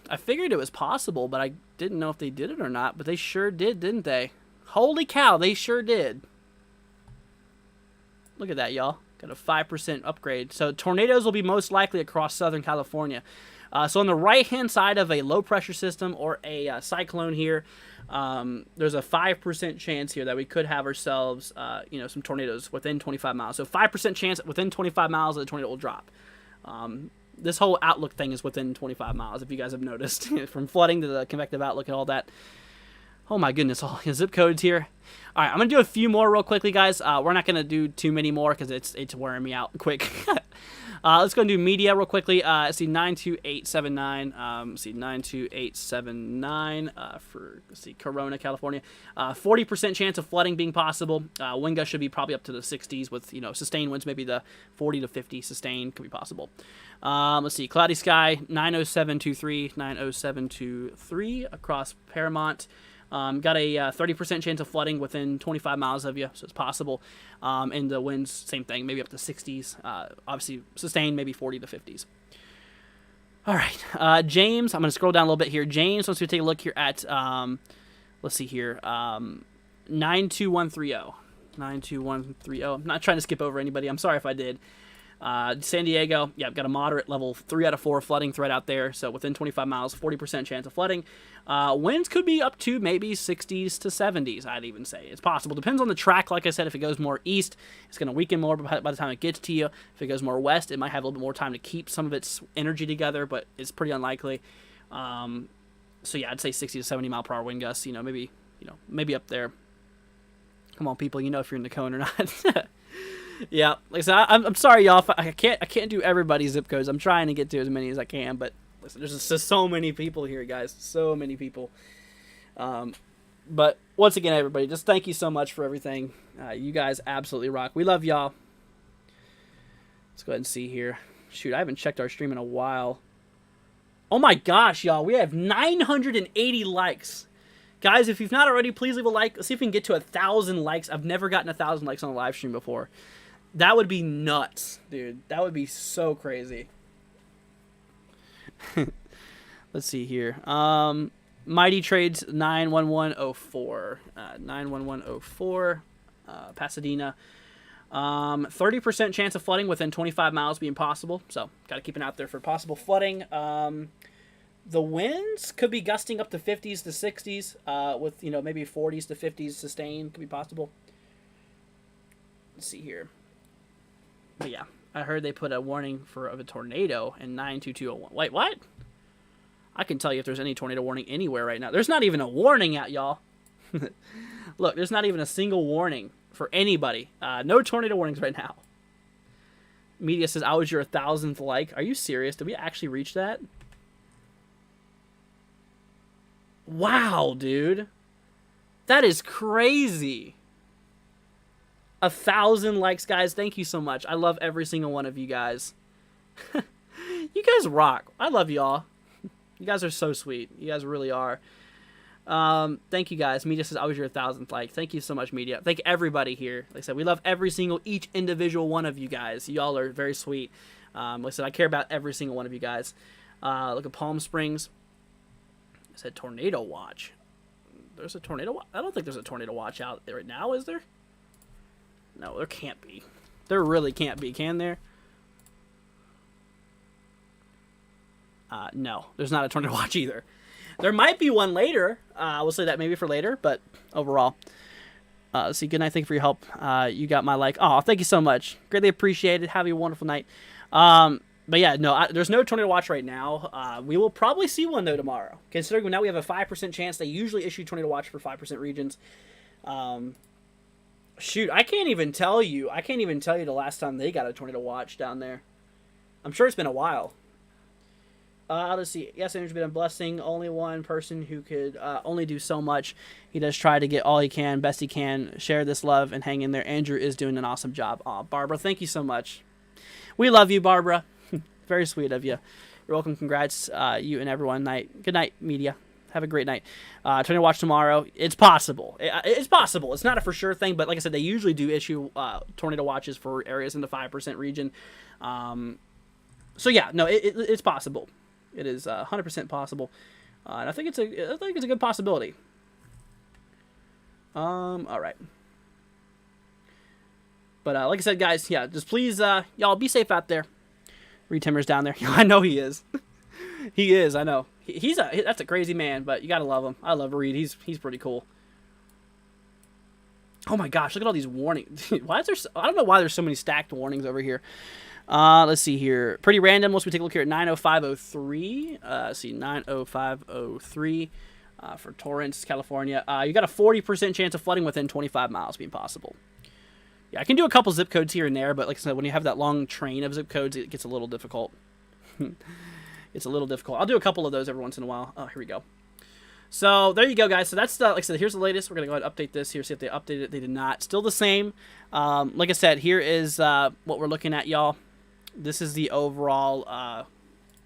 I figured it was possible, but I didn't know if they did it or not, but they sure did, didn't they? Holy cow, they sure did. Look at that, y'all. Got a 5% upgrade. So tornadoes will be most likely across Southern California. So on the right-hand side of a low-pressure system or a cyclone here, there's a 5% chance here that we could have ourselves, you know, some tornadoes within 25 miles. So 5% chance within 25 miles that the tornado will drop. This whole outlook thing is within 25 miles, if you guys have noticed. From flooding to the convective outlook and all that. Oh my goodness, all the zip codes here. All right, I'm going to do a few more real quickly, guys. We're not going to do too many more because it's wearing me out quick. Let's go and do media real quickly. Let's see, 92879. Let's see, 92879 for, let's see, Corona, California. 40% chance of flooding being possible. Wind gusts should be probably up to the 60s with, you know, sustained winds, maybe the 40 to 50 sustained could be possible. Let's see, cloudy sky, 90723. 90723 across Paramount. Got a 30% chance of flooding within 25 miles of you, so it's possible. And the winds, same thing, maybe up to 60s. Obviously, sustained, maybe 40 to 50s. All right, James, I'm going to scroll down a little bit here. James wants to take a look here at, let's see here, 92130. 92130. I'm not trying to skip over anybody. I'm sorry if I did. San Diego, yeah, I've got a moderate level 3 out of 4 flooding threat out there. So within 25 miles, 40% chance of flooding. Winds could be up to maybe 60s to 70s, I'd even say. It's possible. Depends on the track. Like I said, if it goes more east, it's going to weaken more by the time it gets to you. If it goes more west, it might have a little bit more time to keep some of its energy together, but it's pretty unlikely. So yeah, I'd say 60 to 70 mile per hour wind gusts, maybe up there. Come on, people, if you're in the cone or not. Yeah, like I said, I'm sorry, y'all. I can't do everybody's zip codes. I'm trying to get to as many as I can, but listen, there's just so many people here, guys. So many people. But once again, everybody, just thank you so much for everything. You guys absolutely rock. We love y'all. Let's go ahead and see here. Shoot, I haven't checked our stream in a while. Oh my gosh, y'all, we have 980 likes. Guys, if you've not already, please leave a like. Let's see if we can get to 1,000 likes. I've never gotten 1,000 likes on a live stream before. That would be nuts, dude. That would be so crazy. Let's see here. Mighty Trades 91104. 91104. Pasadena. 30% chance of flooding within 25 miles being possible. So, got to keep an eye out there for possible flooding. The winds could be gusting up to 50s to 60s, with, maybe 40s to 50s sustained. Could be possible. Let's see here. But yeah, I heard they put a warning of a tornado in 92201. Wait, what? I can tell you if there's any tornado warning anywhere right now. There's not even a warning out, y'all. Look, there's not even a single warning for anybody. No tornado warnings right now. Media says, I was your 1,000th like. Are you serious? Did we actually reach that? Wow, dude. That is crazy. 1,000 likes, guys. Thank you so much. I love every single one of you guys. You guys rock. I love y'all. You guys are so sweet. You guys really are. Thank you, guys. Media says, I was your 1,000th like. Thank you so much, Media. Thank everybody here. Like I said, we love each individual one of you guys. Y'all are very sweet. Like I said, I care about every single one of you guys. Look at Palm Springs. It said tornado watch. There's a tornado watch? I don't think there's a tornado watch out there right now, is there? No, there can't be. There really can't be, can there? No, there's not a tornado watch either. There might be one later. We'll say that maybe for later, but overall. Let's see, good night. Thank you for your help. You got my like. Oh, thank you so much. Greatly appreciated. Have a wonderful night. But yeah, no, there's no tornado watch right now. We will probably see one, though, tomorrow. Considering now we have a 5% chance. They usually issue tornado watch for 5% regions. Shoot, I can't even tell you the last time they got a tornado watch down there. I'm sure it's been a while. Let's see. Yes, Andrew's been a blessing. Only one person who could only do so much. He does try to get all he can, best he can. Share this love and hang in there. Andrew is doing an awesome job. Aw, Barbara, thank you so much. We love you, Barbara. Very sweet of you. You're welcome. Congrats, you and everyone. Good night, media. Have a great night. Tornado watch tomorrow. It's possible. It's possible. It's not a for sure thing, but like I said, they usually do issue tornado watches for areas in the 5% region. So yeah, no, it's possible. It is 100% possible, and I think it's a good possibility. All right. But like I said, guys, yeah, just please, y'all be safe out there. Reed Timmer's down there. I know he is. He is. I know. That's a crazy man, but you gotta love him. I love Reed. He's pretty cool. Oh my gosh, look at all these warnings. Why is there? I don't know why there's so many stacked warnings over here. Let's see here. Pretty random. Let's take a look here at 90503. See 90503 for Torrance, California. You got a 40% chance of flooding within 25 miles being possible. Yeah, I can do a couple zip codes here and there, but like I said, when you have that long train of zip codes, it gets a little difficult. It's a little difficult. I'll do a couple of those every once in a while. Oh, here we go. So there you go, guys. So that's like I said, here's the latest. We're gonna go ahead and update this here. See if they updated it. They did not. Still the same. Like I said, here is what we're looking at, y'all. This is the overall.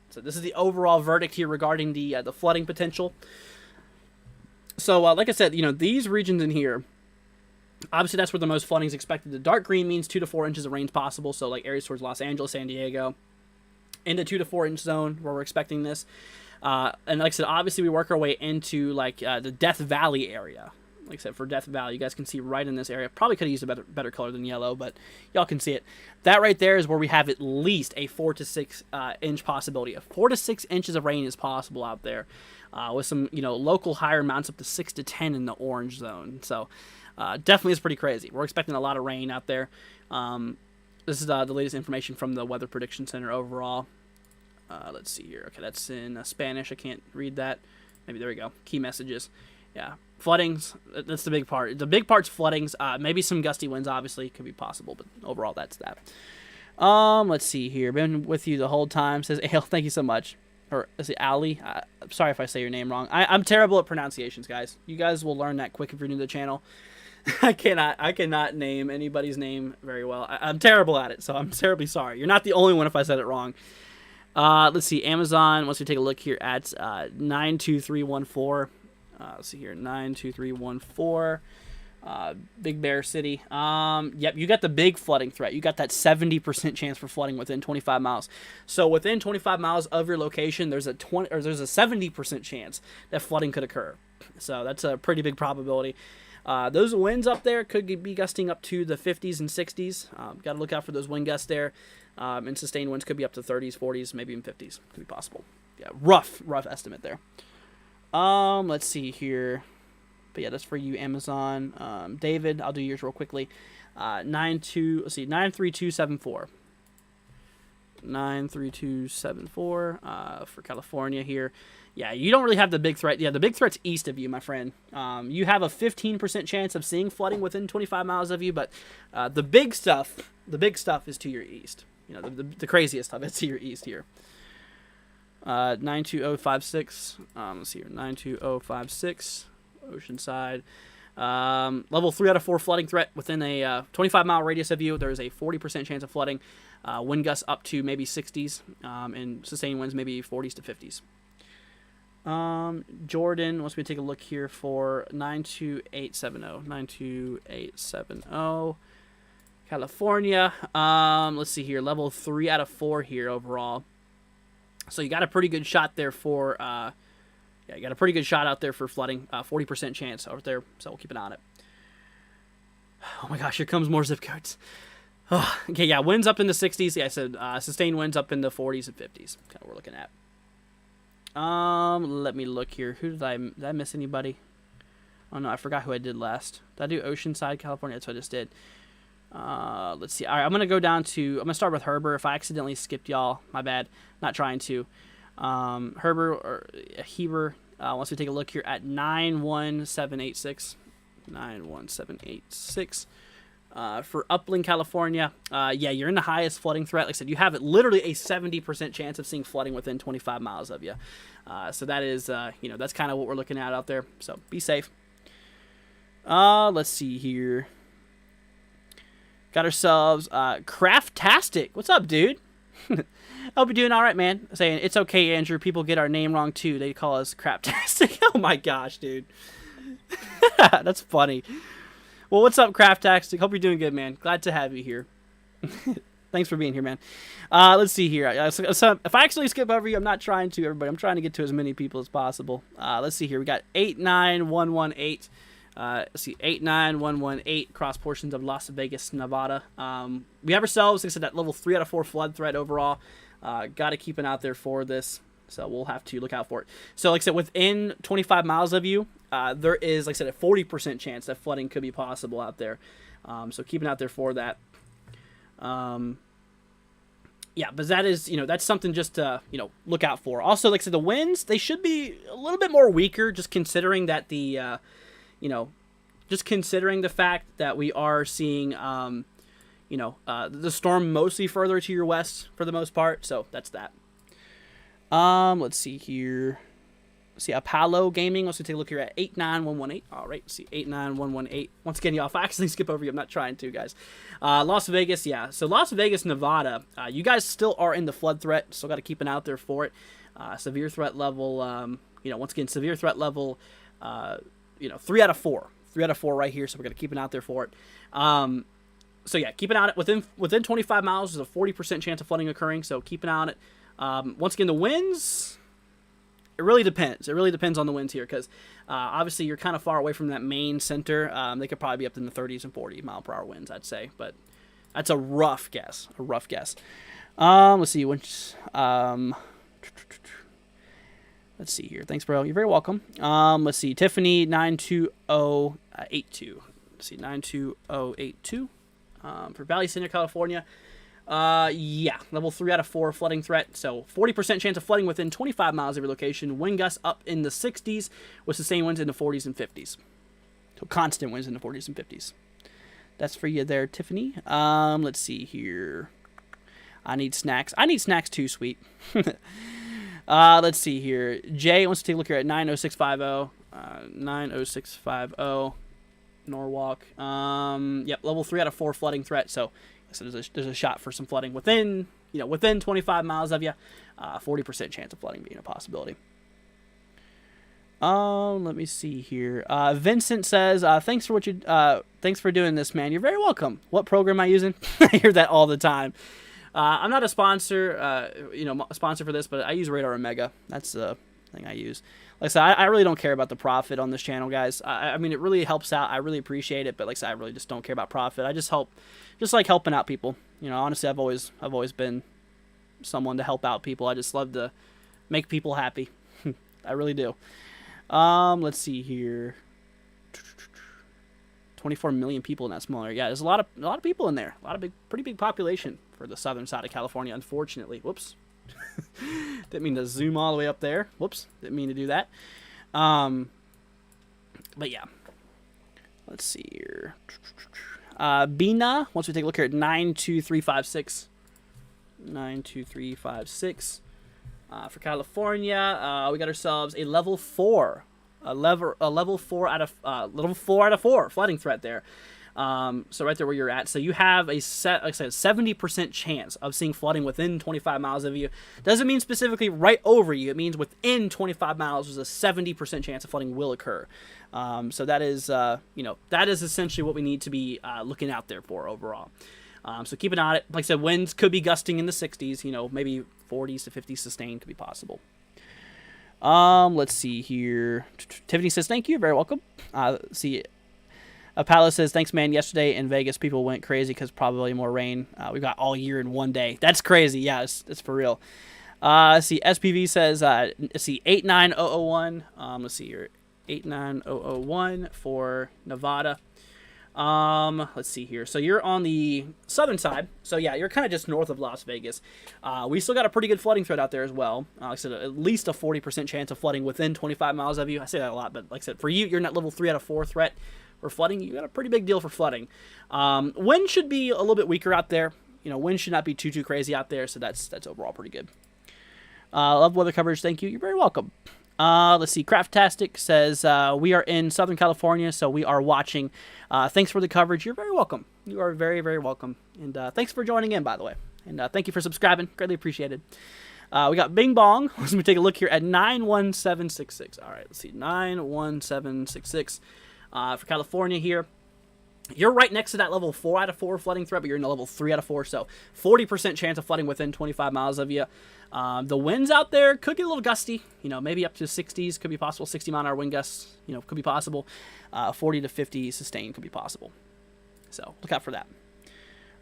So this is the overall verdict here regarding the flooding potential. So like I said, these regions in here. Obviously, that's where the most flooding is expected. The dark green means 2 to 4 inches of rain is possible. So like areas towards Los Angeles, San Diego, in the 2 to 4 inch zone where we're expecting this. And like I said, obviously we work our way into like the Death Valley area. Like I said, for Death Valley, you guys can see right in this area. Probably could have used a better color than yellow, but y'all can see it. That right there is where we have at least a 4 to 6 inch possibility. 4 to 6 inches of rain is possible out there, with some local higher amounts up to 6 to 10 in the orange zone. So definitely is pretty crazy. We're expecting a lot of rain out there. This is the latest information from the Weather Prediction Center overall. Let's see here. Okay, that's in Spanish. I can't read that. Maybe there we go. Key messages. Yeah, floodings. That's the big part. The big part's floodings. Maybe some gusty winds, obviously, could be possible, but overall, that's that. Let's see here. Been with you the whole time. Says Ale. Thank you so much. Or is it Ali? I'm sorry if I say your name wrong. I'm terrible at pronunciations, guys. You guys will learn that quick if you're new to the channel. I cannot name anybody's name very well. I'm terrible at it, so I'm terribly sorry. You're not the only one if I said it wrong. Let's see. Amazon. Once we take a look here at 92314. Let's see here. 92314. Big Bear City. Yep, you got the big flooding threat. You got that 70% chance for flooding within 25 miles. So within 25 miles of your location, there's a 70% chance that flooding could occur. So that's a pretty big probability. Those winds up there could be gusting up to the 50s and 60s. Got to look out for those wind gusts there. And sustained winds could be up to 30s, 40s, maybe even 50s. Could be possible. Yeah, rough estimate there. Let's see here. But yeah, that's for you, Amazon. David, I'll do yours real quickly. 93274. 93274 for California here. Yeah, you don't really have the big threat. Yeah, the big threat's east of you, my friend. You have a 15% chance of seeing flooding within 25 miles of you, but the big stuff is to your east. You know, the craziest stuff is to your east here. 92056. Let's see here. 92056. Oceanside. Level 3 out of 4 flooding threat within a 25-mile radius of you. There's a 40% chance of flooding. Wind gusts up to maybe 60s, and sustained winds maybe 40s to 50s. Jordan wants me to take a look here for 92870. 92870. California. Let's see here. Level 3 out of 4 here overall. So you got a pretty good shot there for... yeah, you got a pretty good shot out there for flooding. 40% chance out there, so we'll keep an eye on it. Oh my gosh, here comes more zip codes. Oh, okay, yeah, winds up in the 60s. Yeah, I said sustained winds up in the 40s and 50s. Kind of what we're looking at. Let me look here. Did I miss anybody? Oh no, I forgot who I did last. Did I do Oceanside, California? That's what I just did. Let's see. All right, I'm gonna go down to. I'm gonna start with Heber. If I accidentally skipped y'all, my bad. Not trying to. Heber wants to take a look here at 91786. 91786. For Upland, California, yeah, you're in the highest flooding threat. Like I said, you have literally a 70% chance of seeing flooding within 25 miles of you. So that is, you know, that's kind of what we're looking at out there. So be safe. Let's see here. Got ourselves Craftastic. What's up, dude? Hope you're doing all right, man. Saying it's okay, Andrew. People get our name wrong too. They call us Craptastic. Oh my gosh, dude. That's funny. Well, what's up, Craftastic? Hope you're doing good, man. Glad to have you here. Thanks for being here, man. Let's see here. So if I actually skip over you, I'm not trying to, everybody. I'm trying to get to as many people as possible. Let's see here. We got 89118. Let's see, 89118 cross portions of Las Vegas, Nevada. We have ourselves, like I said, that level 3 out of 4 flood threat overall. Got to keep an eye out there for this, so we'll have to look out for it. So, like I said, within 25 miles of you, there is, like I said, a 40% chance that flooding could be possible out there. So keep an eye out there for that. Yeah, but that is, you know, that's something just to, you know, look out for. Also, like I said, the winds, they should be a little bit more weaker, just considering that the, you know, just considering the fact that we are seeing, you know, the storm mostly further to your west for the most part. So that's that. Let's see here. Let's see, Apollo Gaming wants to take a look here at 89118. All right, let's see, 89118. Once again, y'all, if I accidentally skip over you, I'm not trying to, guys. Las Vegas, yeah. So Las Vegas, Nevada, you guys still are in the flood threat. Still got to keep an eye out there for it. Severe threat level, you know, once again, severe threat level, you know, 3 out of 4. 3 out of 4 right here, so we're going to keep an eye out there for it. So yeah, keep an eye on it. Within 25 miles, there's a 40% chance of flooding occurring, so keep an eye on it. Once again, the winds, it really depends. It really depends on the winds here, because obviously you're kind of far away from that main center. They could probably be up in the 30s and 40 mile per hour winds, I'd say, but that's a rough guess. A rough guess. Let's see. Let's see here. Thanks, bro. You're very welcome. Let's see. Tiffany 92082. Let's see. 92082. For Valley Center, California. Yeah, level 3 out of 4 flooding threat. So 40% chance of flooding within 25 miles of your location. Wind gusts up in the 60s with sustained winds in the 40s and 50s. So constant winds in the 40s and 50s. That's for you there, Tiffany. Let's see here. I need snacks. I need snacks too, sweet. Let's see here. Jay wants to take a look here at 90650. 90650. Norwalk. Yep, level 3 out of 4 flooding threat. So there's a shot for some flooding within 25 miles of you. 40% chance of flooding being a possibility. Let me see here. Vincent says, thanks for doing this, man. You're very welcome. What program am I using? I hear that all the time. I'm not a sponsor, a sponsor for this, but I use Radar Omega. That's the thing I use. Like I said, I really don't care about the profit on this channel, guys. I mean, it really helps out. I really appreciate it, but like I said, I really just don't care about profit. I just like helping out people. Honestly, I've always been someone to help out people. I just love to make people happy. I really do. Let's see here. 24 million people in that small area. Yeah, there's a lot of people in there. Pretty big population for the southern side of California, unfortunately. Whoops. Didn't mean to zoom all the way up there. Whoops. Didn't mean to do that. But yeah. Let's see here. Bina, once we take a look here at 92356. 92356. For California, we got ourselves a level 4. A level 4 out of 4 flooding threat there. So right there where you're at. So you have like I said, 70% chance of seeing flooding within 25 miles of you. Doesn't mean specifically right over you. It means within 25 miles there's a 70% chance of flooding will occur. So that is, that is essentially what we need to be looking out there for overall. So keep an eye on it. Like I said, winds could be gusting in the 60s. Maybe 40s to 50s sustained could be possible. Let's see here. Tiffany says, thank you. Very welcome. See, Palace says, thanks, man. Yesterday in Vegas, people went crazy because probably more rain. We got all year in one day. That's crazy. Yeah, it's for real. See, SPV says, let's see, 89001. Let's see here. 89001 for Nevada. Let's see here. So you're on the southern side. So yeah, you're kind of just north of Las Vegas. We still got a pretty good flooding threat out there as well. Like I said, at least a 40% chance of flooding within 25 miles of you. I say that a lot, but like I said, for you, you're in that level 3 out of 4 threat for flooding. You got a pretty big deal for flooding. Wind should be a little bit weaker out there. Wind should not be too crazy out there. So that's overall pretty good. Love weather coverage. Thank you. You're very welcome. Let's see. Craftastic says, we are in Southern California, so we are watching. Thanks for the coverage. You're very welcome. You are very, very welcome. And thanks for joining in, by the way. And thank you for subscribing. Greatly appreciated. We got Bing Bong. Let me take a look here at 91766. All right, let's see. 91766 for California here. You're right next to that level 4 out of 4 flooding threat, but you're in the level 3 out of 4, so 40% chance of flooding within 25 miles of you. The winds out there could get a little gusty, maybe up to 60s could be possible, 60-mile-an-hour wind gusts, could be possible. 40 to 50 sustained could be possible. So look out for that.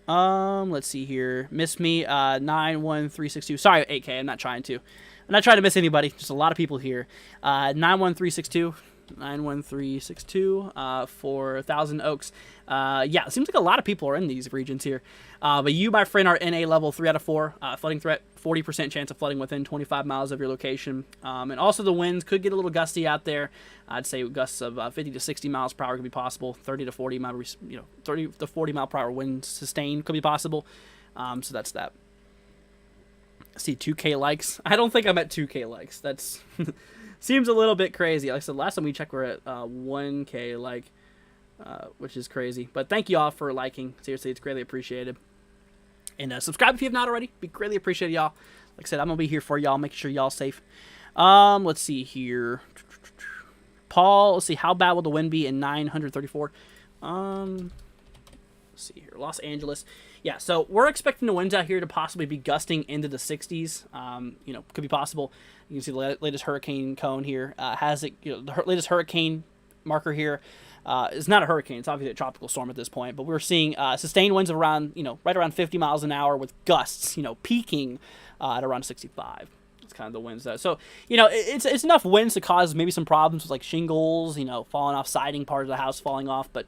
Let's see here. Miss me, 91362. Sorry, 8K, I'm not trying to miss anybody, just a lot of people here. 91362. 91362 for Thousand Oaks. Yeah, it seems like a lot of people are in these regions here. But you, my friend, are in a level 3 out of 4 flooding threat. 40% chance of flooding within 25 miles of your location. And also the winds could get a little gusty out there. I'd say gusts of 50 to 60 miles per hour could be possible. 30 to 40 mile, 30 to 40 mile per hour wind sustained could be possible. So that's that. See, 2K likes. I don't think I'm at 2K likes. That's seems a little bit crazy. Like I said, last time we checked, we're at 1K which is crazy. But thank you all for liking. Seriously, it's greatly appreciated. And subscribe if you have not already. Be greatly appreciated, y'all. Like I said, I'm going to be here for y'all, making sure y'all safe. Let's see here. Paul, let's see. How bad will the wind be in 934? Let's see here. Los Angeles. Yeah, so we're expecting the winds out here to possibly be gusting into the 60s. Could be possible. You can see the latest hurricane cone here. Has it, the latest hurricane marker here is not a hurricane. It's obviously a tropical storm at this point. But we're seeing sustained winds of around, right around 50 miles an hour with gusts, peaking at around 65. It's kind of the winds though. So, it's enough winds to cause maybe some problems with like shingles, falling off, siding, part of the house falling off. But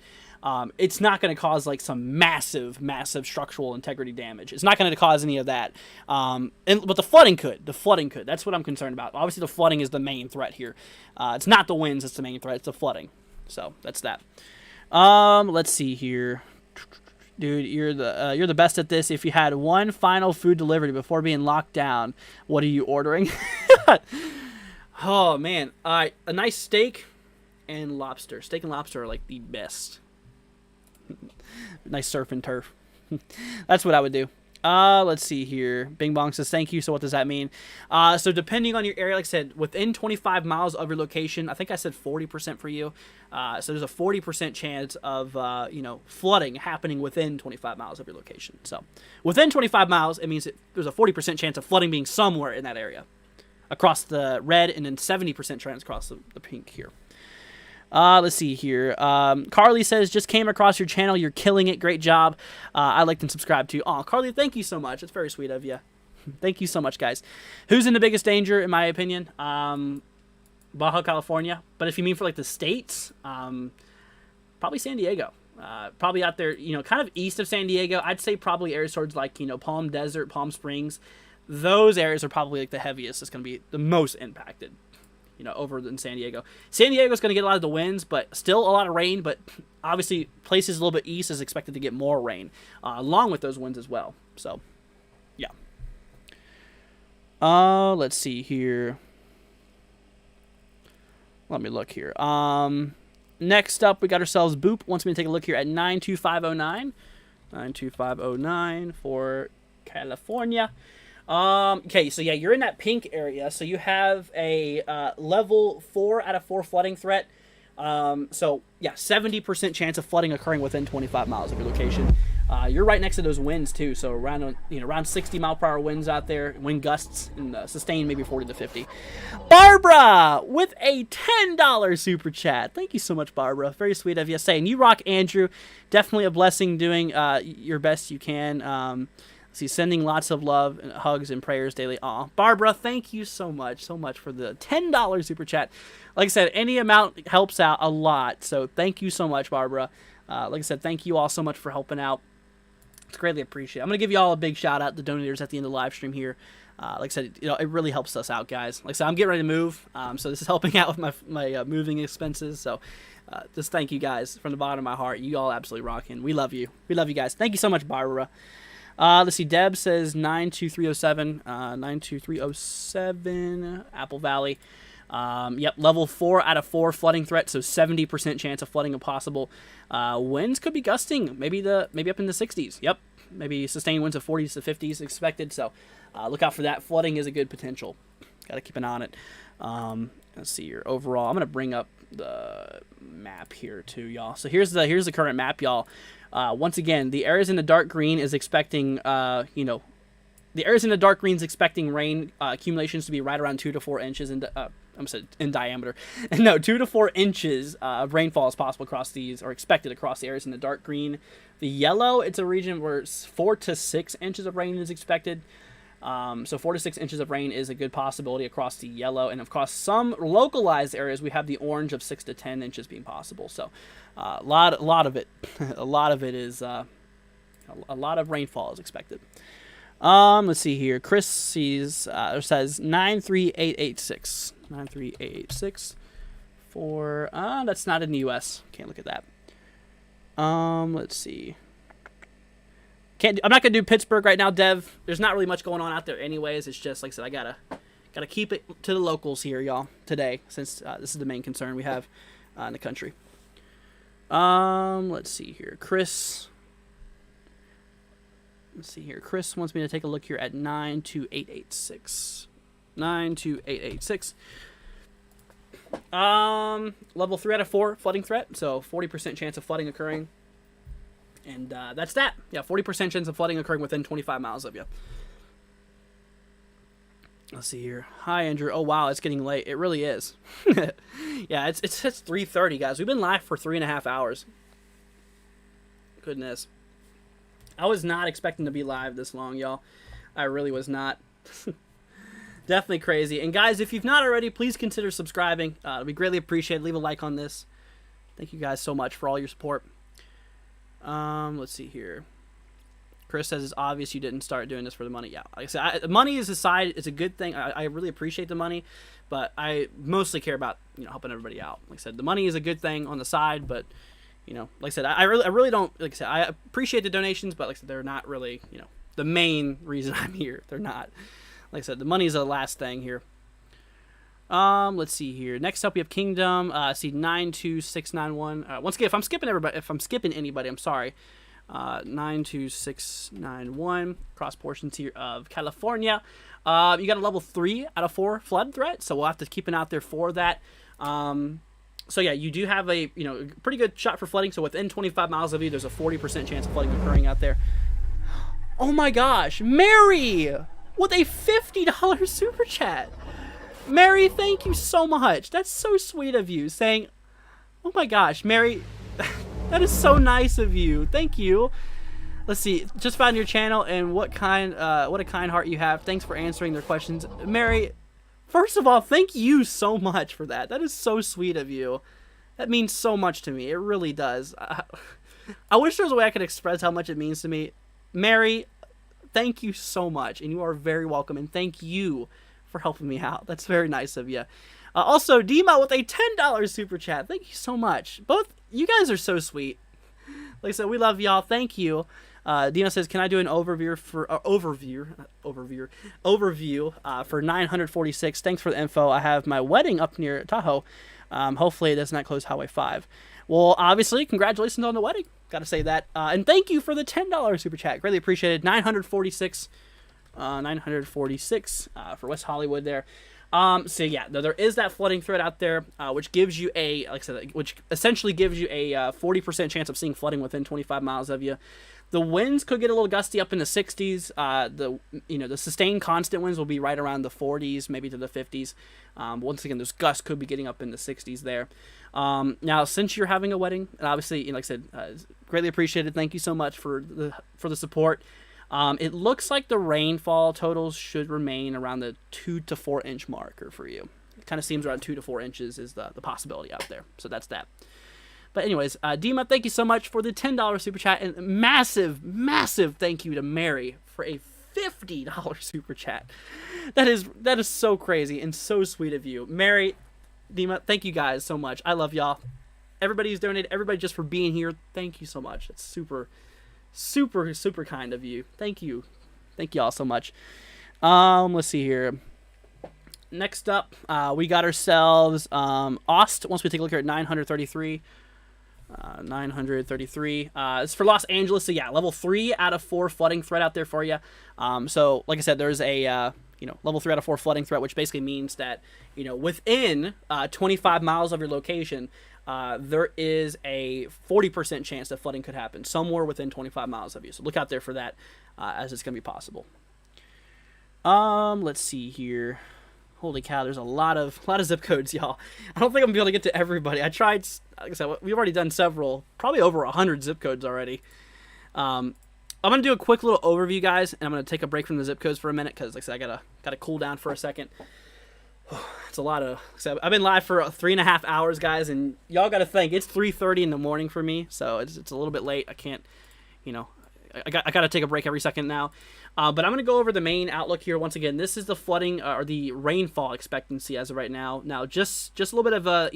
it's not going to cause like some massive structural integrity damage. It's not going to cause any of that. But the flooding could. That's what I'm concerned about. Obviously, the flooding is the main threat here. It's not the winds that's the main threat. It's the flooding. So that's that. Let's see here. Dude, you're the best at this. If you had one final food delivery before being locked down, what are you ordering? Oh, man. A nice steak and lobster. Steak and lobster are like the best. Nice surf and turf. That's what I would do. Let's see here. Bing Bong says, thank you. So what does that mean? So depending on your area, like I said, within 25 miles of your location, I think I said 40% for you. So there's a 40% chance of, flooding happening within 25 miles of your location. So within 25 miles, it means there's a 40% chance of flooding being somewhere in that area across the red, and then 70% chance across the pink here. Let's see here. Carly says, just came across your channel. You're killing it. Great job. I liked and subscribed to you. Oh, Carly, thank you so much. It's very sweet of you. Thank you so much, guys. Who's in the biggest danger, in my opinion? Baja California. But if you mean for like the states, probably San Diego. Probably out there, kind of east of San Diego. I'd say probably areas towards like, Palm Desert, Palm Springs. Those areas are probably like the heaviest. It's going to be the most impacted. Over in San Diego. San Diego's going to get a lot of the winds, but still a lot of rain. But obviously, places a little bit east is expected to get more rain, along with those winds as well. So, yeah. Let's see here. Let me look here. Next up, we got ourselves Boop. Wants me to take a look here at 92509. 92509 for California. Okay, so yeah, you're in that pink area, so you have a level 4 out of 4 flooding threat. So yeah, 70% chance of flooding occurring within 25 miles of your location. You're right next to those winds too, so around 60 mile per hour winds out there, wind gusts, and sustained maybe 40 to 50. Barbara with a $10 super chat. Thank you so much, Barbara. Very sweet of you. Saying you rock, Andrew. Definitely a blessing doing your best you can. Sending lots of love and hugs and prayers daily. Aw, Barbara, thank you so much for the $10 super chat. Like I said, any amount helps out a lot. So thank you so much, Barbara. Like I said, thank you all so much for helping out. It's greatly appreciated. I'm going to give you all a big shout out, the donators at the end of the live stream here. Like I said, it really helps us out, guys. Like I said, I'm getting ready to move. So this is helping out with my moving expenses. So just thank you guys from the bottom of my heart. You all absolutely rocking. We love you. We love you guys. Thank you so much, Barbara. Let's see. Deb says 92307. 92307. Apple Valley. Yep, level 4 out of 4 flooding threat, so 70% chance of flooding if possible. Winds could be gusting, maybe up in the 60s. Yep, maybe sustained winds of 40s to 50s expected. So look out for that. Flooding is a good potential. Got to keep an eye on it. Let's see here. Overall, I'm gonna bring up the map here too, y'all. So here's the current map, y'all. Once again, the areas in the dark green is expecting, the areas in the dark green is expecting rain accumulations to be right around 2 to 4 inches in diameter. No, 2 to 4 inches of rainfall is possible across these, or expected across the areas in the dark green. The yellow, it's a region where 4 to 6 inches of rain is expected. So 4 to 6 inches of rain is a good possibility across the yellow, and across some localized areas we have the orange of 6 to 10 inches being possible. So a lot of it is a lot of rainfall is expected. Let's see here. Chris says 93886. 93886 for that's not in the US. Can't look at that. Let's see. I'm not gonna do Pittsburgh right now, Dev. There's not really much going on out there anyways. It's just like I said, I gotta keep it to the locals here, y'all, today, since this is the main concern we have in the country. Let's see here. Chris wants me to take a look here at 92886. 92886. Level 3 out of 4 flooding threat, so 40% chance of flooding occurring. And that's that. Yeah, 40% chance of flooding occurring within 25 miles of you. Let's see here. Hi, Andrew. Oh, wow, it's getting late. It really is. Yeah, it's 3:30, guys. We've been live for 3.5 hours. Goodness. I was not expecting to be live this long, y'all. I really was not. Definitely crazy. And, guys, if you've not already, please consider subscribing. We greatly appreciate it. Leave a like on this. Thank you guys so much for all your support. Let's see here. Chris says it's obvious you didn't start doing this for the money. Yeah, like I said, money is aside. It's a good thing. I really appreciate the money, but I mostly care about helping everybody out. Like I said, the money is a good thing on the side, but like I said, I really don't. Like I said, I appreciate the donations, but like I said, they're not really the main reason I'm here. They're not. Like I said, the money is the last thing here. Let's see here. Next up, we have Kingdom. See 92691. Once again, if I'm skipping anybody, I'm sorry. 92691. Cross portions here of California. You got a level 3 out of 4 flood threat, so we'll have to keep an eye out there for that. So yeah, you do have a pretty good shot for flooding. So within 25 miles of you, there's a 40% chance of flooding occurring out there. Oh my gosh, Mary with a $50 super chat. Mary, thank you so much. That's so sweet of you. Saying, oh my gosh, Mary, that is so nice of you. Thank you. Let's see. Just found your channel, and what a kind heart you have. Thanks for answering their questions, Mary. First of all, thank you so much for that. That is so sweet of you. That means so much to me. It really does. I wish there was a way I could express how much it means to me. Mary, thank you so much, and you are very welcome, and thank you for helping me out. That's very nice of you. Also, Dima with a $10 super chat. Thank you so much. Both you guys are so sweet. Like I said, we love y'all. Thank you. Dina says, "Can I do an overview for 946?" Thanks for the info. I have my wedding up near Tahoe. Hopefully, it does not close Highway 5. Well, obviously, congratulations on the wedding. Got to say that. And thank you for the $10 super chat. Greatly appreciated. 946 for West Hollywood there. So yeah, there is that flooding threat out there, which gives you which essentially gives you a 40% chance of seeing flooding within 25 miles of you. The winds could get a little gusty up in the 60s. The sustained constant winds will be right around the 40s, maybe to the 50s. Once again, those gusts could be getting up in the 60s there. Now, since you're having a wedding, and obviously, like I said, greatly appreciated. Thank you so much for the support. It looks like the rainfall totals should remain around the 2 to 4 inch marker for you. It kind of seems around 2 to 4 inches is the possibility out there. So that's that. But anyways, Dima, thank you so much for the $10 super chat, and massive, massive thank you to Mary for a $50 super chat. That is so crazy and so sweet of you. Mary, Dima, thank you guys so much. I love y'all. Everybody who's donated, everybody just for being here, thank you so much. It's super, super, super kind of you. Thank you. Thank you all so much. Let's see here. Next up, we got ourselves Ost. Once we take a look here at 933. 933. It's for Los Angeles. So yeah, level 3 out of 4 flooding threat out there for you. So like I said, there's a level 3 out of 4 flooding threat, which basically means that within 25 miles of your location, there is a 40% chance that flooding could happen somewhere within 25 miles of you. So look out there for that, as it's gonna be possible. Let's see here. Holy cow, there's a lot of zip codes, y'all. I don't think I'm gonna be able to get to everybody. I tried, like I said, we've already done several, probably over 100 zip codes already. I'm gonna do a quick little overview, guys, and I'm gonna take a break from the zip codes for a minute because, like I said, I gotta cool down for a second. It's a lot of. So I've been live for 3.5 hours, guys, and y'all gotta think it's 3:30 in the morning for me, so it's a little bit late. I can't, I gotta take a break every second now. But I'm going to go over the main outlook here. Once again, this is the flooding or the rainfall expectancy as of right now. Now, just a little bit of a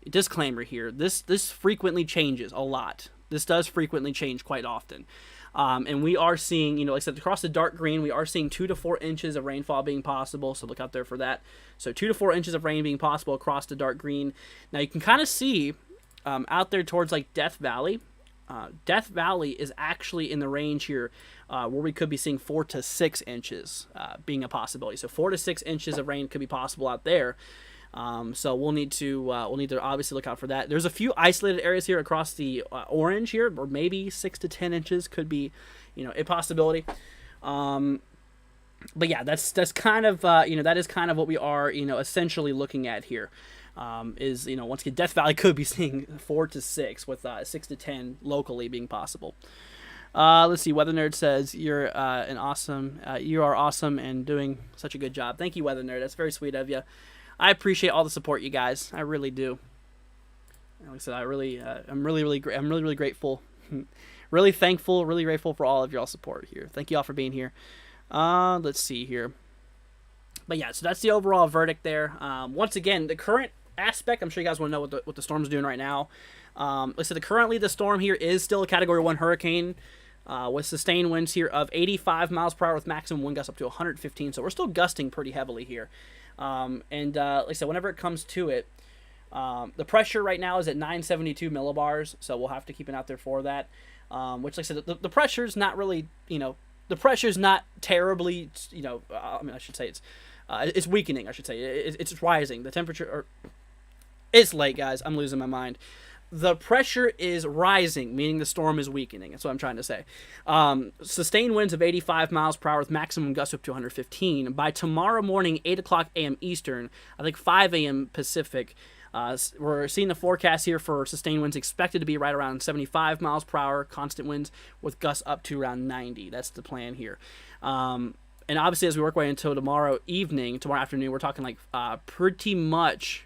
disclaimer here. This frequently changes a lot. This does frequently change quite often. And we are seeing, like I said, across the dark green, we are seeing 2 to 4 inches of rainfall being possible. So look out there for that. So 2 to 4 inches of rain being possible across the dark green. Now you can kind of see out there towards like Death Valley. Death Valley is actually in the range here where we could be seeing 4 to 6 inches being a possibility. So 4 to 6 inches of rain could be possible out there. So we'll need to obviously look out for that. There's a few isolated areas here across the orange here, or maybe 6 to 10 inches could be, a possibility. But yeah, that's kind of that is kind of what we are essentially looking at here. Is once again, Death Valley could be seeing 4 to 6 with 6 to 10 locally being possible. Let's see. Weather Nerd says you are awesome and doing such a good job. Thank you, Weather Nerd. That's very sweet of you. I appreciate all the support, you guys. I really do. Like I said, I'm really grateful, really thankful, really grateful for all of y'all support here. Thank you all for being here. Let's see here. But yeah, so that's the overall verdict there. Once again, the current aspect, I'm sure you guys want to know what the storm's doing right now. Like I said, currently the storm here is still a Category 1 hurricane with sustained winds here of 85 miles per hour with maximum wind gusts up to 115. So we're still gusting pretty heavily here. Like I said, whenever it comes to it, the pressure right now is at 972 millibars, so we'll have to keep an eye out there for that. which, like I said, the pressure's not really, the pressure's not terribly, I mean, I should say it's weakening, I should say. It's rising. The temperature, it's late, guys. I'm losing my mind. The pressure is rising, meaning the storm is weakening. That's what I'm trying to say. Sustained winds of 85 miles per hour with maximum gusts up to 115. By tomorrow morning, 8 o'clock a.m. Eastern, I think 5 a.m. Pacific, we're seeing the forecast here for sustained winds expected to be right around 75 miles per hour, constant winds with gusts up to around 90. That's the plan here. And obviously, as we work way until tomorrow afternoon, we're talking like pretty much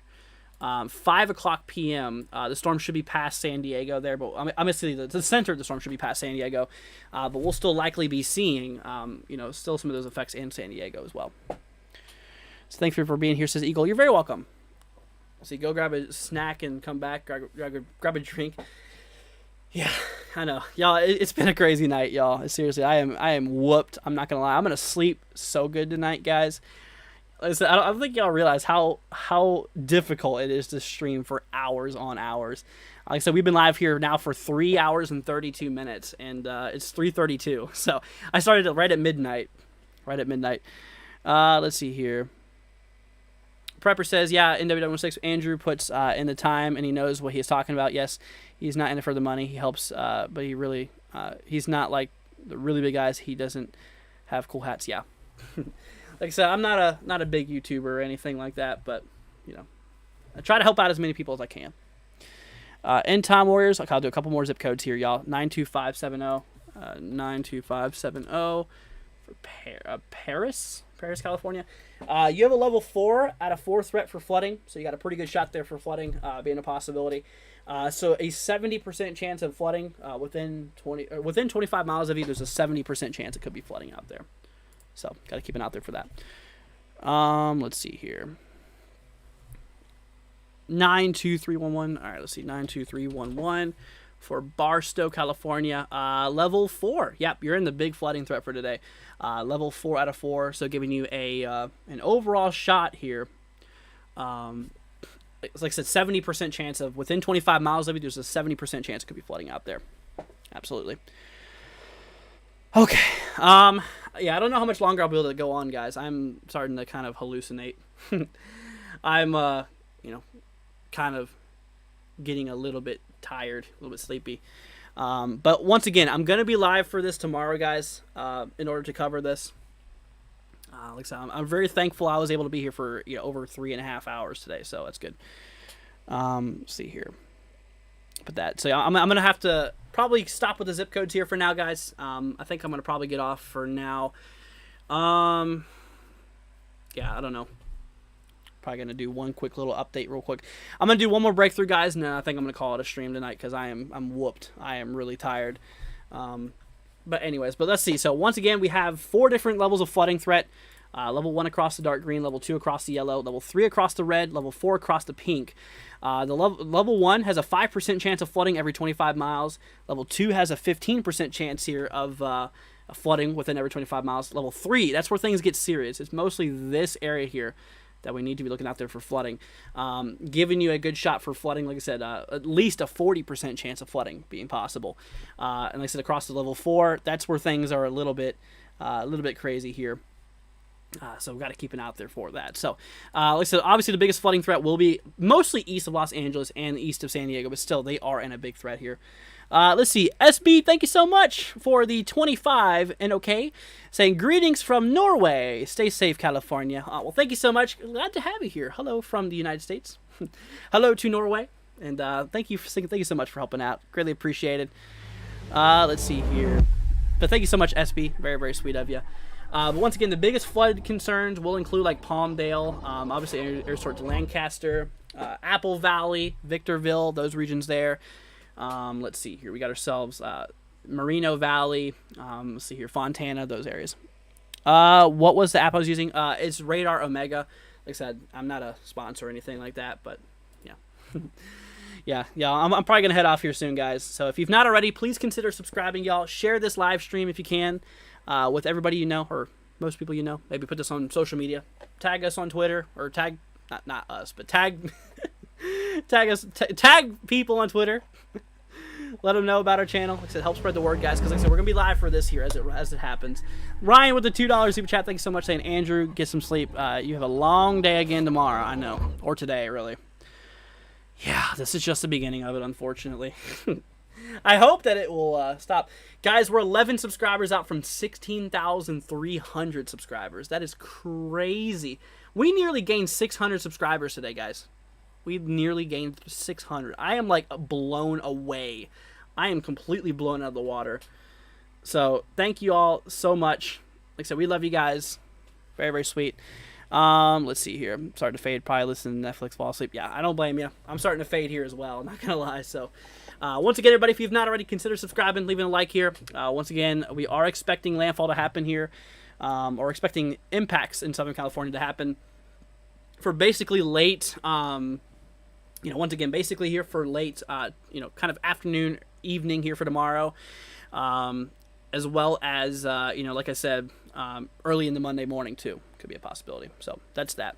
5 o'clock p.m. The storm should be past San Diego there, but I'm assuming the center of the storm should be past San Diego, but we'll still likely be seeing, still some of those effects in San Diego as well. So thanks for being here, says Eagle. You're very welcome. So go grab a snack and come back, grab a drink. Yeah, I know, y'all. It's been a crazy night, y'all. Seriously, I am whooped. I'm not gonna lie. I'm gonna sleep so good tonight, guys. I don't think y'all realize how difficult it is to stream for hours on hours. Like I said, we've been live here now for 3 hours and 32 minutes, and it's 3:32. So I started right at midnight. Let's see here. Prepper says, yeah, in NW16, Andrew puts in the time, and he knows what he's talking about. Yes, he's not in it for the money. He helps, but he really, he's not like the really big guys. He doesn't have cool hats. Yeah. Like I said, I'm not a big YouTuber or anything like that, but, I try to help out as many people as I can. End Time Warriors, I'll do a couple more zip codes here, y'all. 92570, 92570 for Paris, California. You have a level 4 out of 4 threat for flooding, so you got a pretty good shot there for flooding being a possibility. So a 70% chance of flooding within 25 miles of you. There's a 70% chance it could be flooding out there. So got to keep an eye out there for that. Let's see here. 92311. All right, let's see. 92311 for Barstow, California. Level 4. Yep, you're in the big flooding threat for today. Level 4 out of 4. So giving you an overall shot here. Like I said, 70% chance of within 25 miles of you. There's a 70% chance it could be flooding out there. Absolutely. Okay. Yeah, I don't know how much longer I'll be able to go on, guys. I'm starting to kind of hallucinate. I'm, kind of getting a little bit tired, a little bit sleepy. But once again, I'm going to be live for this tomorrow, guys, in order to cover this. Like I said, I'm very thankful I was able to be here for over 3.5 hours today, so that's good. Let's see here. But that, so I'm going to have to probably stop with the zip codes here for now, guys. I think I'm going to probably get off for now. Yeah, I don't know. Probably going to do one quick little update real quick. I'm going to do one more breakthrough, guys, and then I think I'm going to call it a stream tonight because I'm whooped. I am really tired. But anyways, but let's see. So once again, we have 4 different levels of flooding threat. Level 1 across the dark green, level 2 across the yellow, level 3 across the red, level 4 across the pink. The level 1 has a 5% chance of flooding every 25 miles. Level 2 has a 15% chance here of flooding within every 25 miles. Level 3, that's where things get serious. It's mostly this area here that we need to be looking out there for flooding. Giving you a good shot for flooding, like I said, at least a 40% chance of flooding being possible. And like I said, across the level 4, that's where things are a little bit crazy here. So we've got to keep an eye out there for that. So, like I said, obviously the biggest flooding threat will be mostly east of Los Angeles and east of San Diego, but still, they are in a big threat here. Let's see. SB, thank you so much for the 25 and okay. Saying greetings from Norway. Stay safe, California. Well, thank you so much. Glad to have you here. Hello from the United States. Hello to Norway. And thank you so much for helping out. Greatly appreciated. Let's see here. But thank you so much, SB. Very, very sweet of you. But once again, the biggest flood concerns will include like Palmdale, obviously air sort to Lancaster, Apple Valley, Victorville, those regions there. Let's see here. We got ourselves Merino Valley. Let's see here, Fontana, those areas. What was the app I was using? It's Radar Omega. Like I said, I'm not a sponsor or anything like that, but yeah. yeah. I'm probably gonna head off here soon, guys. So if you've not already, please consider subscribing, y'all. Share this live stream if you can. With everybody you know, or most people you know. Maybe put this on social media. Tag us on Twitter, or tag, not us, but tag, tag people on Twitter. Let them know about our channel. Like I said, help spread the word, guys, because like I said, we're going to be live for this here as it happens. Ryan with the $2 super chat. Thank you so much. Saying, Andrew, get some sleep. You have a long day again tomorrow. I know. Or today, really. Yeah, this is just the beginning of it, unfortunately. I hope that it will stop. Guys, we're 11 subscribers out from 16,300 subscribers. That is crazy. We nearly gained 600 subscribers today, guys. We nearly gained 600. I am, like, blown away. I am completely blown out of the water. So, thank you all so much. Like I said, we love you guys. Very, very sweet. Let's see here. I'm starting to fade. Probably listen to Netflix, fall asleep. Yeah, I don't blame you. I'm starting to fade here as well. I'm not going to lie. So, once again, everybody, if you've not already, consider subscribing, leaving a like here. Once again, we are expecting landfall to happen here, or expecting impacts in Southern California to happen for basically late, once again, basically here for late, kind of afternoon, evening here for tomorrow, as well as, like I said, early in the Monday morning too. Could be a possibility. So that's that.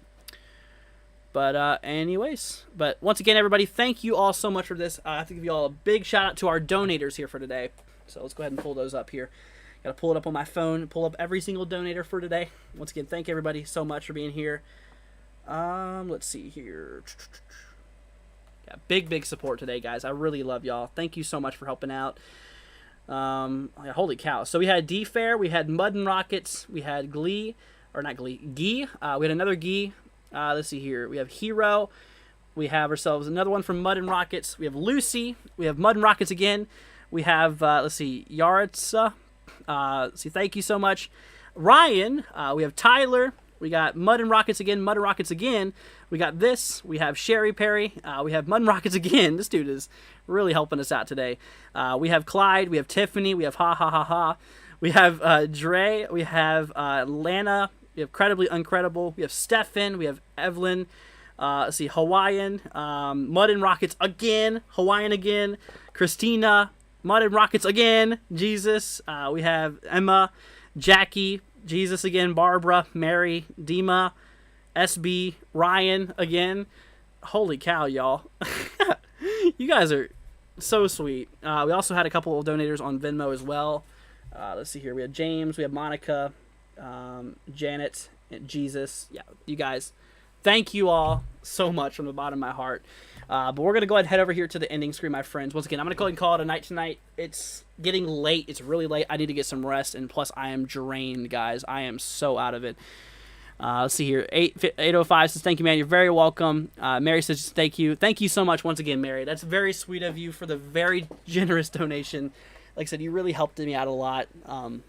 But anyways, but once again, everybody, thank you all so much for this. I have to give you all a big shout out to our donators here for today. So let's go ahead and pull those up here. Got to pull it up on my phone, pull up every single donator for today. Once again, thank everybody so much for being here. Let's see here. Yeah, big support today, guys. I really love y'all. Thank you so much for helping out. Holy cow. So we had D-Fair, we had Mud and Rockets, we had Gee. We had another Gee. Let's see here. We have Hero. We have ourselves another one from Mud and Rockets. We have Lucy. We have Mud and Rockets again. We have, Yaritza. Thank you so much. Ryan. We have Tyler. We got Mud and Rockets again. Mud and Rockets again. We got this. We have Sherry Perry. We have Mud and Rockets again. This dude is really helping us out today. We have Clyde. We have Tiffany. We have Ha Ha Ha Ha. We have Dre. We have Lana. We have Credibly Uncredible. We have Stefan. We have Evelyn. Hawaiian. Mud and Rockets again. Hawaiian again. Christina. Mud and Rockets again. Jesus. We have Emma. Jackie. Jesus again. Barbara. Mary. Dima. SB. Ryan again. Holy cow, y'all. You guys are so sweet. We also had a couple of donators on Venmo as well. Let's see here. We had James. We have Monica. Janet, Jesus. Yeah, you guys, thank you all so much from the bottom of my heart. But we're gonna go ahead and head over here to the ending screen, my friends. Once again, I'm gonna go ahead and call it a night tonight. It's getting late. It's really late. I need to get some rest, and plus I am drained, guys. I am so out of it. Let's see here. 805 says thank you, man. You're very welcome. Mary says thank you. Thank you so much once again, Mary. That's very sweet of you for the very generous donation. Like I said, you really helped me out a lot,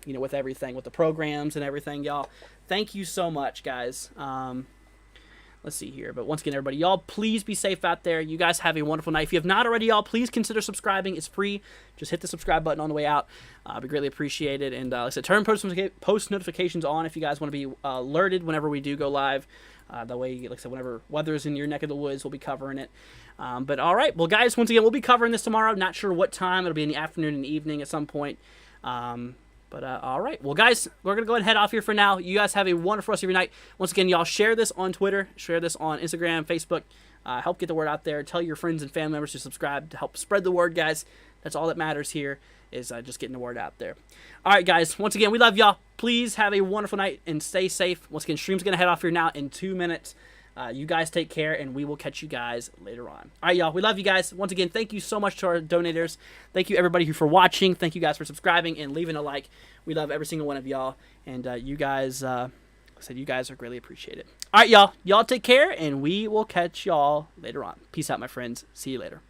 with everything, with the programs and everything, y'all. Thank you so much, guys. Let's see here. But once again, everybody, y'all, please be safe out there. You guys have a wonderful night. If you have not already, y'all, please consider subscribing. It's free. Just hit the subscribe button on the way out. It'd be greatly appreciated. And like I said, turn post notifications on if you guys want to be alerted whenever we do go live. That way, like I said, whenever weather's in your neck of the woods, we'll be covering it. But all right, well, guys, once again, we'll be covering this tomorrow. Not sure what time. It'll be in the afternoon and evening at some point. All right, well, guys, we're going to go ahead and head off here for now. You guys have a wonderful rest of your night. Once again, y'all share this on Twitter, share this on Instagram, Facebook. Help get the word out there. Tell your friends and family members to subscribe to help spread the word, guys. That's all that matters here is just getting the word out there. All right, guys, once again, we love y'all. Please have a wonderful night and stay safe. Once again, stream's going to head off here now in 2 minutes. You guys take care, and we will catch you guys later on. All right, y'all. We love you guys. Once again, thank you so much to our donators. Thank you, everybody, for watching. Thank you guys for subscribing and leaving a like. We love every single one of y'all. And you guys, you guys are greatly appreciated. All right, y'all. Y'all take care, and we will catch y'all later on. Peace out, my friends. See you later.